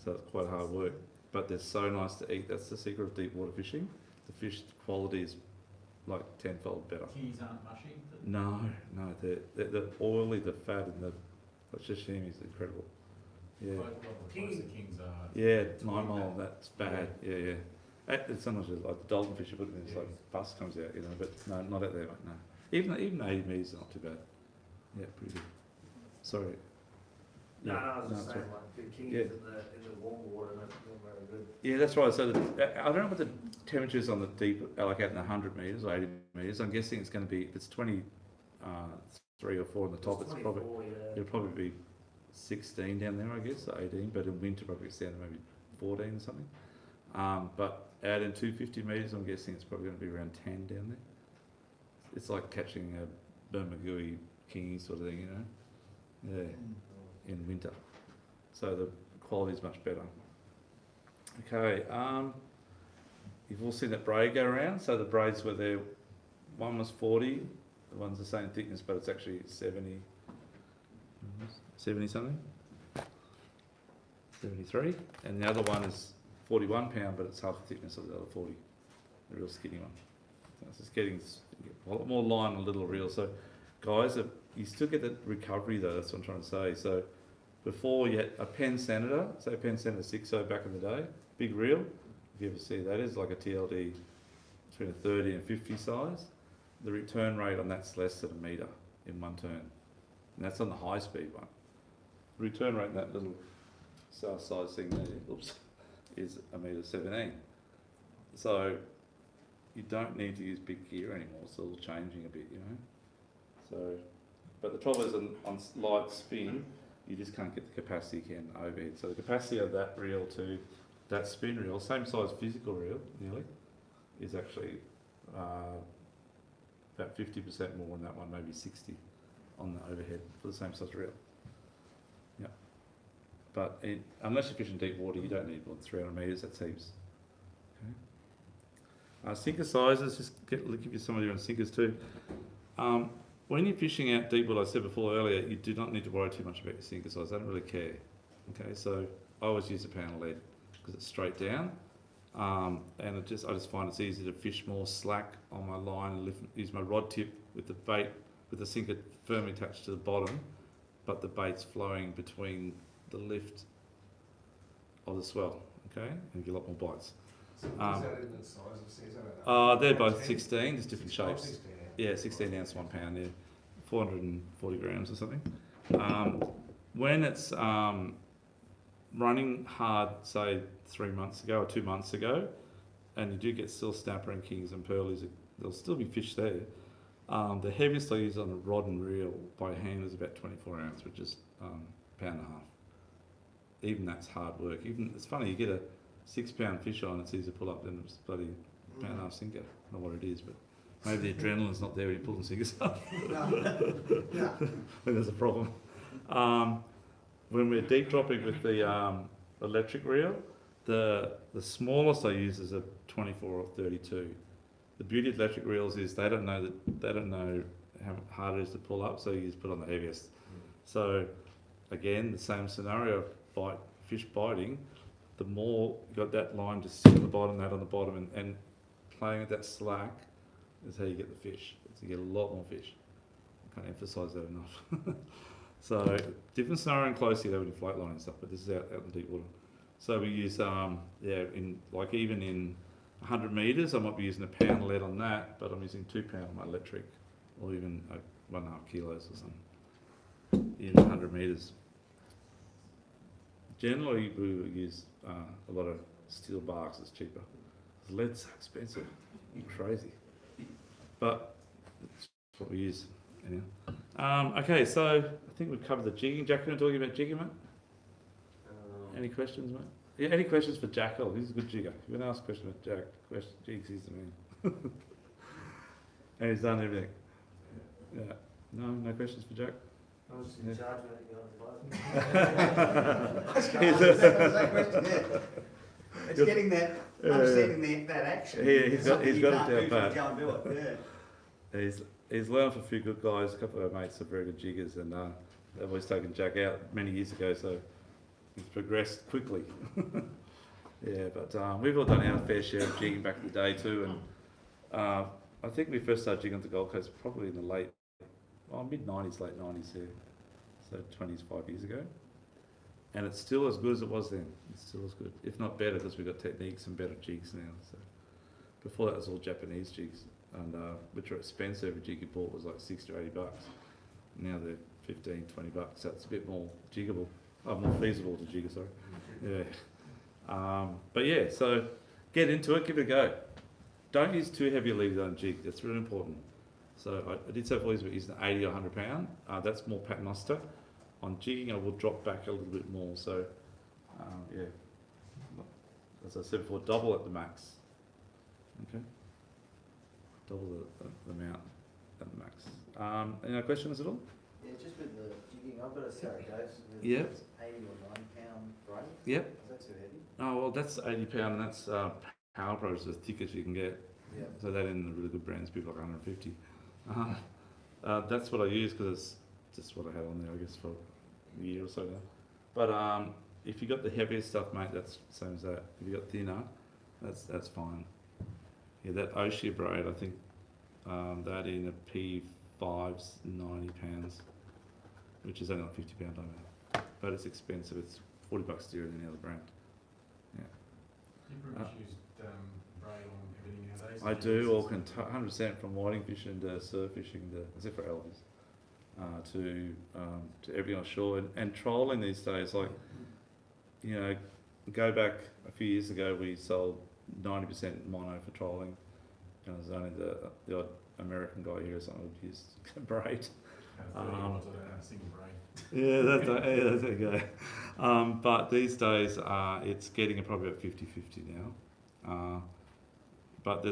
So it's quite hard work. But they're so nice to eat. That's the secret of deep water fishing. The fish quality is like 10-fold better. Keys aren't mushy? No, they're oily, the fat and the sashimi is incredible. Yeah. The kings are. Yeah, 9 mile, that's bad. Yeah. It's sometimes like the dolphin fish, you put it in, it's like bus comes out, you know, but no, not out there, mate, no. Even 80 metres is not too bad. Yeah, pretty good. Sorry. No, Yeah, I was just that's saying, right. like, the kings Yeah. in the warm water, and that's not very good. Yeah, that's right. So I don't know what the temperature is on the deep, like out in 100 metres or 80 metres. I'm guessing it's going to be, if it's 23 or 4 on the top, it's probably, 24, yeah. it'll probably be 16 down there, I guess, or 18, but in winter probably it's down to maybe 14 or something. But out in 250 metres, I'm guessing it's probably going to be around 10 down there. It's like catching a Bermagui kingy sort of thing, you know? Yeah, in winter. So the quality is much better. Okay, you've all seen that braid go around. So the braids were there, one was 40, the one's the same thickness, but it's actually 70 something, 73, and the other one is 41 pound, but it's half the thickness of the other 40, the real skinny one. So it's just getting a lot more line, a little reel. So guys, you still get the recovery though, that's what I'm trying to say. So before you had a Penn Senator, say Penn Senator 6.0 back in the day, big reel, if you ever see that, is like a TLD between a 30 and 50 size. The return rate on that's less than a metre in one turn. And that's on the high speed one. The return rate in that little size thing there, is a metre 17. So you don't need to use big gear anymore, it's all changing a bit, you know. So, but the trouble is on light spin, you just can't get the capacity again overhead. So the capacity of that reel to that spin reel, same size physical reel, nearly, is actually about 50% more than that one, maybe 60 on the overhead for the same size reel. Yeah. But unless you're fishing deep water, you don't need more than 300 metres, that seems. Okay. Sinker sizes, just give you some idea on sinkers too. When you're fishing out deep, what I said before earlier, you do not need to worry too much about your sinker size. I don't really care. Okay, so I always use a panel lead because it's straight down, and I just find it's easy to fish more slack on my line and use my rod tip with the bait, with the sinker firmly attached to the bottom, but the bait's flowing between the lift of the swell. Okay, and you get a lot more bites. So is that in the size of Caesar? They're both 16, just different shapes. 16, Yeah, 16 ounce 1 pound, yeah, 440 grams or something. When it's running hard, say 3 months ago or 2 months ago, and you do get still snapper and kings and pearlies, there'll still be fish there. The heaviest I use on a rod and reel by hand is about 24 ounce, which is £1.5. Even that's hard work. Even it's funny, you get a 6 pound fish on, it's easy to pull up than it's bloody £1.5 sinker. Not what it is, but maybe the adrenaline's not there when you're pulling sinkers up. Yeah. When there's a problem. When we're deep dropping with the electric reel, the smallest I use is a 24 or 32. The beauty of electric reels is they don't know how hard it is to pull up, so you just put on the heaviest. So again, the same scenario of fish biting, the more you got that line just sit on the bottom, that on the bottom, and playing with that slack is how you get the fish. So you get a lot more fish. I can't emphasise that enough. So different scenario and close here with your float line and stuff, but this is out in deep water. So we use even in 100 metres, I might be using a pound of lead on that, but I'm using 2 pound on my electric, or even 1.5 kilos or something in 100 metres. Generally, we would use a lot of steel barks. It's cheaper. Lead's so expensive, you're crazy. But that's what we use. Anyhow. Okay, so I think we've covered the jigging. Jack, you want to talk about jigging, mate? Any questions, mate? Yeah, any questions for Jack? Oh, he's a good jigger. If you want to ask a question about Jack, jigs, he's the man. And he's done everything. Yeah. No questions for Jack? I was in charge when it got involved. It's getting that, understanding that action. He's got it down pat. Go and do it, yeah. He's learned from a few good guys. A couple of our mates are very good jiggers, and they've always taken Jack out many years ago, so he's progressed quickly. Yeah, but we've all done our fair share of jigging back in the day too, and I think we first started jigging on the Gold Coast probably in the mid-90s, late 90s here, so 25 years ago. And it's still as good as it was then. It's still as good, if not better, because we've got techniques and better jigs now. So before that was all Japanese jigs, and which are expensive. Every jig you bought was like $60 or $80. Now they're $15, $20. So it's a bit more jiggable, more feasible to jigger. Sorry. Yeah. But yeah, so get into it, give it a go. Don't use too heavy a leader on jig. That's really important. So I did say before we're using 80 or 100 pound. That's more paternoster. On jigging, I will drop back a little bit more. So, yeah, as I said before, double at the max. Okay, double the amount at the max. Any other questions at all? Yeah, just with the jigging, I've got a set of goats with 80 or 90 pound braid. Yep. Is that too heavy? Oh well, that's 80 pound, and that's Power Pro is the thickest you can get. Yeah. So that in the really good brands, people like 150. That's what I use because it's just what I had on there, I guess, for a year or so now. But if you got the heaviest stuff, mate, that's the same as that. If you got thinner, that's fine. Yeah, that Oshia braid, I think that in a P5's 90 pounds, which is only like 50 pound diameter. But it's expensive. It's $40 dearer than any other brand. Yeah. You pretty much used braid on everything nowadays? I do, all 100% from whiting fishing to surf fishing to, except for Elvis, to everything offshore. And trolling these days, like, you know, go back a few years ago, we sold 90% mono for trolling. And there's only the odd American guy here or something who used braid. Yeah, that's there you go. But these days, it's getting probably about 50-50 now. But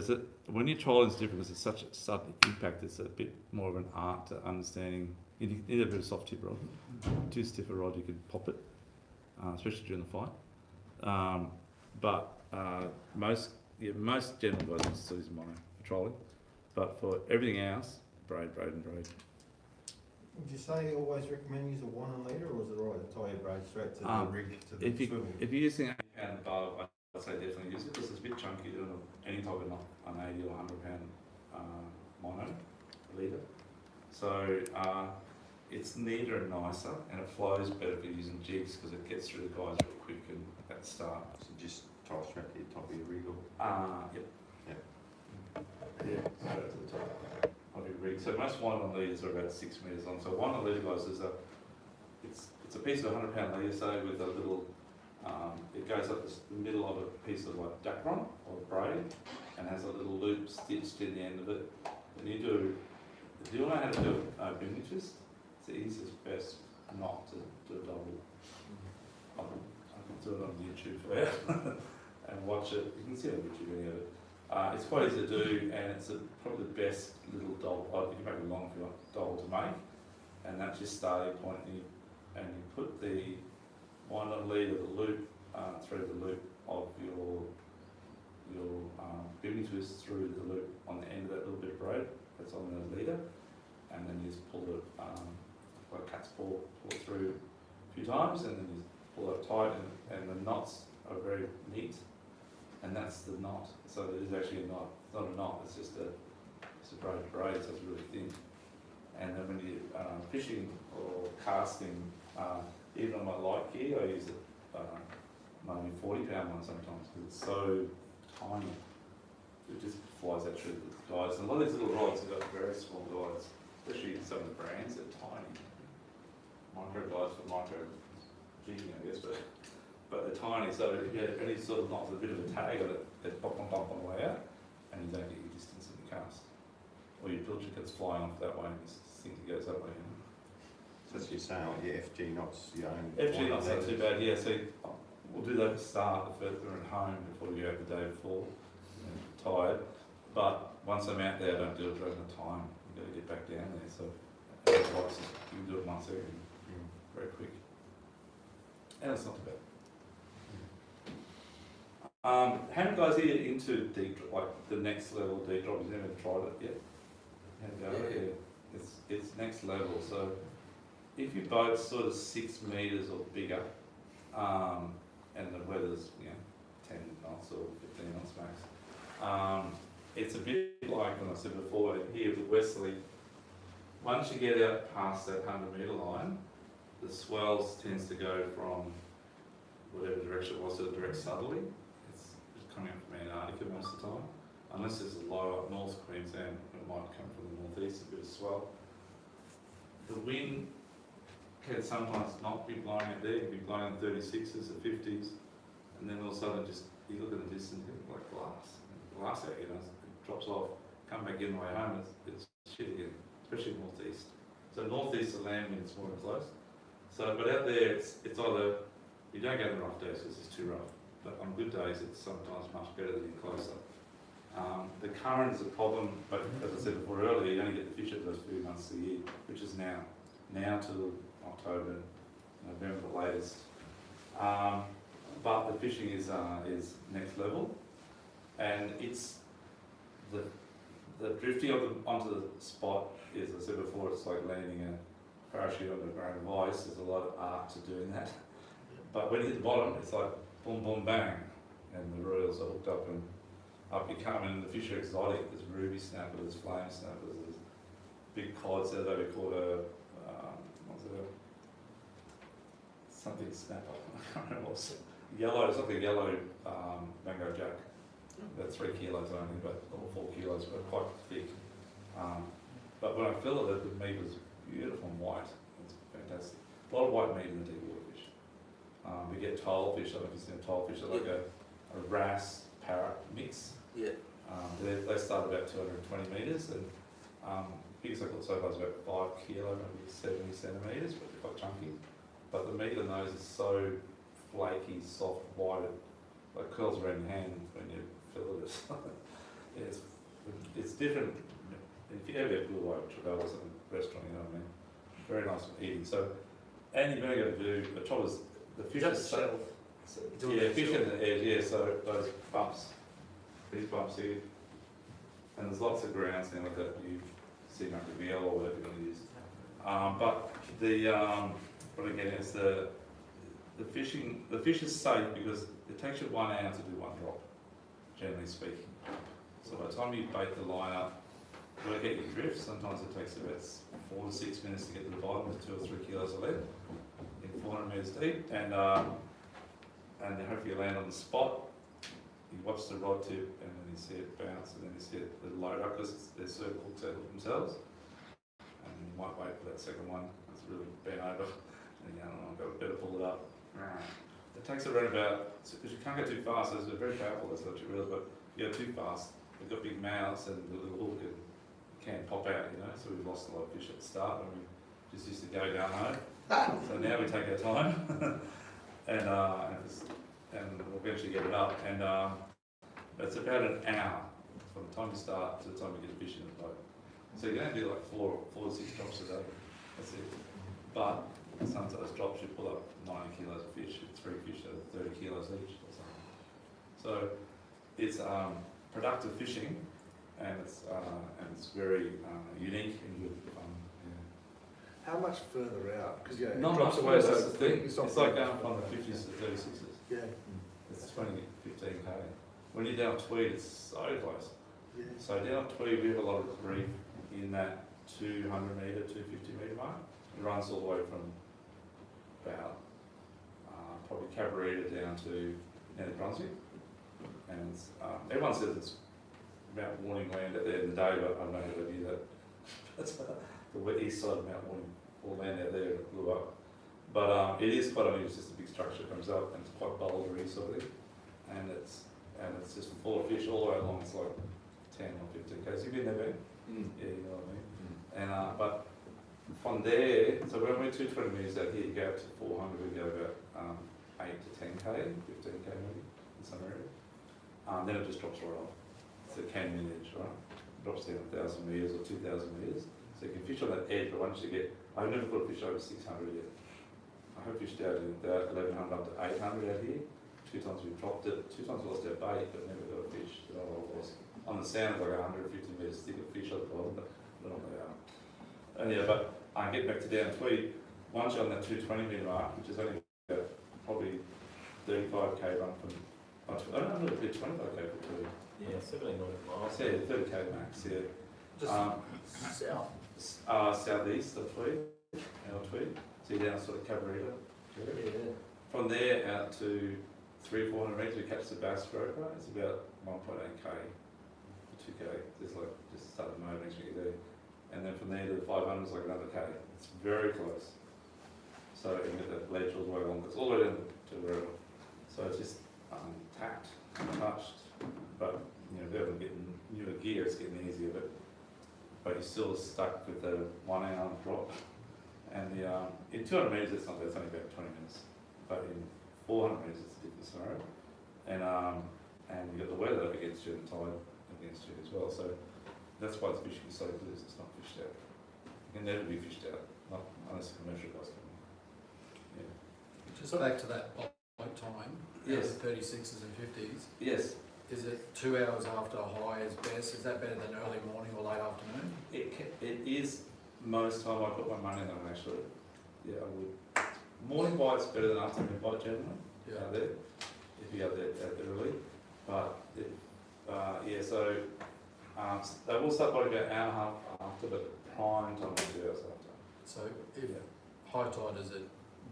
when you're trolling, it's different because it's such a sudden impact. It's a bit more of an art to understanding. You need a bit of soft tip rod. Too stiff a rod, you can pop it, especially during the fight. But most general guys still use mono for trolling. But for everything else, braid. Would you say always recommend use a 1 litre, or is it alright to tie your braid straight to the rig to the swivel? If you're using 8 pound above, I'd say definitely use it because it's a bit chunky doing any type of an 80 or 100 pound mono leader. So it's neater and nicer, and it flows better if you're using jigs because it gets through the guys real quick and at the start. So just tie straight to the top of your rig, or? Yep. Yeah, straight to the top of your rig. So most 1 leaders are about 6 metres long. So 1 leader, guys, is it's a piece of 100 pound leader, say, with a little, it goes up the middle of a piece of like dacron or braid and has a little loop stitched in the end of it. And you know how to do it, miniatures? It's the easiest, best a knot to do a double. I can do it on YouTube for you and watch it. You can see it on YouTube any of it. It's quite easy to do, and it's probably the best little doll. You can make it long if you want doll to make, and that's your starting point. And you put the winding lead of the loop through the loop of your booby twist through the loop on the end of that little bit of braid that's on the leader, and then you just pull it like a cat's paw, pull it through a few times, and then you pull it tight, and the knots are very neat, and that's the knot. So it is actually a knot. It's not a knot. It's just a braid, so it's really thin. And then when you're fishing or casting, even on my light gear, I use it maybe 40-pound one sometimes because it's so tiny. It just flies out through the guides. And a lot of these little rods have got very small guides, especially some of the brands. They're tiny. Micro guides for micro jigging, I guess, but they're tiny. So if you have any sort of knot with a bit of a tag on it, they bump on the way out, and you don't get your distance in the cast. Or your pilchard gets flying off that way, and you think it goes that way. You know? So as you say, like your FG knots, your own. FG knots not too bad, yeah. So we'll do that to start the first we're at home before we go the day before. Tired, but once I'm out there, I don't do it during the time. You've got to get back down there. So otherwise, you can do it once every very quick, and it's not too bad. How many guys here into deep, like the next level deep drop? You've never tried it yet? Have a go? Yeah. It's next level. So if your boat's sort of 6 meters or bigger, and the weather's 10 knots or 15 knots max, it's a bit like when I said before here with Wesley. Once you get out past that 100-meter line, the swells tends to go from whatever direction it was to direct southerly. It's coming up from Antarctica most of the time. Unless there's a low up North Queensland, it might come from the northeast, a bit of swell. The wind can sometimes not be blowing out there, it can be blowing 36s or 50s, and then all of a sudden you look at the distance, it's like glass out, it drops off, come back in the way home, it's shit again, especially northeast. So northeast the land wind is more close. So, but out there it's either, you don't get the rough days because it's too rough, but on good days it's sometimes much better than you're closer. The current is a problem, but as I said before earlier, you only get the fish at those few months of the year, which is now till October, November the latest. But the fishing is next level, and it's the drifting onto the spot is, as I said before, it's like landing a parachute on a grain of ice. There's a lot of art to doing that. But when you hit the bottom, it's like boom, boom, bang, and the reels are hooked up and up you come, and the fish are exotic. There's ruby snapper, there's flame snappers, there's big cods that we call what's it? Something snapper. I can't remember what's it. Yellow, it's like a yellow mango jack. About 3 kilos only, but or 4 kilos, but quite thick. But when I fill it, the meat was beautiful and white. It's fantastic. A lot of white meat in the deep water fish. We get tolefish. I don't know if you've seen tolefish. They're like a wrasse parrot mix. Yeah. They start about 220 metres, and biggest I caught so far is about 5 kilo, maybe 70 centimetres, but they're quite chunky. But the meat in those is so flaky, soft, white, it like curls around your hand when you fill it. It's different. If you ever have blue white trevally in a restaurant, you know what I mean? Very nice for eating. So, and you've only got to do, the trouble is, the fish is so, fish in the edge, so those bumps, these bumps here, and there's lots of grounds now that you see like a VL or whatever you're going to use. But what again is the fish is safe because it takes you 1 hour to do 1 drop, generally speaking. So by the time you bait the line up, you've got to get your drift. Sometimes it takes about 4 to 6 minutes to get to the bottom with 2 or 3 kilos of lead in 400 metres deep, and hopefully you land on the spot. You watch the rod tip, and then you see it bounce, and then you see it load up because they're circle hooks out themselves. And you might wait for that second one. It's really bent over, and you go, oh, I've got to better pull it up. It takes around about, because you can't go too fast, so it's very powerful, that's what you realise, but if you go too fast, they've got big mouths and the little hook can pop out, so we've lost a lot of fish at the start when we just used to go down home. So now we take our time and we'll eventually get it up. And it's about an hour from the time you start to the time you get a fish in the boat. So you can only do like four to 6 drops a day. That's it. But sometimes those drops you pull up 90 kilos of fish, 3 fish at 30 kilos each or something. So it's productive fishing, and it's very unique and good fun. How much further out? Because Yeah. Not much away. That's the thing. It's like going from the 50s to 36s. Yeah. It's 15k. When you're down Tweed, it's so close. Yeah. So down Tweed, we have a lot of reef in that 200 metre, 250 metre mark. It runs all the way from about probably Cabarita down to New Brunswick. And it's, everyone says it's Mount Warning land out there in the day, but I don't know how they do that. That's the east side of Mount Warning, all land out there that blew up. But it is quite unusual, it's just a big structure comes up and it's quite bouldery sort of thing. And it's just full of fish all the way along. It's like 10 or 15 k's. You've been there, Ben? Yeah, you know what I mean. And but from there, so when we're 220 metres out here, you go up to 400. We go about 8 to 10k, 15k maybe in some areas. Then it just drops right off. It's a canyon edge, right? It drops down 1,000 metres or 2,000 metres. So you can fish on that edge, but once you get, I've never caught a fish over 600 yet. I have fished out in about 1,100 up to 800 out here. 2 times we dropped it, 2 times we lost our bait, but never got a fish. On the sound, it's like 150 metres thick of fish at the bottom, but not on the And yeah, but I get back to down Tweed. Once you're on that 220 metre mark, which is only about probably 35k run from, I don't know, a bit 25k for Tweed. Yeah, 17 miles. Yeah, 30k max, yeah. Just south. Southeast of Tweed, out of Tweed. So you're down sort of Cabarita. Yeah. From there out to 300-400 metres, we catch the bass broker. It's about 1.8k, 2k. Just like just start the mode next week there, and then from there to the 500 is like another k. It's very close. So you get that ledge all the way along. It's all the way down to wherever. So it's just tacked, touched, but you know, they're getting newer gear. It's getting easier, but you're still stuck with the 1 hour drop. And the in 200 metres, it's only about 20 minutes, but in 400 metres, it's a different scenario. And you got the weather against you and the tide against you as well. So that's why the fishing is so good. It's not fished out. It can never be fished out, not unless a commercial guys come in. Yeah. Just back to that boat time. Yes. 36s and 50s. Yes. Is it 2 hours after high is best? Is that better than early morning or late afternoon? It is most time. I put my money on it actually. Yeah, I would. Morning bite's better than afternoon bite generally. Yeah. Out there, if you go there early. But yeah, so they will start biting about an hour and a half after, but prime time is 2 hours after. So if high tide is at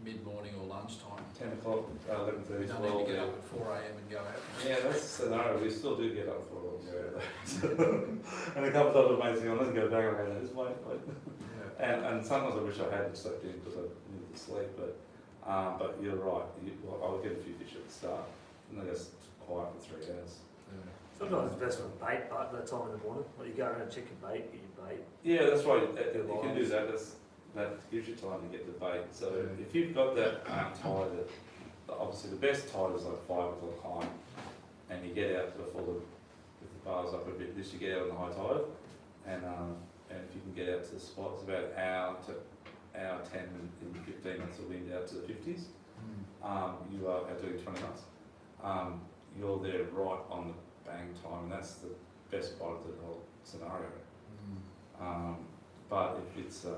mid-morning or lunchtime, 10 o'clock, 11:30, you don't need to get up at 4 a.m. and go out. Yeah, that's the scenario. We still do get up for and go out there. And a couple of other mates go, let's go back. I go, just wait. Yeah. And sometimes I wish I hadn't slept in because I needed to sleep, but you're right. I would get a few fish at the start, and then just quiet for 3 hours. Sometimes it's best with bait, but that time in the morning, like you go around and check your bait, get your bait. Yeah, that's right. You can do that. That gives you time to get the bait. So if you've got that tide, obviously the best tide is like 5 o'clock high, and you get out before with the bars up a bit. This you get out on the high tide, and if you can get out to the spot, it's about hour to hour 10 in 15 minutes of wind out to the 50s. You are out doing 20 knots. You're there right on the bang time, and that's the best part of the whole scenario. But if it's a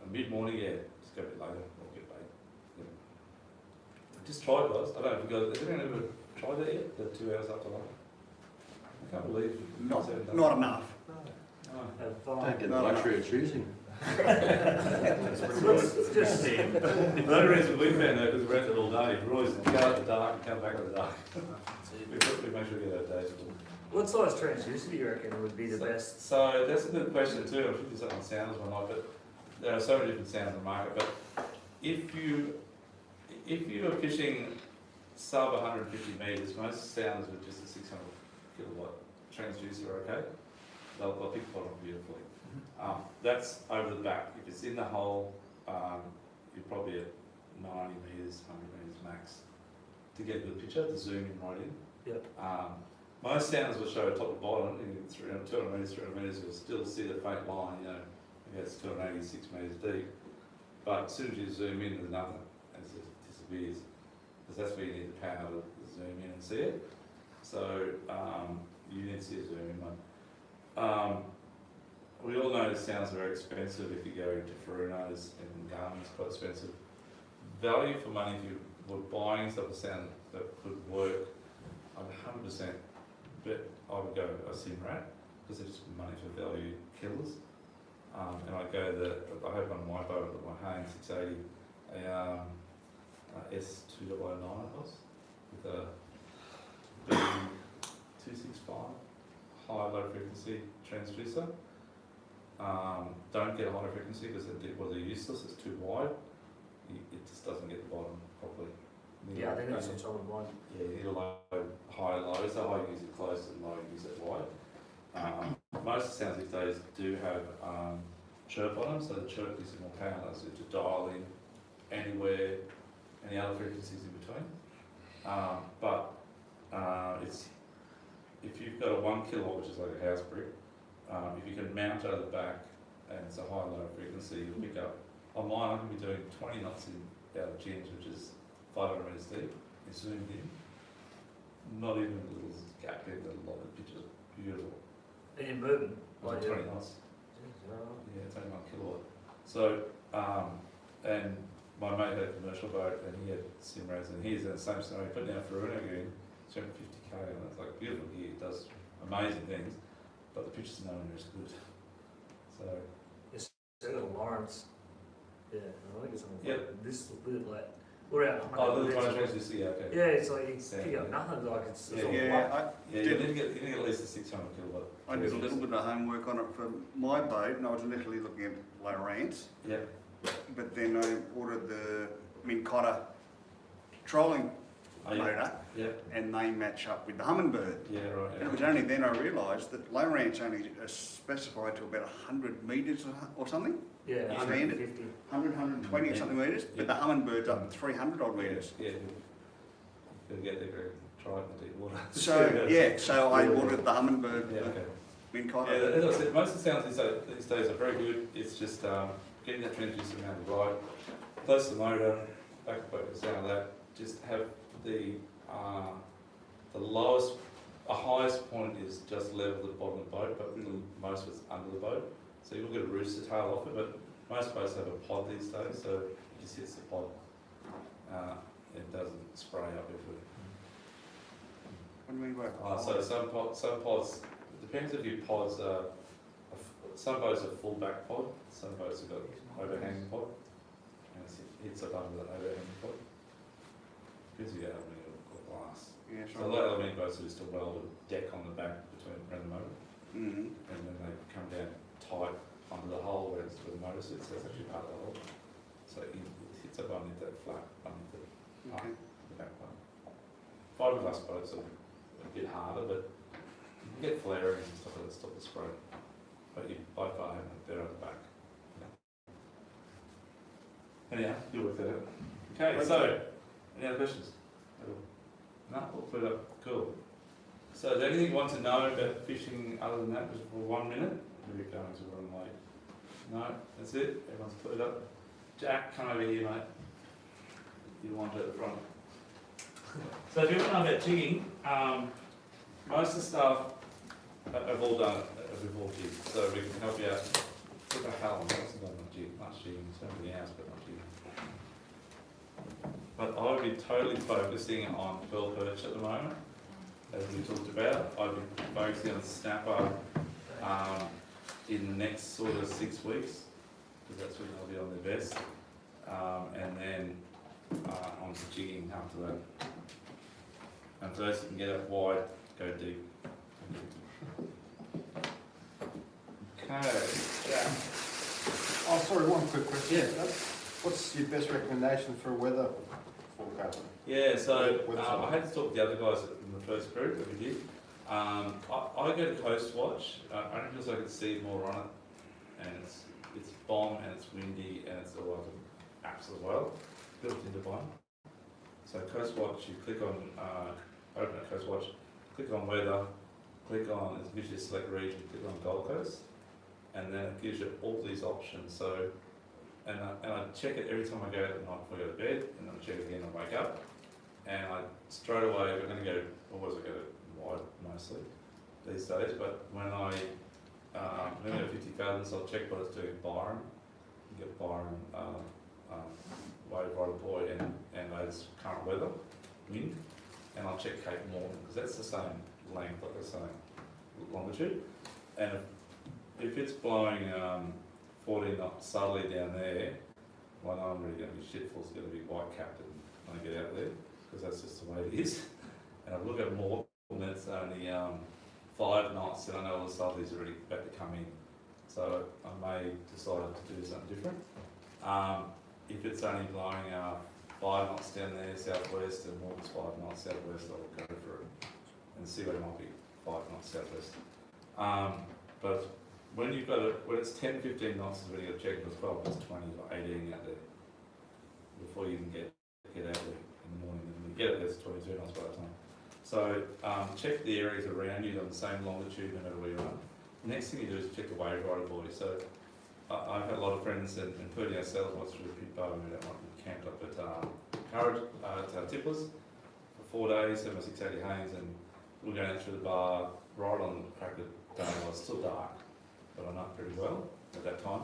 mid-morning, just go a bit later, or get bait. Yeah. Just try it, guys. I don't know if you guys, has anyone ever tried that yet, the 2 hours after lunch? I can't believe Not enough. No. Have get the luxury of choosing. let's just see. The only reason we found that because we're out there all day. We're always go out in the dark and come back in the dark. we make sure we get our days full. What size transducer do you reckon would be the best? So that's a good question too. I should do something on sounds one night, but there are so many different sounds in the market. But if you are fishing sub 150 metres, most sounds with just a 600 kilowatt transducer are okay. They'll pick the bottom beautifully. That's over the back. If it's in the hole, you're probably at 90 metres, 100 metres max to get a good picture, to zoom in right in. Yep. Most sounds will show top to bottom, in 200 metres, 300 metres, you'll still see the faint line, you know, if it's 286 metres deep. But as soon as you zoom in, there's nothing, and it just disappears. Because that's where you need the power to zoom in and see it. So you need to see a zoom in one. We all know sounds are very expensive if you go into Furunos and Garmin's quite expensive. Value for money if you were buying stuff a sound that could work, I'd 100% bet I would go a Simrad because they're just money for value killers. And I have on my boat with my Haynes 680, a S209 it was, with a B265 high-low frequency transducer. Don't get a high frequency because they're useless, it's too wide. It just doesn't get the bottom properly. Yeah, I think that's what's on mine. Yeah, you need a low, high, low, so high you use it close and low you use it wide. Most sounds these days do have chirp on them, so the chirp gives you more power, so to dial in anywhere, any other frequencies in between. It's, if you've got a 1 kilowatt, which is like a house brick, if you can mount it at the back and it's a high-low frequency, you'll pick up. On mine, I can be doing 20 knots out of Jigging, which is 500 metres deep. It's zoomed in. Not even a little gap in, but a lot of pictures. Beautiful. And you're moving. Like 20 knots. Yeah, it's only 1 kilowatt. So, and my mate had a commercial boat and he had Simrads and he's in the same scenario, putting out for a gear, 750k on it. It's like beautiful gear, it does amazing things, but the pictures are nowhere near as good. So, Senator Lawrence, yeah, I think it's something yep. like this bit like, we're out. Oh, the one transducer, yeah, okay. Yeah, it's like you pick up nothing, like it's all white. You need to get at least a 600 kilowatt. I did a little bit of homework on it for my boat, and I was initially looking at Lowrance. Yeah. But then I ordered the Minn Kota trolling motor, and they match up with the Humminbird. Yeah, right. And it was only then I realised that Lowrance only specified to about 100 metres or something. Yeah, Standard. 150. 100, 120 or something metres, but the Humminbird's up to 300 odd metres. Yeah, you'll get there, try it in the deep water. So, yeah, so I ordered the Humminbird. Yeah, okay. Minn Kota. Yeah, as I said, most of the sounds these days are very good. It's just getting that transducer mounted right, close to the motor, back up the sound of that. Just have the lowest, highest point is just level the bottom of the boat, but most of it's under the boat. So you'll get a rooster tail off it, but most boats have a pod these days, so it just hits the pod. It doesn't spray up everywhere. What do you mean by So some pods, it depends if your pods are, some boats are full back pod, some boats have got overhanging pod, and it hits up under the overhanging pod. Depends if you have aluminium or glass. Yeah, So a lot of aluminium boats are just a welded deck on the back around the motor, and then they come down tight under the hole where the motor sits. That's actually part of the hole. So it hits up underneath that flat, underneath the pipe, the back part. Fiberglass boats are a bit harder, but you can get flarings and stuff like that, stop the spray. But you by far have it there at the back. Anyhow, you'll work that out. Okay, so, any other questions? No, we'll put it up. Cool. So, is there anything you want to know about fishing other than that, just for 1 minute? We're going to run late. No, that's it. Everyone's put it up. Jack, come over here, mate. You want it at the front. So, if you want to know about jigging, most of the stuff I've all done. We've all jigged, so we can help you out. Look at how long I've done much jigging, so everything else, but not jigging. But I would be totally focusing on pearl perch at the moment, as we talked about. I'd be focusing on snapper in the next sort of 6 weeks, because that's when they'll be on their best, and then on to jigging after that. And for those who can get up wide, go deep. Okay. Yeah. Oh, sorry, one quick question. Yeah. What's your best recommendation for weather forecasting? Yeah, so I had to talk to the other guys in the first group that we did. I go to Coast Watch, only because I can see more on it, and it's bomb and it's windy and it's all apps as well, built into one. So Coastwatch, you click on, open a Coastwatch, click on weather, click on, it gives you a select region, click on Gold Coast, and then it gives you all these options. So, and I check it every time I go at night before I go to bed, and then I check it again when I wake up, and I straight away, we're going to go, always I go wide mostly these days, but when I go 50 fathoms, I'll check what it's doing at Byron, you get Byron, wave rider buoy and latest current weather, wind, and I'll check Cape Morton, because that's the same length, like the same longitude, and if it's blowing 14 knots southerly down there, well, I'm really going to be shitful's going to be white capped when I get out there, because that's just the way it is. And I look at more, and it's only 5 knots, and I know all the southerlies are already about to come in. So I may decide to do something different. If it's only blowing 5 knots down there, southwest, and more than 5 knots southwest, I'll go for it and see what it might be, 5 knots southwest. But when you've got it, when it's 10, 15 knots is when you got to check it as well, it's 20 or 18 out there before you can get out there in the morning. And when you get it, there's 22 knots by the time. So check the areas around you on the same longitude no matter where you are. The next thing you do is check the wave rider buoy. So I've had a lot of friends, and including ourselves, once through the pit bow, and we don't want to camp up at Courage, to Tipplers for 4 days, 7680 Haynes, and we're going out through the bar right on the crack of day. It was still dark, but I know pretty well at that time.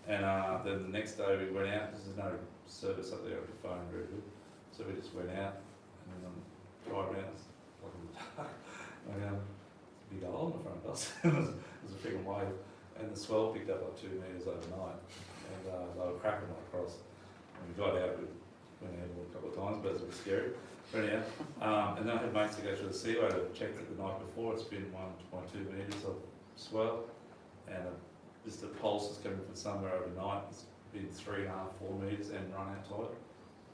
And then the next day we went out, because there's no service up there with the phone very good. So we just went out and then drive around, it's like in the dark. And a big hole in the front of us. It was a freaking wave. And the swell picked up like 2 metres overnight. And they were cracking right across. And we got out, we went out a couple of times, but it was a bit scary. But anyhow, and then I had mates to go through the seaway to check it the night before. It's been 1.2 metres of swell. And just the pulse is coming from somewhere overnight. It's been 3.5, 4 metres and run out tide.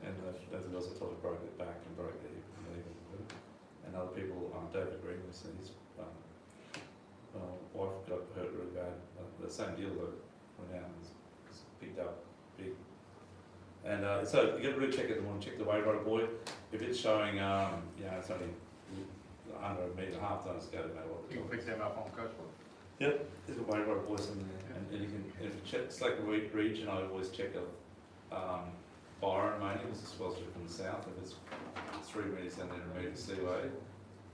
And those girls I told broke it back and broke their hip and leave it. And other people, David Green was his wife got hurt really bad. The same deal though, went out and was picked up big. And so you got to really check it in the morning, check the wave rider buoy. If it's showing, it's only under 1.5 metre, don't go to know what the You can pick them up on Coastwatch. Yep, there's a wave rider buoys in there, and you can, if you check, it's like a region, I always check out Byron mainly, because it's supposed to be from the south. If it's 3 metres down there, 1 metre seaway,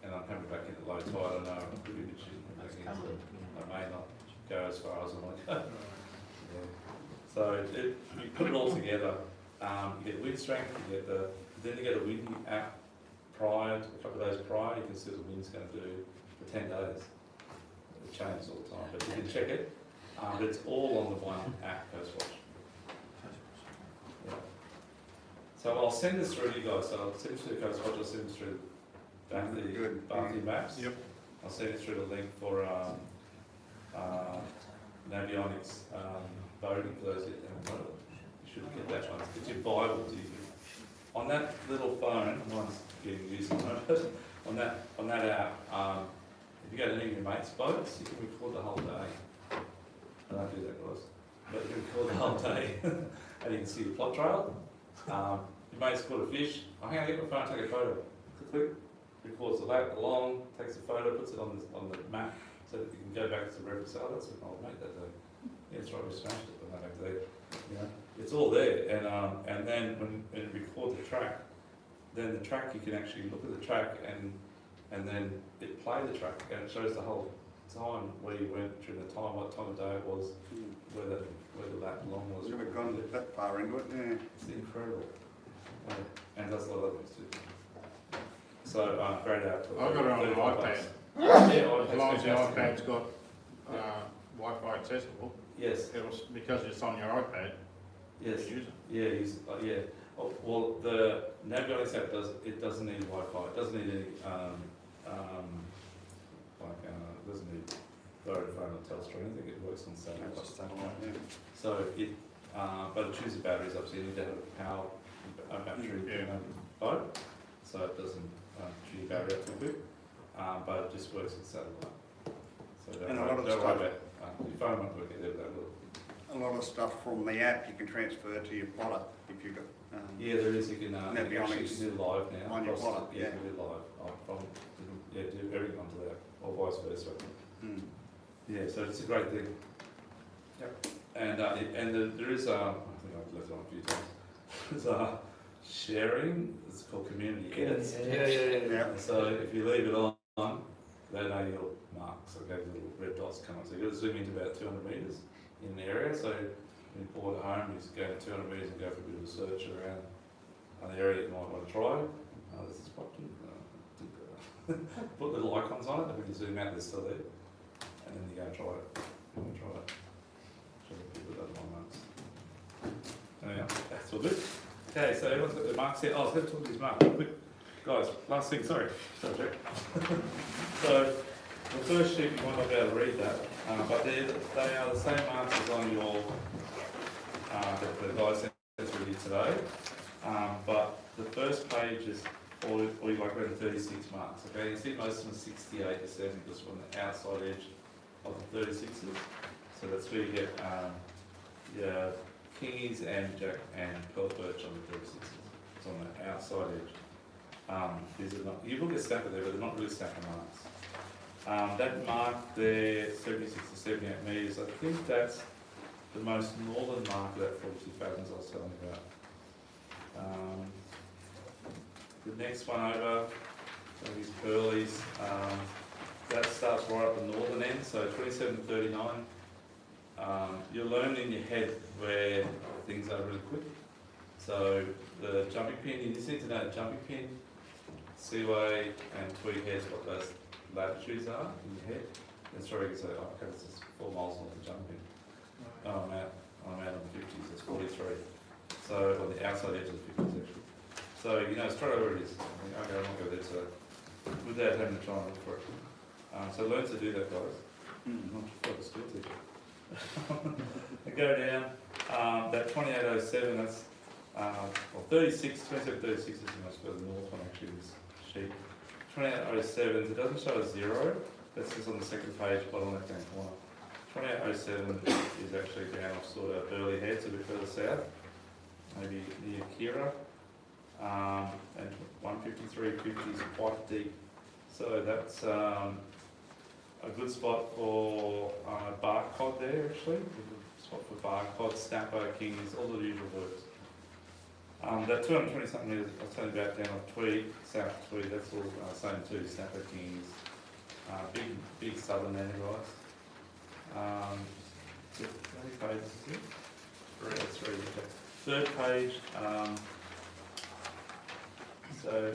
and I'm coming back into low tide, I know I'm pretty good shit. I may not go as far as I want to go. Yeah. So you put it all together, you get wind strength, then you get a wind app prior, a couple of days prior, you can see what the wind's going to do for 10 days. It changes all the time, but you can check it. But it's all on the one app, Coastwatch. Yeah. So I'll send this through to you guys. So I'll send it through Coastwatch, I'll send it through Barnsley Maps. Yep. I'll send it through the link for Navionics voting for those that haven't got it. You should get that one. It's your Bible. On that little phone, mine's getting used at the moment, on that app, if you go to any of your mates' boats, you can record the whole day. I don't do that, guys. But you can record the whole day, and you can see the plot trail. Your mate's caught a fish. Oh, hang on, get my phone, take a photo. Click, records the lap along, takes a photo, puts it on the map, so that you can go back to the reference. Oh, that's what I'll make that day. Yeah, that's right, we smashed it, but no back there. You know, it's all there, and then when you record the track, then the track, you can actually look at the track and then it play the track, and it shows the whole time where you went during the time, what time of day it was, where the lap long was. We've never gone that far into it, yeah. It's incredible. And does a lot of things too. So, great app. I've got it on an iPad. Yeah, As long as the iPad's got Wi-Fi accessible, yes, because it's on your iPad, yes, you use it. yeah, yeah. Oh, well, the Navionics app doesn't need Wi-Fi. It doesn't need any doesn't need Vodafone or Telstra or anything. It works on satellite. So it, but it chews the batteries up, so you need to have a battery boat, so it doesn't chew your battery up too quick. But it just works with satellite. So don't worry about your phone won't work either, that will. a lot of stuff from the app you can transfer to your plotter if you've got. Yeah, there is. You can That'd be on actually his- do live now. on your across plotter, the- yeah. you can do live. Do everything onto that, or vice versa. Mm. Yeah, so it's a great thing. Yep. And there is I think I've left it on a few times. There's sharing. It's called community edits. Yeah. So if you leave it on, they know your marks. So the little red dots come up. So you've got to zoom into about 200 metres in an area. So when you pull it home, you just go 200 metres and go for a bit of a search around an area you might want to try. There's this spot. Put little icons on it, and when you zoom out, they're still there. And then you go and try it. You want to try it. Show the people that have marks. Anyway, that's all good. Okay, so everyone's got their marks here. I was going to talk to these marks real quick. Guys, last thing, sorry. Jack. So, the first sheet, you might not be able to read that, but they are the same marks as on your, that the guys sent through here today. But the first page is all like around 36 marks, okay? You see most of them are 68 to 70 just from the outside edge of the 36s. So that's where you get your kingies and jack and pearl perch on the 36s. It's on the outside edge. These are not, you will get snapper there, but they're not really snapper marks. That mark there, 76 to 78 metres, I think that's the most northern mark of that 42 fathoms I was telling you about. The next one over, so these pearlies, that starts right at the northern end, so 27 to 39. You'll learn in your head where things are really quick. So the jumping pin, you just need to know the jumping pin, seaway and twig heads, what those latitudes are in your head. That's where you can say, oh, okay, this is 4 miles north of jumping pin. Oh, I'm out on the 50s, it's 43. So, on the outside edge of the 50s actually. So, you know, straight over it is. I think, okay, I won't go there today. Without having to try and look for it. So learn to do that, guys. Not for the school teacher. I go down, that 2807, that's, well, 2736 is the most further north one actually, this sheet. 2807, it doesn't show a 0, that's just on the second page, bottom left hand corner. 2807 is actually down off sort of Burley Heads, a bit further south, maybe near Kira. And 153.50 is quite deep. So that's a good spot for bark cod there actually. A good spot for bark cod, snapper, kings, all the usual birds. That 220 something metres I was telling you about down on Tweed, South Tweed, that's all same too, snapper, kings. Big southern there, guys. How many pages is it? Three. Third page. So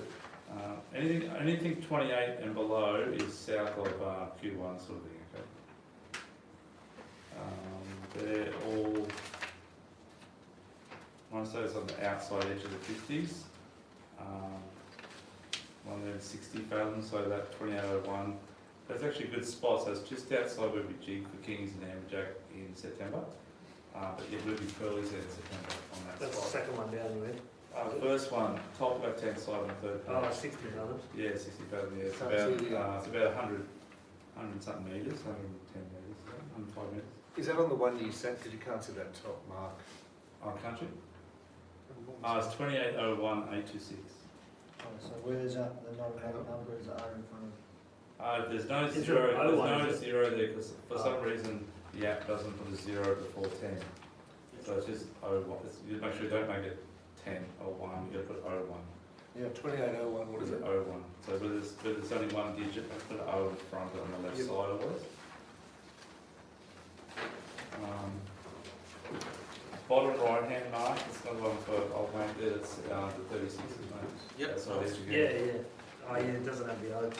anything 28 and below is south of Q1 sort of thing. Okay. They're all. One of those on the outside edge of the 50s. One there in 60 fathoms, so that 2801. That's actually a good spot. So it's just outside where we jig for kings and amberjack in September. But it will be pearlies in September on that That's spot. the second one down there. First one, top left hand side on the third page. Oh, 60 fathoms. Yeah, 60 fathoms, yeah. It's So about, it's it's about 100 something metres, 110 metres, 105 metres. Is that on the one you sent? Because you can't see that top mark. On country? It's 2801-826. So where's that, the number is R in front of? There's no Is zero, there there's 01, no is it? zero there because for some reason the app doesn't put a 0 before 10. So it's just 01. You make sure you don't make it 10 or 1, you got to put 01. Yeah, 2801, what is it? 01. So but there's only one digit, put an O in front on the left Yep. side always. Bottom right hand mark, it's another one for old mate there, it's the 36 mate. Yep. That's what it is Yeah, yeah. Oh, yeah, it doesn't have the O.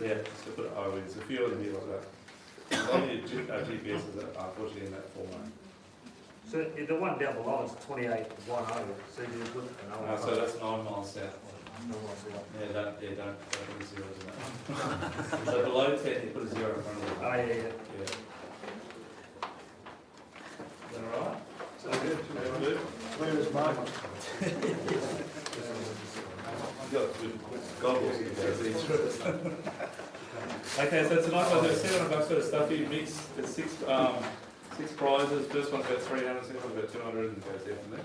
Yeah, just to put an O in, there's a few of them here like that. A lot of your GPS is unfortunately in that format. So the one down below is 2810. So you put an O. So that's 9 miles south. No one's there. Yeah, don't put a 0 in that. So below 10, you put a 0 in front of it. Oh, yeah, yeah. Yeah. Is that alright? So good. Good. Where is mine? Goggles. Okay, so tonight I'll do $700 for the stuff you mix. There's 6 6 prizes. First one's about 300, second one's about 200, and goes down from there.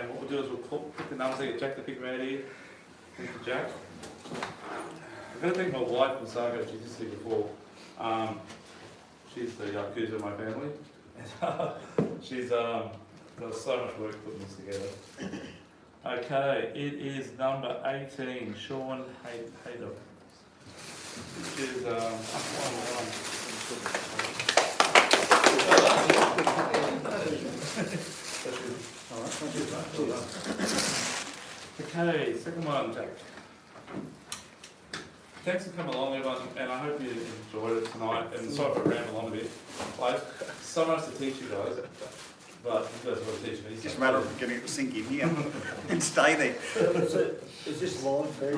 And what we'll do is we'll pick the numbers, get Jack to pick them out here. Thank you, Jack. I've got to thank my wife, Masago, she just said before. She's the Yakuza of my family. She's got so much work putting this together. Okay, it is number 18, Sean Hayder. Which is okay, second one, Jack. Thanks for coming along, everyone, and I hope you enjoyed it tonight. And sorry if I ramble on a bit. Like, so much to teach you guys, but you guys want to teach me. It's just a matter of getting it to sink in here and stay there. Is this live, Barry?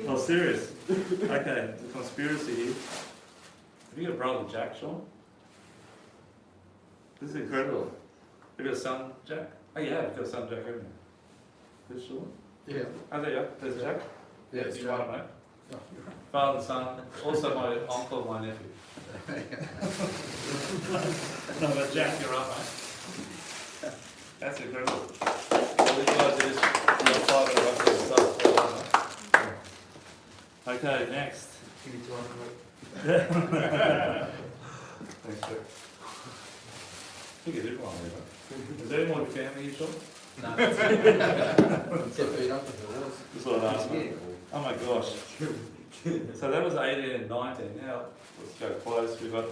Oh, serious? Okay, the conspiracy here. Have you got a brother, Jack, Sean? This is incredible. Have you got a son, Jack? Oh, yeah, you've got a son, Jack, haven't you? This Sean? Yeah. Oh, there you go. There's Jack. Yeah, Yes, you want it, mate. Father and son, also my uncle and my nephew. No, but Jack, you're up, mate. That's incredible. All these guys are just fighting about this stuff. Okay, next. Give me 200, mate. Thanks, Jack. I think you did one there, Is there any more of your family here, Sean? No. Get beat up if it was. That's what I asked, mate. Oh my gosh. So that was 18 and 19. Now, let's go close. We've got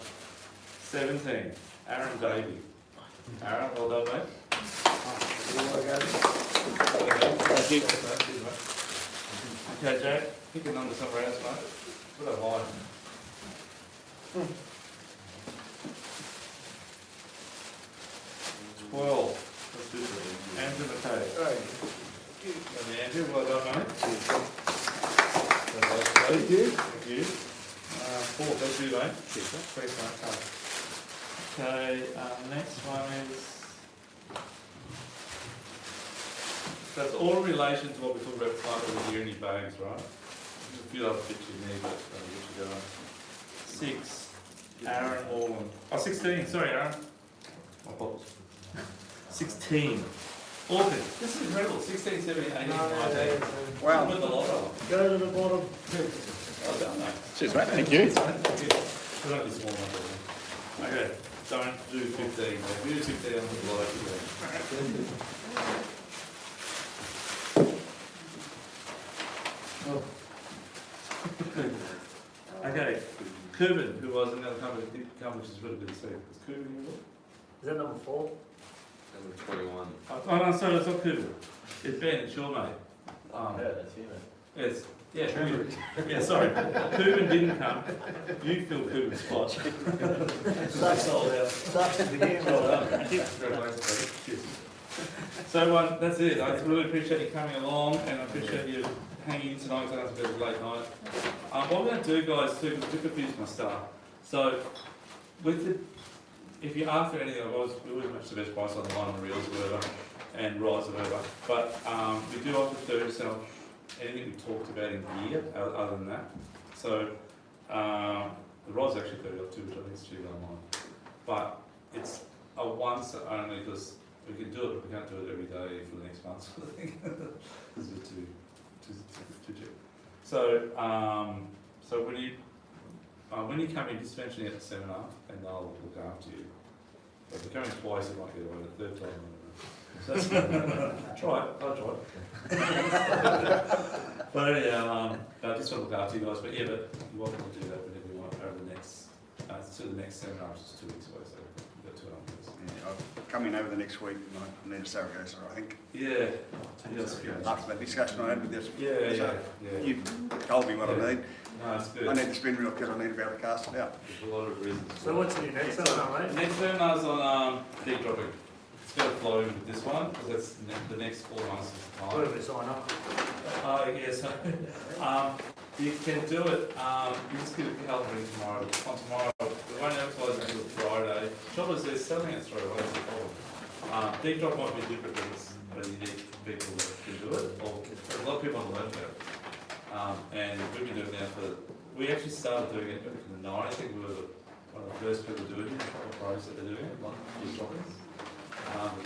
17. Aaron Davey. Aaron, well done, mate. Okay, Jack, pick a number somewhere else, mate. Put a line. 12. Let's do this. Andrew McKay. And Andrew, well done, mate. Thank you. Thank you. 4, that's you, mate. Thanks, mate. Okay, next one is... That's all in relation to what we talked about tonight with the uni bags, right? There's a few other bits you need, but get you going. 6, Aaron Orland. Oh, 16, sorry, Aaron. My apologies. 16. Orchid. This is incredible. 16, 17, 18, 19. Wow. With a lot of them. Go to the bottom. Well done, mate. Cheers, mate. Thank you. Thank you. We're only small numbers. Okay, don't do 15. If you do 15, I'm going to blow you. Okay, Cuban, who was another company, which is really good to see. Is Cuban here? Is that number 4? Number 21. Oh no, sorry, it's not Cuban. It's Ben, it's your mate. That's you, mate. Yes, yeah, Cuban. Yeah, sorry. Cuban didn't come. You filled Cuban's spot. Sucks all out. Sucks to begin Well with. done. Congratulations, buddy. Cheers. So that's it. I really appreciate you coming along, and I appreciate you hanging in tonight because it's a bit of a late night. What we're going to do, guys, too, because we confused my staff. So, if you're after anything, we always match the best price on the line on reels or whatever, and rides or whatever. But we do offer 30% off anything we talked about in gear, other than that. So, the ride's actually 30 off too, which I think is cheaper online. But it's a once only because we can do it, but we can't do it every day for the next month, sort of thing. Because it's too cheap. So, when you come in, just mention it at the seminar, and they'll look after you. But if you're coming twice, it might get away the third time. So try it. I'll try it. But anyhow, I just want to look after you guys. But yeah, but you're welcome to do that whenever you want over the next, to the next seminar, which is 2 weeks away. So we've got 2 hours. Yeah, I'll come in over the next week and I need a surrogate, I think. Yeah. Yes, good. After that discussion I had with this. Yeah. You told me what I need. No, it's good. I need the spin reel because I need to be able to cast it out. There's a lot of reasons. So what's your next seminar, mate? Next seminar's on deep dropping. It's going to flow in with this one because that's the next 4 months of time. Where do we sign up? Yeah, so you can do it. You just give it a help ring tomorrow. On tomorrow, we won't advertise until Friday. Trouble is they're selling it straight away. That's the problem. Deep drop might be different because it's a unique people that can do it. Or a lot of people want to learn about it. And we've been doing it now we actually started doing it in the 90s. I think we were one of the first people doing it, the pros that are doing it, like deep droppings,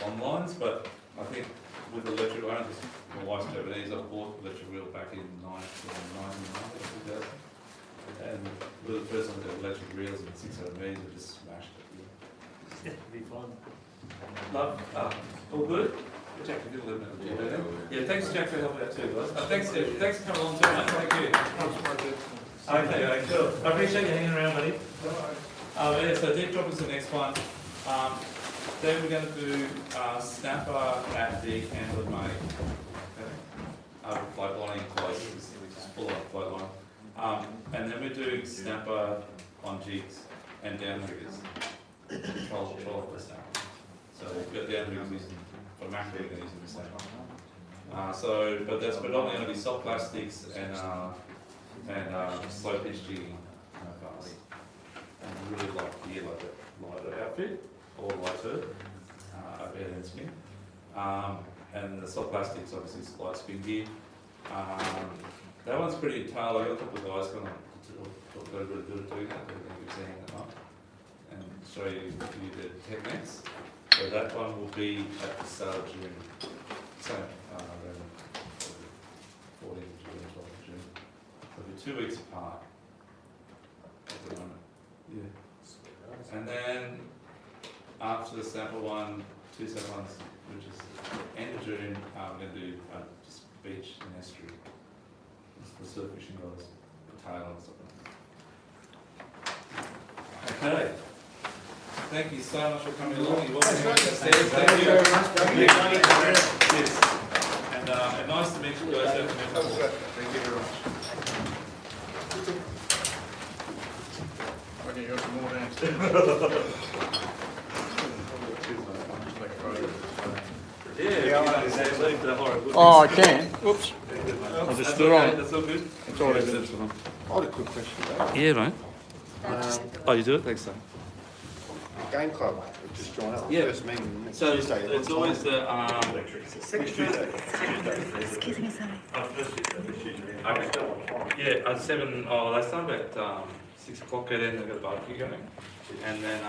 long lines, but I think with the electric, I don't just, my wife's Japanese, I bought the electric reel back in 1999, 2000. And we're the first one that electric reels and 600 meters, we just smashed it. It'd be fun. Love, all good? Jack, you did a little bit of the board, yeah, thanks Jack for helping out too, guys. Thanks for coming along too, mate, thank you. Okay, cool. I appreciate you hanging around, buddy. Yeah, so deep drop is the next one. Then we're going to do snapper at the Candle May. Okay. Float lining close, just full on float line. And then we're doing snapper on jigs and down riggers. Control of the snapper. So we've got down riggers using, for macro we're going to use the same. But that's predominantly going to be soft plastics and slow pitch jigging cars. And really light gear like that lighter outfit, or lighter, better than spin. And the soft plastics obviously is light spin gear. That one's pretty entailed. I got a couple of guys kind of got a bit good at doing that. They're going to be setting them up and show you the techniques. So that one will be at the start of June. So around 14th of June, 12th of June. So we're 2 weeks apart at the moment. Yeah. And then after the sample one, 2 sample ones, which is end of June, we're going to do just beach and estuary. The surf fishing guys, tail and stuff like that. Okay. Thank you so much for coming along. You're welcome downstairs. Thank you very much. Yes. And nice to meet you guys. Thank you very much. Okay, you got some more downstairs. Oh, I can. Oops. I just stood on. That's all good. It's all right. I had a quick question. Yeah, mate. Oh, you do it? Thanks, son. Game club, which is drawn up. Yeah. First meeting next So Tuesday. it's always the Excuse me, sorry. Okay. Yeah, at 7. Oh, they start about 6 o'clock. Then they've got a barbecue going, and then